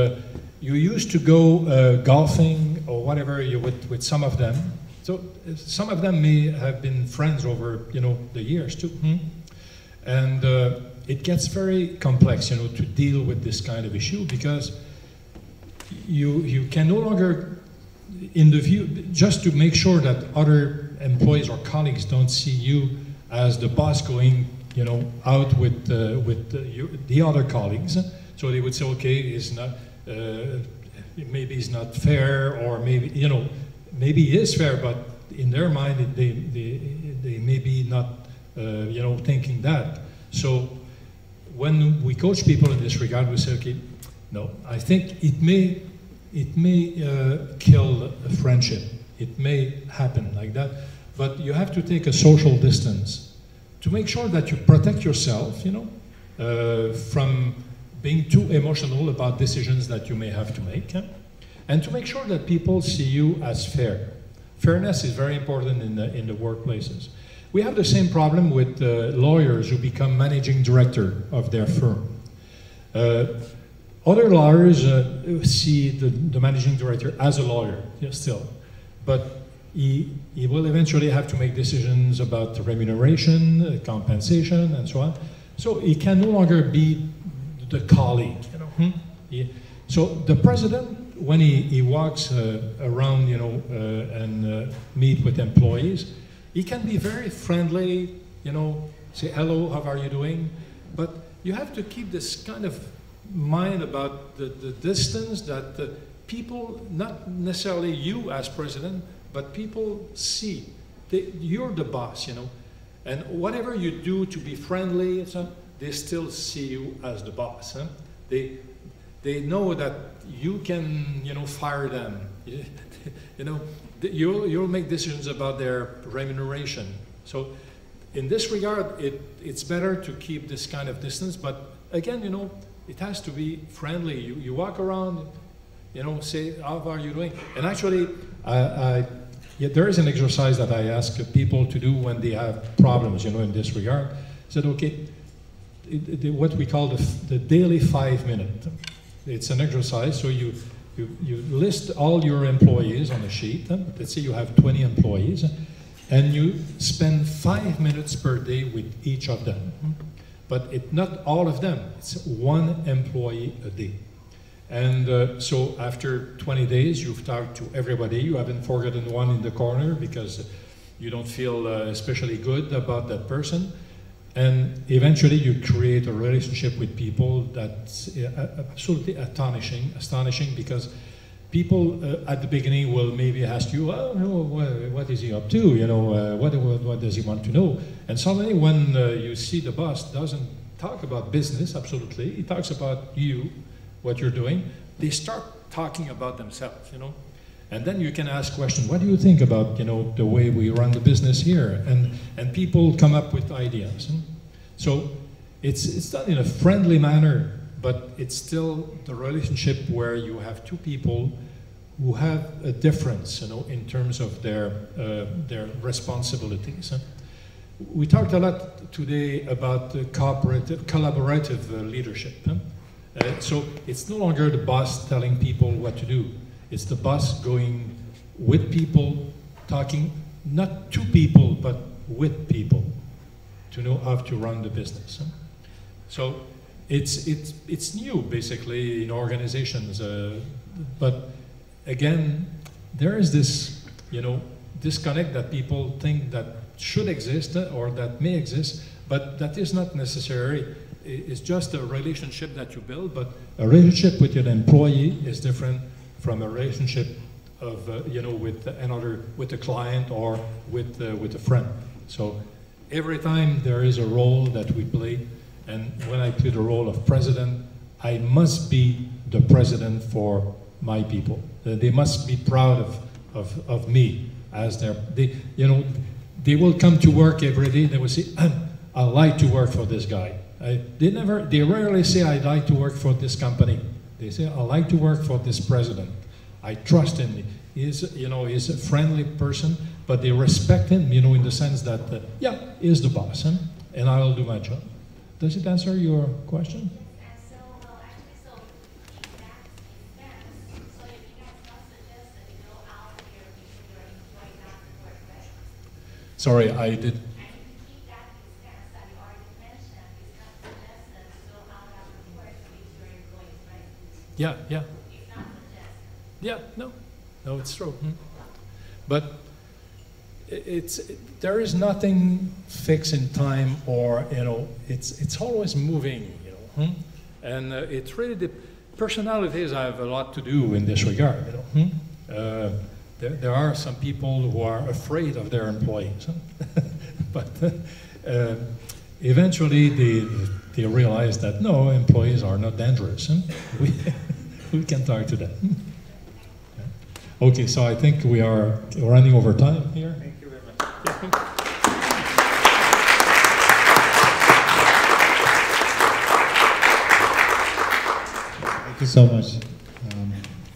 you used to go golfing or whatever with some of them. So some of them may have been friends over, you know, the years too. And it gets very complex, you know, to deal with this kind of issue, because you can no longer, in the view, just to make sure that other employees or colleagues don't see you as the boss going, you know, out with the other colleagues. So they would say, okay, it's not, maybe it's not fair, or maybe, you know, maybe it is fair, but in their mind, they may be not, you know, thinking that. So when we coach people in this regard, we say, okay, no, I think it may kill a friendship. It may happen like that, but you have to take a social distance to make sure that you protect yourself, you know, from being too emotional about decisions that you may have to make, and to make sure that people see you as fair. Fairness is very important in the workplaces. We have the same problem with lawyers who become managing director of their firm. Other lawyers see the managing director as a lawyer, still, but he will eventually have to make decisions about the remuneration, compensation, and so on. So he can no longer be the colleague, you know. So the president, when he walks around, you know, and meet with employees, he can be very friendly, you know, say, hello, how are you doing? But you have to keep this kind of mind about the distance that people, not necessarily you as president, but people see. You're the boss, you know. And whatever you do to be friendly, they still see you as the boss. They know that you can, you know, fire them. You know, you'll make decisions about their remuneration. So in this regard, it's better to keep this kind of distance. But again, you know, it has to be friendly. You walk around, you know, say, how are you doing? And actually, there is an exercise that I ask people to do when they have problems, you know, in this regard. I said, okay, what we call the daily 5 minute. It's an exercise, so you list all your employees on a sheet. Let's say you have 20 employees, and you spend 5 minutes per day with each of them. But not all of them, it's one employee a day. And so after 20 days, you've talked to everybody. You haven't forgotten one in the corner because you don't feel especially good about that person. And eventually you create a relationship with people that's absolutely astonishing, because people at the beginning will maybe ask you, oh, no, what is he up to? You know, what does he want to know? And suddenly when you see the boss doesn't talk about business, absolutely, he talks about you, what you're doing, they start talking about themselves, you know. And then you can ask questions, what do you think about, you know, the way we run the business here? And people come up with ideas. So it's done in a friendly manner, but it's still the relationship where you have two people who have a difference, you know, in terms of their responsibilities. We talked a lot today about collaborative leadership. So it's no longer the boss telling people what to do. It's the boss going with people, talking not to people, but with people to know how to run the business. So it's new, basically, in organizations. But again, there is this, you know, disconnect that people think that should exist or that may exist, but that is not necessary. It's just a relationship that you build, but a relationship with your employee is different from a relationship of, you know, with a client or with a friend. So every time there is a role that we play, and when I play the role of president, I must be the president for my people. They must be proud of me as you know, they will come to work every day and they will say, I like to work for this guy. They rarely say, I'd like to work for this company. They say, I like to work for this president. I trust him. He's, you know, he's a friendly person, but they respect him, you know, in the sense that, yeah, he's the boss, and I'll do my job. Does it answer your question? So, actually, so in that Sorry, I did. Yeah, yeah. Yeah, no, it's true. But there is nothing fixed in time, or it's always moving, and it's really the personalities have a lot to do in this regard, There are some people who are afraid of their employees, but eventually they realize that no, employees are not dangerous. We can talk to them. Okay, so I think we are running over time here. Thank you very much. Thank you so much.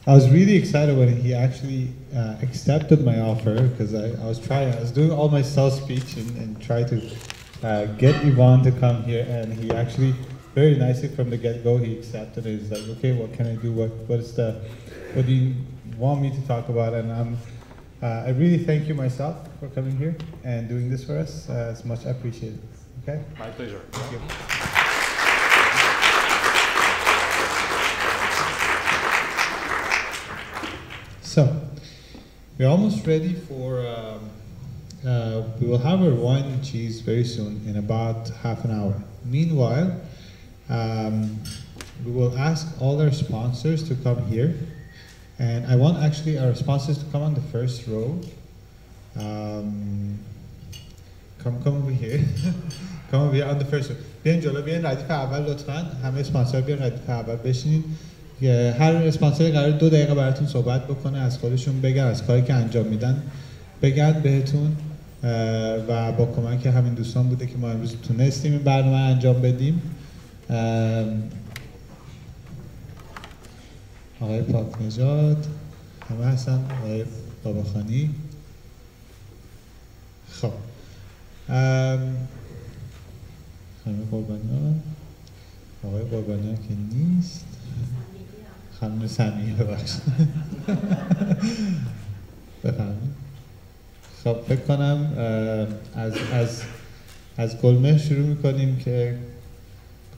I was really excited when he actually accepted my offer, because I was doing all my sales speech and try to get Ivan to come here, and he actually very nicely from the get-go he accepted it. He's like, okay, what can I do? What do you want me to talk about? And I really thank you myself for coming here and doing this for us. It's much appreciated. Okay. My pleasure. Thank you. So, we're almost ready for, we will have our wine and cheese very soon, in about half an hour. Meanwhile, we will ask all our sponsors to come here. And I want actually our sponsors to come on the first row. Come over here. Come over here on the first row. بیاین جلو، بیاین ردیف اول لطفاً. همه اسپانسر بیاین ردیف اول بشینید. هر اسپانسری قرار 2 دقیقه براتون صحبت بکنه، از خودشون بگن، از کاری که انجام میدن بگن بهتون، و با کمک همین دوستان بوده که ما امروز تونستیم این برنامه انجام بدیم. آقای پاک نژاد همه هستن، آقای باباخانی. خب خانم قربانیان، آقای قربانیان که نیست، خانم سمیه ببخشید. بفرمایید. خب فکر کنم از گلمه شروع میکنیم که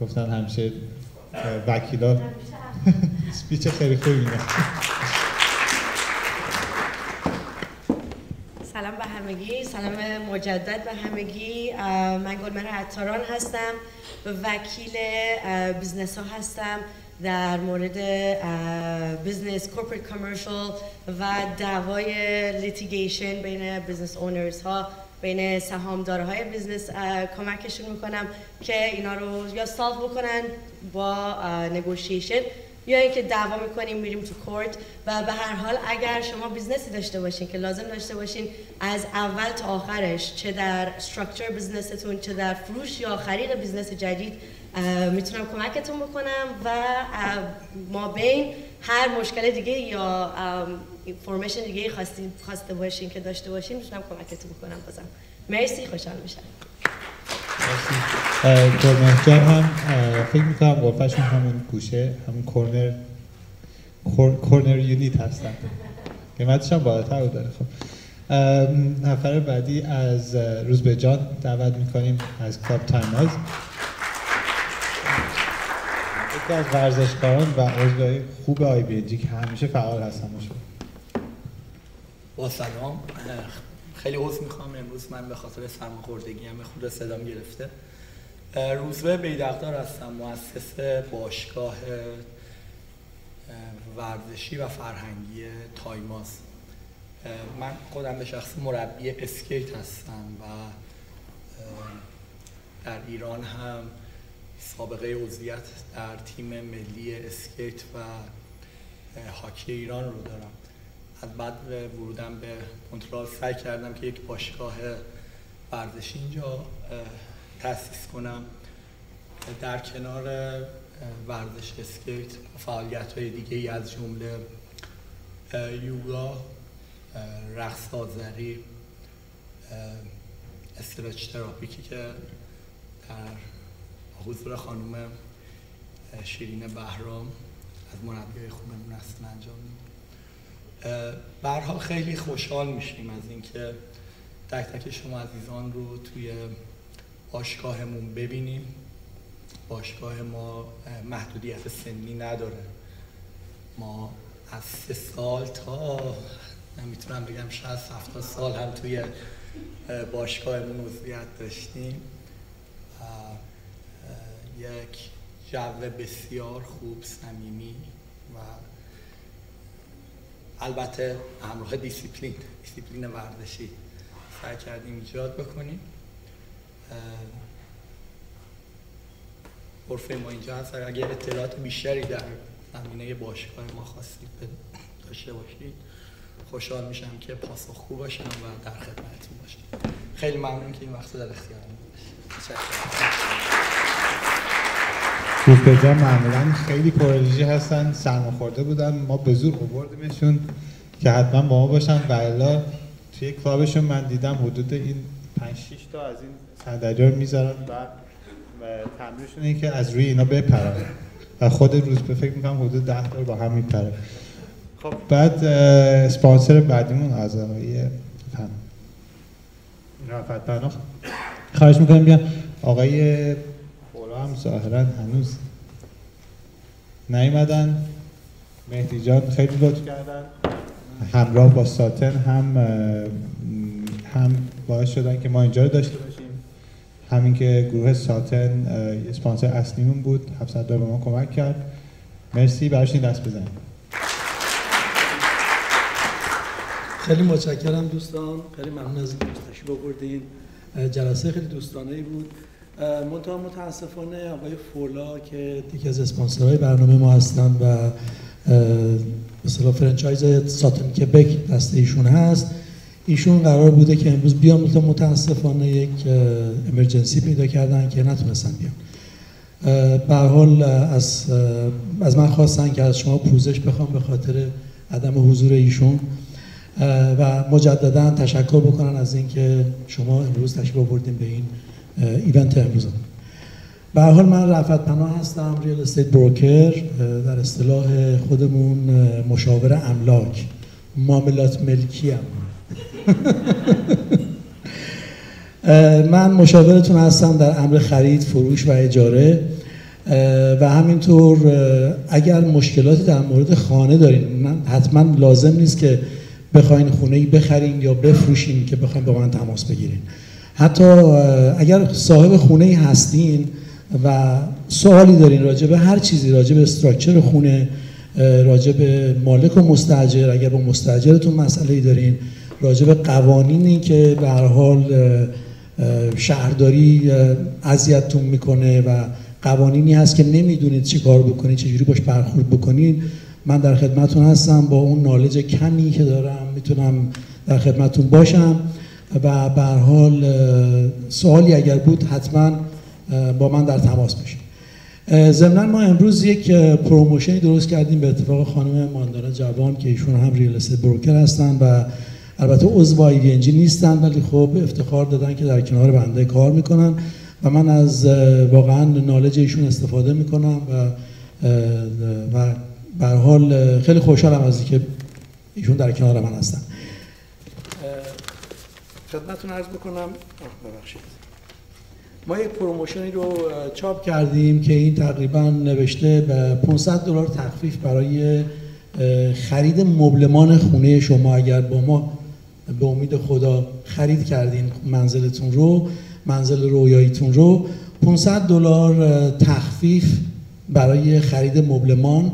گفتن همیشه وکیلا سپیچ خیلی خوبی میدن. سلام به همگی، سلام مجدد به همگی. من گلمهر عطاران هستم، وکیل بیزنس ها هستم در مورد بیزنس، کورپوریت کامرشال و دعوای لیتیگیشن بین بیزنس اونرز ها، بین سهامدارهای بیزنس کمکشون میکنم که اینا رو یا سالو بکنن با نگوشیشن، یا اینکه دعوا میکنیم میریم تو کورت. و به هر حال اگر شما بیزنسی داشته باشین که لازم داشته باشین از اول تا آخرش، چه در استراکچر بیزنستون چه در فروش یا خرید بیزنس جدید، میتونم کمکتون بکنم و ما بین هر مشکل دیگه یا اینفورمیشن دیگه خواسته باشین که داشته باشین میتونم کمکتون بکنم. بازم مرسی، خوشحال میشم. گلمهر جان هم فکر میکنم غرفه‌شون همون گوشه، همون کورنر یونیت هستن، قیمتش هم بالاتر رو داره. خب نفر بعدی از روزبه جان دعوت میکنیم از کلاب تایماز، یکی از ورزشکاران و عضو خوب آی بی ان جی که همیشه فعال هستن. با سلام، خیلی عذر میخوام امروز من به خاطر سرماخوردگی هم خود صدام گرفته. روزبه بیدقدار هستم، مؤسس باشگاه ورزشی و فرهنگی تایماز. من خودم به شخص مربی اسکیت هستم و در ایران هم سابقه عضویت در تیم ملی اسکیت و هاکی ایران رو دارم. از بعد ورودم به مونترال سعی کردم که یک باشگاه ورزشی اینجا تأسیس کنم در کنار ورزش اسکیت و فعالیت‌های دیگه‌ای از جمله یوگا، رقص آذری، استرچ تراپیکی که در حضور خانم شیرین بهرام از مربیای خوبمون هستن انجام میدیم. به هر حال خیلی خوشحال میشیم از اینکه تک تک شما عزیزان رو توی باشگاهمون ببینیم. باشگاه ما محدودیت سنی نداره. ما از 3 سال تا نمیتونم بگم 60-70 سال هم توی باشگاهمون عضویت داشتیم. یک جو بسیار خوب، صمیمی و البته همراه دیسیپلین ورزشی سعی کردیم ایجاد بکنیم. غرفه ما اینجا هست. اگر اطلاعات بیشتری در زمینه باشگاه ما خواستید داشته باشید خوشحال میشم که پاسخگو باشم و در خدمتتون باشم. خیلی ممنون که این وقت در اختیارم باشید. دوستان معمولا خیلی پرانرژی هستن، سرماخورده بودن، ما به زور آوردیمشون که حتما با ما باشن و الا توی کلابشون من دیدم حدود این 5-6 تا از این صندلی‌ها رو میذارن و تمرینشون اینه که از روی اینا بپرن و خود روز به فکر میکنم حدود 10 تا با هم میپره. خب بعد اسپانسر بعدیمون از آقای رفعت پناه خواهش میکنم بیان. آقای بولا هم ظاهرا هنوز نیومدن. مهدی جان خیلی لطف کردن، همراه با ساتن هم باعث شدن که ما اینجا رو داشته باشیم. همین که گروه ساتن اسپانسر اصلیمون بود، $700 به ما کمک کرد. مرسی، براشون دست بزنیم. خیلی متشکرم دوستان، خیلی ممنون از اینکه تشریف آوردین. جلسه خیلی دوستانه‌ای بود. منتها متاسفانه آقای فولا که یکی از اسپانسرهای برنامه ما هستن و به اصطلاح فرانچایز ساتن کبک دست ایشون هست، ایشون قرار بوده که امروز بیان، متاسفانه یک امرجنسی پیدا کردن که نتونستن بیان. به هر حال از من خواستن که از شما پوزش بخوام به خاطر عدم حضور ایشون و مجددا تشکر بکنن از اینکه شما امروز تشریف آوردین به این ایونت امروز. به هر حال من رفعت پناه هستم، ریال استیت بروکر، در اصطلاح خودمون مشاور املاک، معاملات ملکی ام. من مشاورتون هستم در امر خرید، فروش و اجاره و همینطور اگر مشکلاتی در مورد خانه دارین، حتما لازم نیست که بخواین خونه‌ای بخرین یا بفروشین که بخواین با من تماس بگیرین. حتی اگر صاحب خونه‌ای هستین و سوالی دارین راجع به هر چیزی، راجع به استراکچر خونه، راجع به مالک و مستاجر، اگر با مستاجرتون مسئله‌ای دارین، راجع به قوانینی که به هر حال شهرداری اذیتتون میکنه و قوانینی هست که نمیدونید چی کار بکنید، چجوری باش برخورد بکنید، من در خدمتتون هستم. با اون نالج کمی که دارم میتونم در خدمتتون باشم و به هر حال سوالی اگر بود حتما با من در تماس باشید. ضمن ما امروز یک پروموشنی درست کردیم به اتفاق خانم ماندانا جوان که ایشون هم ریال استیت بروکر هستن و البته عضو Ibng نیستن ولی خب افتخار دادن که در کنار بنده کار میکنن و من از واقعا نالج ایشون استفاده میکنم و به هر حال خیلی خوشحالم از اینکه ایشون در کنار من هستن. خدمتتون عرض بکنم ببخشید ما یک پروموشنی رو چاپ کردیم که این تقریبا نوشته به $500 تخفیف برای خرید مبلمان خونه شما. اگر با ما به امید خدا خرید کردین منزلتون رو، منزل رویاییتون رو، $500 تخفیف برای خرید مبلمان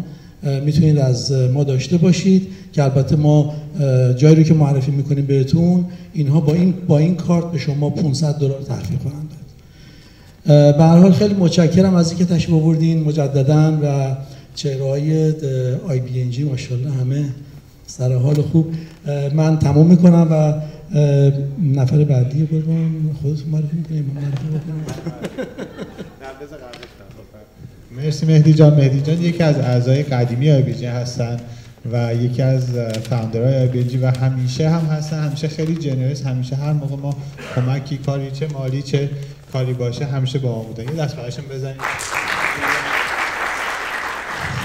میتونید از ما داشته باشید که البته ما جایی رو که معرفی میکنیم بهتون اینها با این کارت به شما $500 تخفیف خواهند داد. به هر حال خیلی متشکرم از اینکه تشریف آوردین مجددا و چهره‌های Ibng ماشاءالله همه سر حال خوب. من تمام میکنم و نفر بعدی بگم خودتون معرفی میکنید. مرسی مهدی جان. مهدی جان یکی از اعضای قدیمی Ibng هستن و یکی از فاوندرهای Ibng و همیشه هم هستن، همیشه خیلی جنرس، همیشه هر موقع ما کمکی کاری چه مالی چه کاری باشه همیشه با ما بودن. یه دست براشون بزنید.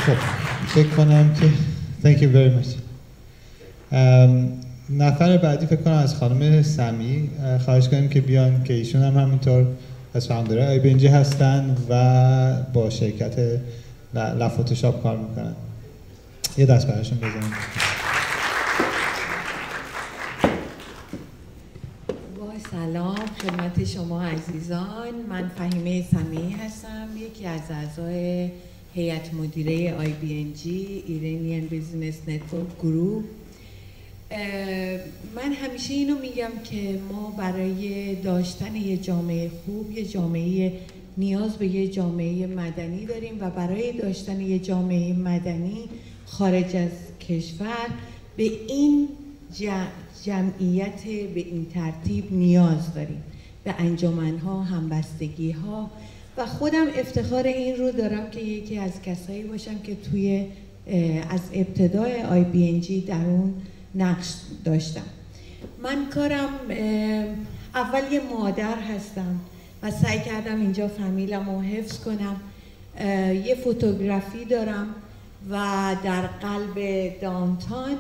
خب فکر کنم که thank you very much. نفر بعدی فکر کنم از خانم سمی خواهش کنیم که بیان که ایشون هم همینطور از فاوندرهای Ibng هستن و با شرکت لفوتوشاپ کار میکنن. یه دست براشون بزنیم. سلام خدمت شما عزیزان، من فهیمه سمیعی هستم، یکی از اعضای هیئت مدیره Ibng ایرانیان بیزنس نتورک گروه. من همیشه اینو میگم که ما برای داشتن یه جامعه خوب، یه جامعه نیاز به یه جامعه مدنی داریم و برای داشتن یه جامعه مدنی خارج از کشور به این جمعیت به این ترتیب نیاز داریم، به انجمن‌ها، همبستگی‌ها و خودم افتخار این رو دارم که یکی از کسایی باشم که توی از ابتدای Ibng در اون نقش داشتم. من کارم اول یه مادر هستم و سعی کردم اینجا فامیلم رو حفظ کنم. یه فوتوگرافی دارم و در قلب دانتان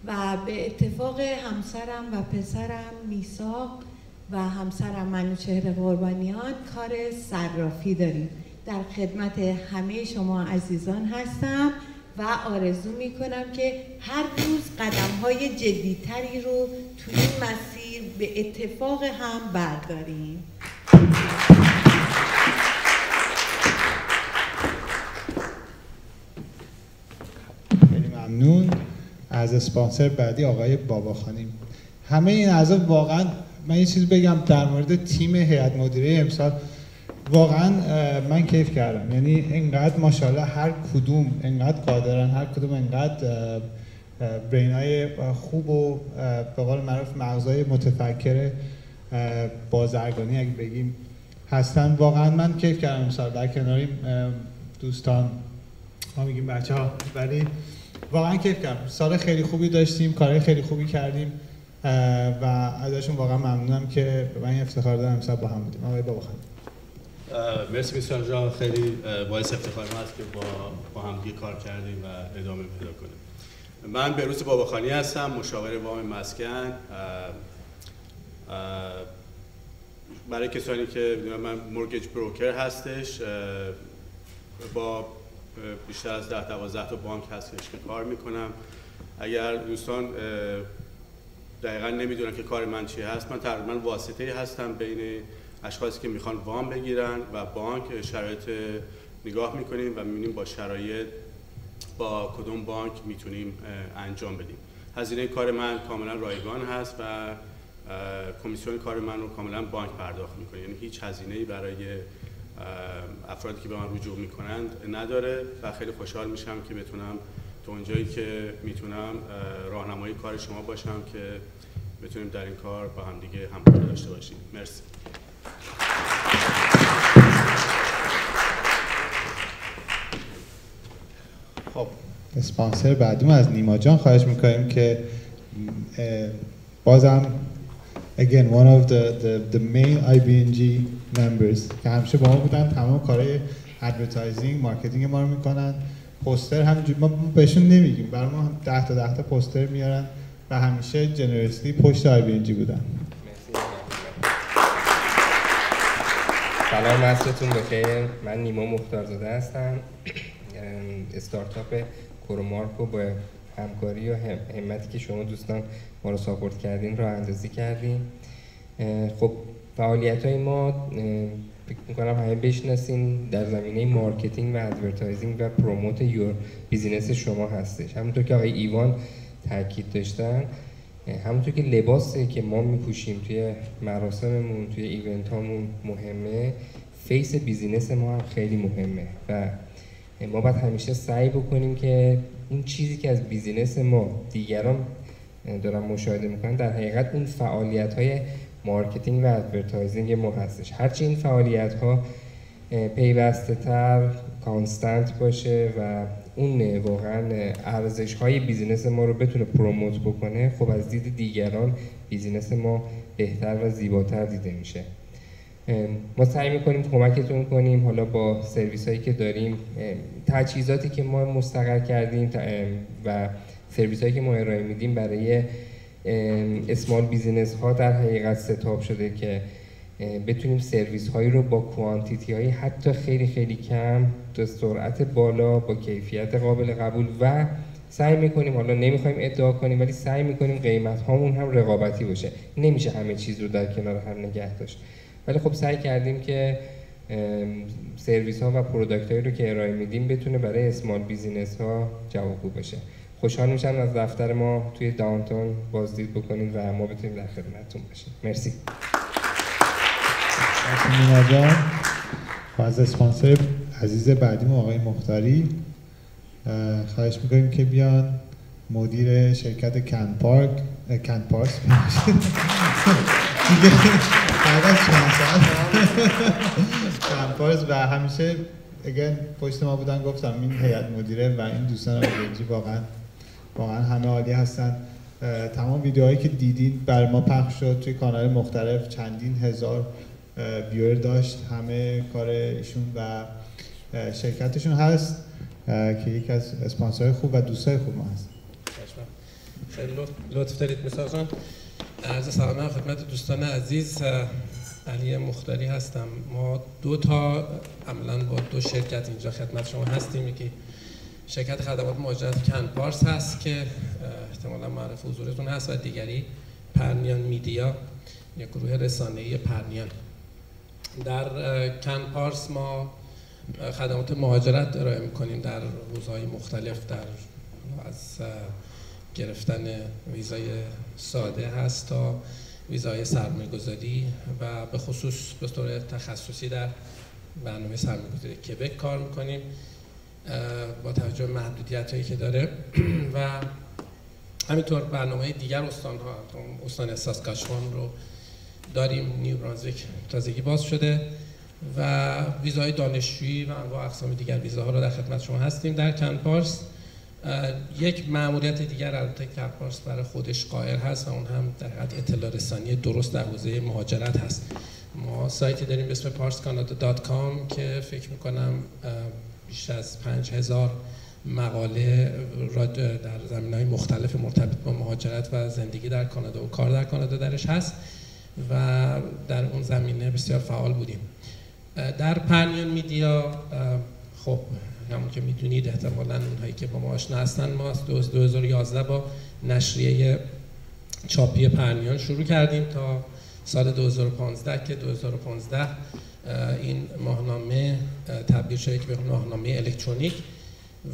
و به اتفاق همسرم و پسرم میساق و همسرم منوچهر قربانیان کار صرافی داریم. در خدمت همه شما عزیزان هستم و آرزو میکنم که هر روز قدم‌های جدی‌تری رو توی این مسیر به اتفاق هم برداریم. خیلی ممنون. از اسپانسر بعدی آقای باباخانی. همه این اعضا واقعا من یه چیز بگم در مورد تیم هیئت مدیره امسال، واقعا من کیف کردم. یعنی اینقدر ماشاءالله هر کدوم اینقدر قادرن، هر کدوم اینقدر برینای خوب و به قول معروف مغزای متفکر بازرگانی اگه بگیم هستن. واقعا من کیف کردم امسال در کناریم دوستان، ما میگیم بچه‌ها، ولی واقعا کیف کردم. سال خیلی خوبی داشتیم، کارهای خیلی خوبی کردیم و ازشون واقعا ممنونم که به من افتخار دادن امسال با هم بودیم. آقای باباخانی. مرسی میسان جان، خیلی باعث افتخار ما هست که با هم دیگه کار کردیم و ادامه پیدا کنیم. من بهروز باباخانی هستم، مشاور وام مسکن. برای کسانی که من مورگیج بروکر هستش، با بیشتر از 10-12 تا بانک هستش که کار میکنم. اگر دوستان دقیقا نمیدونن که کار من چی هست، من تقریبا واسطه هستم بین اشخاصی که میخوان وام بگیرن و بانک. شرایط نگاه میکنیم و میبینیم با شرایط با کدوم بانک میتونیم انجام بدیم. هزینه کار من کاملا رایگان هست و کمیسیون کار من رو کاملا بانک پرداخت میکنه، یعنی هیچ هزینه‌ای برای افرادی که به من رجوع میکنند نداره و خیلی خوشحال میشم که بتونم تا اونجایی که میتونم راهنمای کار شما باشم که بتونیم در این کار با هم دیگه همکاری داشته باشیم. مرسی. خب اسپانسر بعدیمون از نیما جان خواهش میکنیم که بازم again one of the main Ibng members که همیشه با ما بودن، تمام کارهای ادورتایزینگ مارکتینگ ما رو میکنن. پوستر همینجوری ما بهشون نمیگیم، برای ما 10 تا پوستر میارن و همیشه جنرسلی پشت Ibng بودن. سلام، عصرتون بخیر. من نیما مختارزاده هستم. استارتاپ کرومارک رو با همکاری و همتی که شما دوستان ما رو ساپورت کردین راه اندازی کردیم. خب فعالیت‌های ما فکر می‌کنم همه بشناسین، در زمینه مارکتینگ و ادورتایزینگ و پروموت یور بیزینس شما هستش. همونطور که آقای ایوان تاکید داشتن، همونطور که لباسی که ما میپوشیم توی مراسممون، توی ایونت هامون مهمه، فیس بیزینس ما هم خیلی مهمه و ما باید همیشه سعی بکنیم که این چیزی که از بیزینس ما دیگران دارن مشاهده میکنن در حقیقت اون فعالیت‌های مارکتینگ و ادورتایزینگ ما هستش. هرچی این فعالیت‌ها پیوسته تر، کانستنت باشه و اون واقعا ارزش‌های بیزینس ما رو بتونه پروموت بکنه، خب از دید دیگران بیزینس ما بهتر و زیباتر دیده میشه. ما سعی میکنیم کمکتون کنیم، حالا با سرویس هایی که داریم، تجهیزاتی که ما مستقر کردیم و سرویس هایی که ما ارائه میدیم برای اسمال بیزینس ها در حقیقت ستاپ شده که بتونیم سرویس هایی رو با کوانتیتی های حتی خیلی خیلی کم، با سرعت بالا، با کیفیت قابل قبول و سعی میکنیم، حالا نمیخوایم ادعا کنیم ولی سعی میکنیم قیمت هامون هم رقابتی باشه. نمیشه همه چیز رو در کنار هم نگه داشت، ولی خب سعی کردیم که سرویس ها و پروداکت هایی رو که ارائه میدیم بتونه برای اسمال بیزینس ها جوابگو باشه. خوشحال میشم از دفتر ما توی داونتاون بازدید بکنید و ما بتونیم در خدمتتون باشیم. مرسی. سمينار جان و از اسپانسر عزیز بعدیم آقای مختاری خواهش میکنیم که بیان مدیر شرکت کن پارس کن پارس و همیشه اگر پشت ما بودن گفتم این هیئت مدیره و این دوستان آرژنتینی واقعا همه عالی هستن. تمام ویدیوهایی که دیدید بر ما پخش شد توی کانال مختلف، چندین هزار ویور داشت. همه کار ایشون و شرکتشون هست که یکی از اسپانسرهای خوب و دوستای خوب ما هست. خیلی لطف دارید میثاق جان. عرض سلام خدمت دوستان عزیز. علی مختاری هستم. ما دو تا عملاً با دو شرکت اینجا خدمت شما هستیم. یکی شرکت خدمات مهاجرت کن پارس هست که احتمالاً معرف حضورتون هست و دیگری پرنیان میدیا، یک گروه رسانه‌ای پرنیان. در کن پارس ما خدمات مهاجرت ارائه می‌کنیم در حوزه‌های مختلف، در از گرفتن ویزای ساده هست تا ویزای سرمایه‌گذاری و به خصوص به طور تخصصی در برنامه سرمایه‌گذاری کبک کار می‌کنیم با توجه به محدودیت‌هایی که داره و همینطور برنامه‌های دیگر استان‌ها، استان ساسکاچوان رو داریم، نیو برانزویک تازگی باز شده و ویزای دانشجویی و انواع اقسام دیگر ویزاها رو در خدمت شما هستیم. در کن پارس یک مأموریت دیگر البته کن پارس برای خودش قائل هست و اون هم در حقیقت اطلاع رسانی درست در حوزه مهاجرت هست. ما سایتی داریم به اسم parscanada.com که فکر می‌کنم بیش از 5000 مقاله در زمینه‌های مختلف مرتبط با مهاجرت و زندگی در کانادا و کار در کانادا درش هست و در اون زمینه بسیار فعال بودیم. در پرنیان میدیا خب همون که میدونید احتمالاً اونهایی که با ما آشنا هستن، ما از 2011 با نشریه چاپی پرنیان شروع کردیم تا سال 2015 که 2015 این ماهنامه تبدیل شد به ماهنامه الکترونیک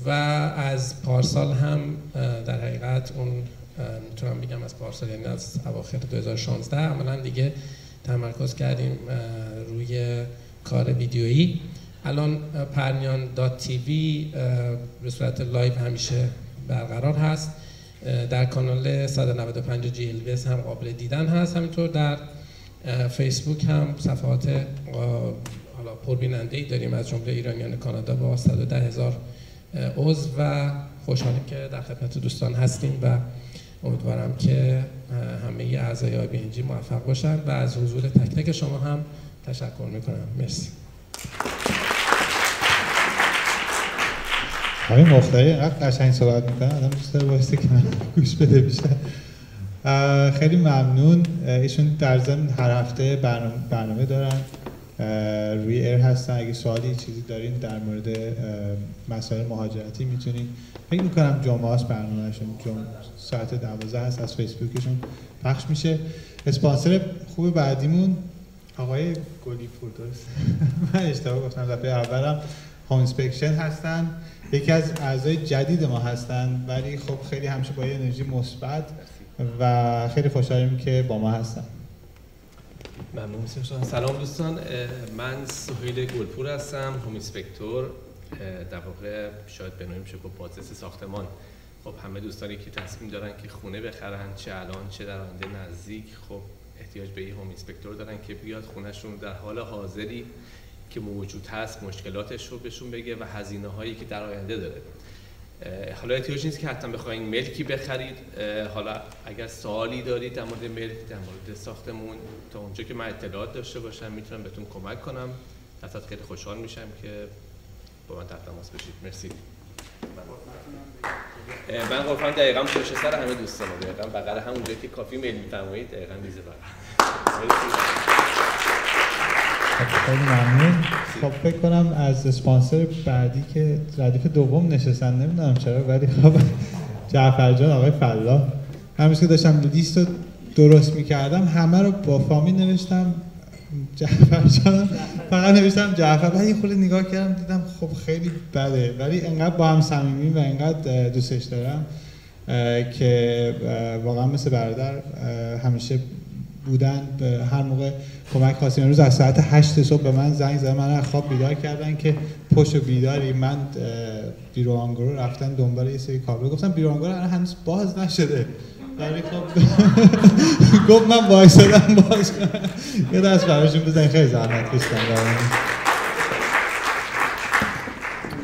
و از پارسال هم در حقیقت اون میتونم بگم از پارسال یعنی از اواخر 2016 عملاً دیگه تمرکز کردیم روی کار ویدیویی. الان پرنیان.tv به صورت لایو همیشه برقرار هست. در کانال 195 GLVS هم قابل دیدن هست. همینطور در فیسبوک هم صفحات حالا پربیننده‌ای داریم از جمله ایرانیان کانادا با 110,000 عضو و خوشحالیم که در خدمت دوستان هستیم و امیدوارم که همه اعضای IBNG موفق باشن و از حضور تک تک شما هم تشکر میکنم. مرسی. آقای مختاری اینقدر قشنگ صحبت میکنن آدم دوست داره واسه که من گوش بده بیشتر. خیلی ممنون. ایشون در ضمن هر هفته برنامه دارن، روی ایر هستن. اگه سوالی چیزی دارین در مورد مسائل مهاجرتی میتونین، فکر میکنم جمعه هاست برنامهشون، ساعت 12 هست، از فیسبوکشون پخش میشه. اسپانسر خوب بعدیمون آقای گلیپور، درست؟ من اشتباه گفتم دفعه اولم. هوم اینسپکشن هستن، یکی از اعضای جدید ما هستن ولی خب خیلی همیشه با انرژی مثبت و خیلی خوشحالیم که با ما هستن. ممنون. سلام دوستان، من سهیل گلپور هستم، هوم اینسپکتور. در واقع شاید بنویم میشه با بازرس ساختمان. خب همه دوستانی که تصمیم دارن که خونه بخرن، چه الان چه در آینده نزدیک، خب احتیاج به هوم اینسپکتور دارن که بیاد خونهشون در حال حاضری که موجود هست مشکلاتش رو بهشون بگه و هزینه هایی که در آینده داره. حالا احتیاج نیست که حتما بخواید ملکی بخرید. حالا اگر سوالی دارید در مورد ملک، در مورد ساختمون، تا اونجا که من اطلاعات داشته باشم میتونم بهتون کمک کنم. حتما خیلی خوشحال میشم که با من در تماس بشید. مرسی. من غرفم دقیقاً پشت سر همه دوستانه، دقیقاً بغل همون جایی که کافی میل میفرمایید، دقیقاً میز بغل. خیلی ممنون. خب فکر کنم از اسپانسر بعدی که ردیف دوم نشستن، نمیدونم چرا، ولی خب جعفر جان، آقای فلاح. همیشه که داشتم لیست رو درست میکردم همه رو با فامیل نوشتم جعفر جان، فقط نوشتم جعفر. بعد یه خورده نگاه کردم دیدم خب خیلی بده، ولی انقدر با هم صمیمی و انقدر دوستش دارم که واقعا مثل برادر همیشه بودن. هر موقع کمک خواستیم، امروز از ساعت 8 صبح به من زنگ زدن، من از خواب بیدار کردن که پشت و بیداری. من گروه گروه رفتن دنبال یه سری کابل، گفتم گروه گروه هنوز باز نشده، ولی خب گفت من وایسادم باز یه دست براشون بزنید. خیلی زحمت کشیدن.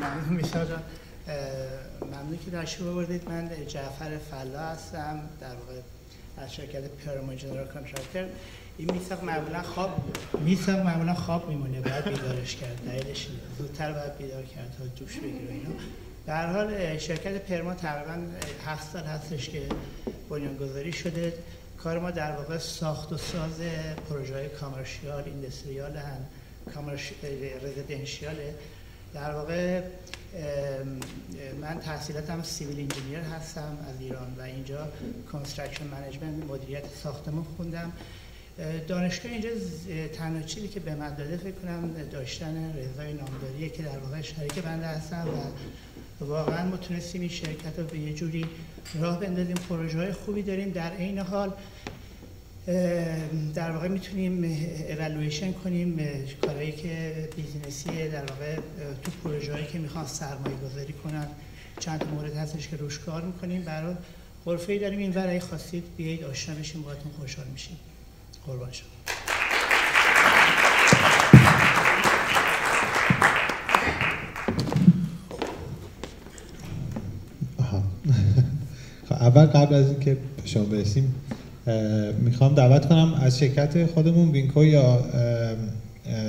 ممنون میشا جان، ممنون که تشریف آوردید. من جعفر فلاح هستم، در واقع از شرکت پیرامون جنرال کانترکتر. این میثاق معمولا خواب میمونه، باید بیدارش کرد، دلیلش زودتر باید بیدار کرد تا جوش بگیره اینا. در حال شرکت پیرامون تقریبا 7 سال هستش که بنیانگذاری شده. کار ما در واقع ساخت و ساز پروژه‌های کامرشیال، اینداستریال، رزیدنشیاله. در واقع من تحصیلاتم سیویل انجینیر هستم از ایران و اینجا کنستراکشن منیجمنت، مدیریت ساختمان خوندم. دانشگاه اینجا تنها چیزی که به من داده فکر کنم داشتن رضای نامداریه که در واقع شریک بنده هستم و واقعا ما تونستیم این شرکت رو به یه جوری راه بندازیم. پروژه‌های خوبی داریم، در عین حال در واقع میتونیم اِوالویشن کنیم کارهایی که بیزینسیه، در واقع تو پروژه‌هایی که میخوان سرمایه گذاری کنن. چند تا مورد هستش که روش کار میکنیم. برای غرفه‌ای داریم این ور، اگه خواستید بیایید آشنا بشیم، باهاتون خوشحال میشیم. قربان شما. اول قبل از اینکه به شما برسیم میخوام دعوت کنم از شرکت خودمون وینکو یا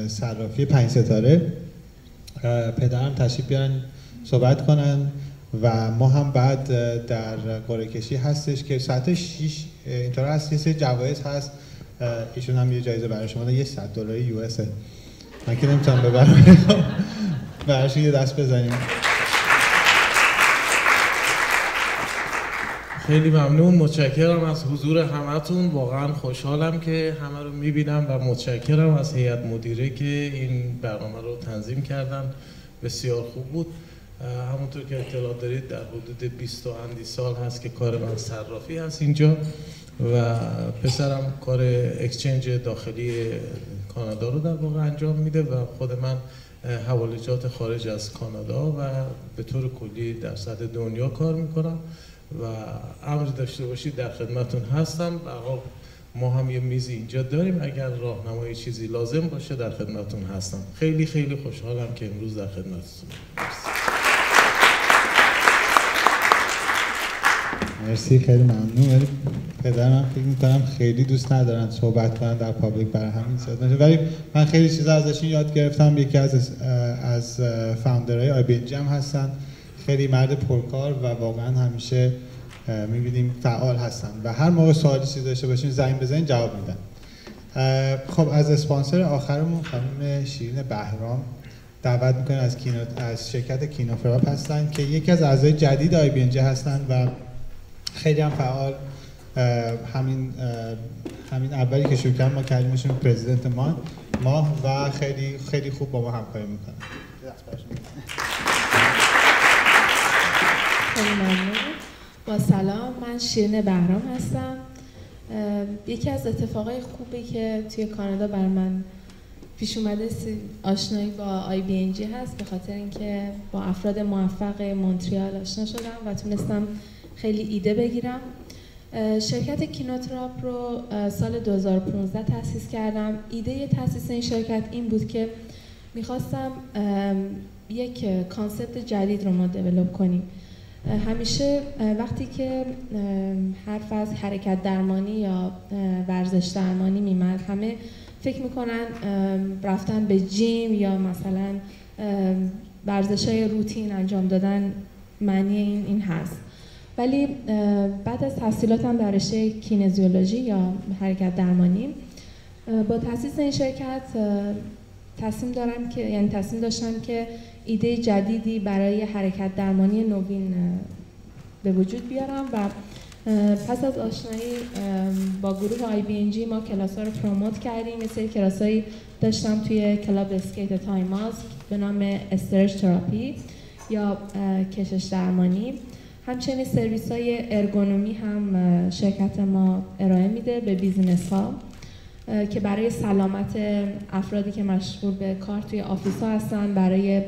صرافی 5 ستاره پدرم تشریف بیارن صحبت کنن و ما هم بعد در قرعه کشی هستش که ساعت 6 اینطور هست، یه سری جوایز هست. ایشون هم یه جایزه برای شما دارن، $100 یو اس. من که نمیتونم ببرم، براشون یه دست بزنیم. خیلی ممنون، متشکرم از حضور همتون. واقعا خوشحالم که همه رو میبینم و متشکرم از هیئت مدیره که این برنامه رو تنظیم کردن. بسیار خوب بود. همونطور که اطلاع دارید در حدود 20 اندی سال هست که کار من صرافی هست اینجا و پسرم کار اکسچنج داخلی کانادا رو در واقع انجام میده و خود من حوالجات خارج از کانادا و به طور کلی در سطح دنیا کار میکنم و امر داشته باشید در خدمتون هستم. و ما هم یه میزی اینجا داریم، اگر راهنمایی چیزی لازم باشه در خدمتون هستم. خیلی خیلی خوشحالم که امروز در خدمتتون. مرسی، خیلی ممنون. ولی پدرم فکر می‌کنم خیلی دوست ندارن صحبت کنن در پابلیک، برای همین صحبت نشه. ولی من خیلی چیزا ازشون یاد گرفتم. یکی از فاوندرهای آی بی ان هم هستن، خیلی مرد پرکار و واقعا همیشه می‌بینیم فعال هستن و هر موقع سوالی چیزی داشته باشین زنگ بزنین جواب میدن. خب از اسپانسر آخرمون خانم شیرین بهرام دعوت می‌کنن از شرکت کینوفراپ هستن که یکی از اعضای جدید آی بی ان هستن و خیلی هم فعال. همین اولی که شروع کردیم ما کردیمشون پرزیدنت ما و خیلی خیلی خوب با ما همکاری میکنن. خیلی ممنون. با سلام، من شیرین بهرام هستم. یکی از اتفاقای خوبی که توی کانادا برای من پیش اومده آشنایی با آی بی ان جی هست، به خاطر اینکه با افراد موفق مونترال آشنا شدم و تونستم خیلی ایده بگیرم. شرکت کینوتراپ رو سال 2015 تأسیس کردم. ایده تأسیس این شرکت این بود که میخواستم یک کانسپت جدید رو ما دیولپ کنیم. همیشه وقتی که حرف از حرکت درمانی یا ورزش درمانی میمد، همه فکر میکنن رفتن به جیم یا مثلا ورزش‌های روتین انجام دادن معنی این هست. ولی بعد از تحصیلاتم در رشته کینزیولوژی یا حرکت درمانی، با تأسیس این شرکت تصمیم داشتم که ایده جدیدی برای حرکت درمانی نوین به وجود بیارم و پس از آشنایی با گروه Ibng ما کلاس‌ها رو پروموت کردیم. یه سری کلاسایی داشتم توی کلاب اسکیت تایماس به نام استرچ تراپی یا کشش درمانی. همچنین سرویس‌های ارگونومی هم شرکت ما ارائه میده به بیزینس‌ها که برای سلامت افرادی که مشغول به کار توی آفیس‌ها هستن، برای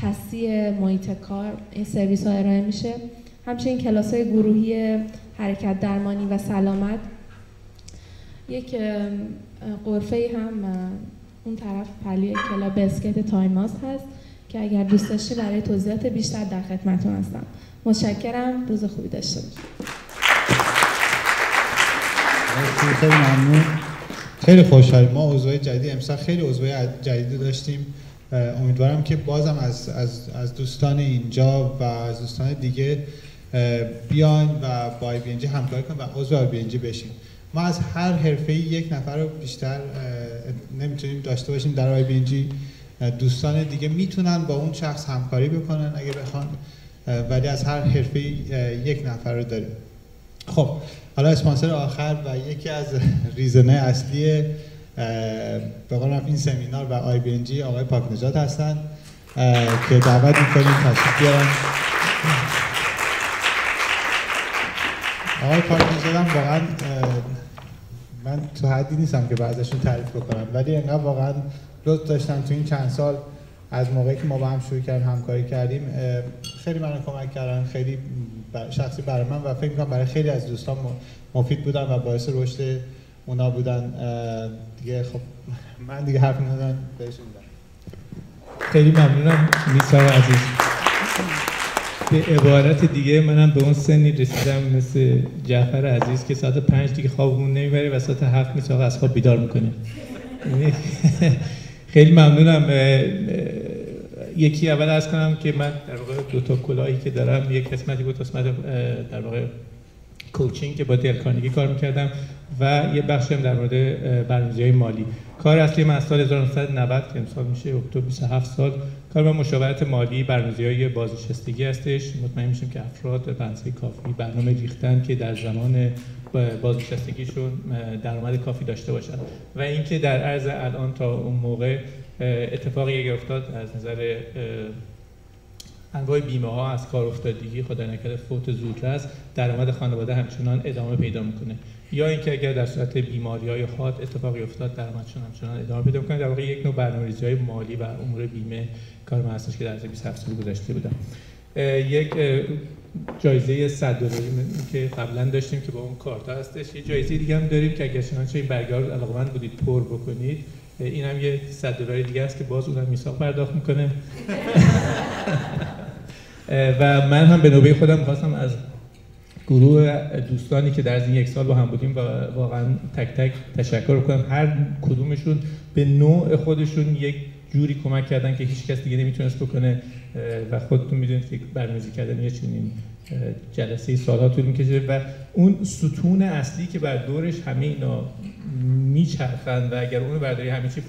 تصحیح محیط کار این سرویس‌ها ارائه میشه. همچنین کلاس‌های گروهی حرکت درمانی و سلامت، یک غرفه‌ای هم اون طرف پهلوی کلاب اسکیت تایماس هست که اگر دوست داشتی برای توضیحات بیشتر در خدمتتون هستم. متشکرم، روز خوبی داشته باشید. خیلی ممنون. خیلی خوشحالیم. ما عضوهای جدید امسال خیلی عضوهای جدیدی داشتیم. امیدوارم که بازم از دوستان اینجا و از دوستان دیگه بیاین و با Ibng همکاری کنیم و عضو Ibng بشیم. ما از هر حرفه‌ای یک نفر رو بیشتر نمیتونیم داشته باشیم در Ibng. دوستان دیگه میتونن با اون شخص همکاری بکنن اگه بخوان، ولی از هر حرفه‌ای یک نفر رو داریم. خب حالا اسپانسر آخر و یکی از ریزنه اصلی به قول این سمینار و Ibng آقای پاکنژاد هستن که دعوت می‌کنیم تشریف بیارن. آقای پاکنژاد هم واقعا من تو حدی نیستم که بعضیشون تعریف بکنم، ولی انقدر واقعا لطف داشتن تو این چند سال از موقعی که ما با هم شروع کردیم همکاری کردیم، خیلی منو کمک کردن، خیلی شخصی برای من و فکر می‌کنم برای خیلی از دوستان مفید بودن و باعث رشد اونا بودن. دیگه خب من دیگه حرف نمی‌زنم، بهشون میدم. خیلی ممنونم میثاق عزیز. به عبارت دیگه منم به اون سنی رسیدم مثل جعفر عزیز که ساعت 5 دیگه خوابمون نمیبره و ساعت 7 میثاق از خواب بیدار میکنه. خیلی ممنونم. یکی اول عرض کنم که من در واقع دو تا کلاهی که دارم، یک قسمتی بود قسمت در واقع کوچینگ که با دیل کارنگی کار میکردم و یه بخشی هم در مورد برنامه‌ریزی مالی. کار اصلی من از سال 1990 که امسال میشه اکتبر 27 سال کار با مشاورت مالی، برنامه‌ریزی بازنشستگی هستش. مطمئن میشیم که افراد به اندازه کافی برنامه ریختن که در زمان بازنشستگیشون درآمد کافی داشته باشن و اینکه در عرض الان تا اون موقع اتفاقی اگر افتاد از نظر انواع بیمه ها از کار افتادگی، خدا نکرده فوت زودرس، درآمد خانواده همچنان ادامه پیدا میکنه، یا اینکه اگر در صورت بیماری‌های حاد اتفاقی افتاد درآمدشون همچنان ادامه پیدا میکنه. در واقع یک نوع برنامه‌ریزی مالی و امور بیمه کار من هستش که در 27 سال گذشته بودم. یک جایزه $100 که قبلا داشتیم که با اون کارت هستش. یه جایزه دیگه هم داریم که اگر چنانچه این برگه رو علاقه‌مند بودید پر بکنید، این هم یه $100 دیگه است که باز اونم میثاق پرداخت میکنه. و من هم به نوبه خودم می‌خواستم از گروه دوستانی که در این یک سال با هم بودیم واقعا تک تک تشکر کنم. هر کدومشون به نوع خودشون یک جوری کمک کردن که هیچ کس دیگه نمیتونست بکنه و خودتون میدونید که برنامه‌ریزی کردن یه چنین جلسه سال‌ها طول می‌کشه و اون ستون اصلی که بر دورش همه اینا میچرخن و اگر اونو برداری همه چی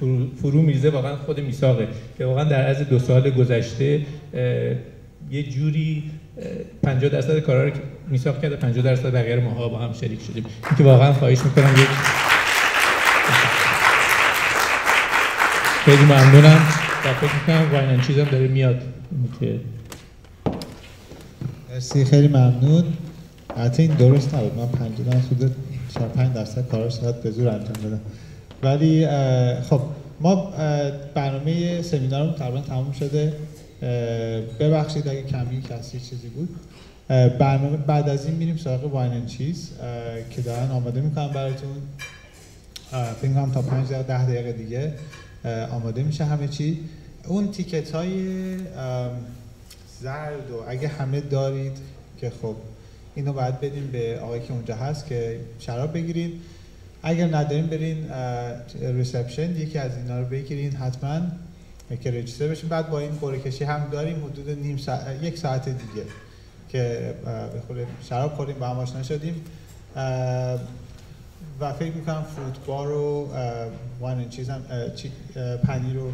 فرو میریزه واقعا خود میثاقه که واقعا در عرض 2 سال گذشته یه جوری 50% کارا رو میثاق کرده، 50% بقیه ماها با هم شریک شدیم. این که واقعا خواهش میکنم یک خیلی ممنونم و فکر میکنم واین چیزم داره میاد که مرسی. خیلی ممنون. البته این درست نبود، من 50% کاراش شاید به زور انجام بدم، ولی خب ما برنامه سمینارمون تقریبا تموم شده. ببخشید اگه کمی کسی چیزی بود. برنامه بعد از این میریم سراغ واین چیز که دارن آماده میکنم براتون. فکر کنم تا 5 دقیقه 10 دقیقه دیگه آماده میشه همه چی. اون تیکت های زرد و اگه همه دارید که خب اینو باید بدین به آقایی که اونجا هست که شراب بگیرین. اگر ندارین برین ریسپشن یکی از اینا رو بگیرین حتما که رجیستر بشین. بعد با این قرعه کشی هم داریم حدود نیم ساعت 1 ساعت دیگه که بخوریم شراب خوردیم با هم آشنا شدیم و فکر میکنم فروت بار و وان چیز هم پنیر رو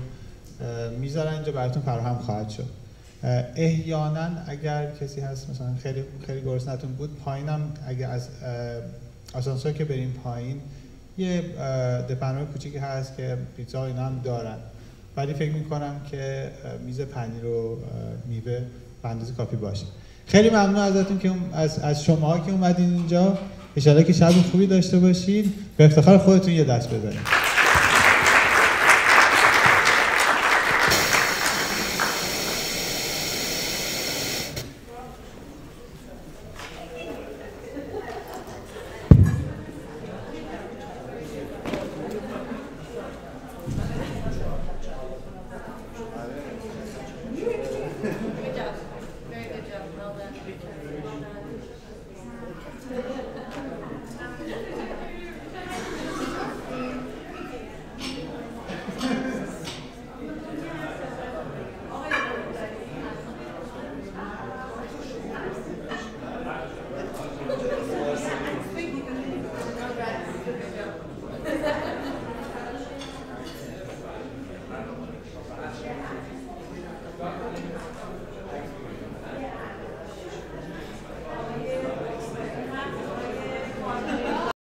میذارن اینجا براتون فراهم خواهد شد. احیانا اگر کسی هست مثلا خیلی گرسنه‌تون بود، پایینم اگر از آسانسور که بریم پایین یه دپنور کوچیکی هست که پیتزا اینا هم دارن، ولی فکر میکنم که میز پنیر و میوه به اندازه کافی باشه. خیلی ممنون ازتون که از شماها که اومدین اینجا. ان شاءالله که شب خوبی داشته باشید. به افتخار خودتون یه دست بزنید.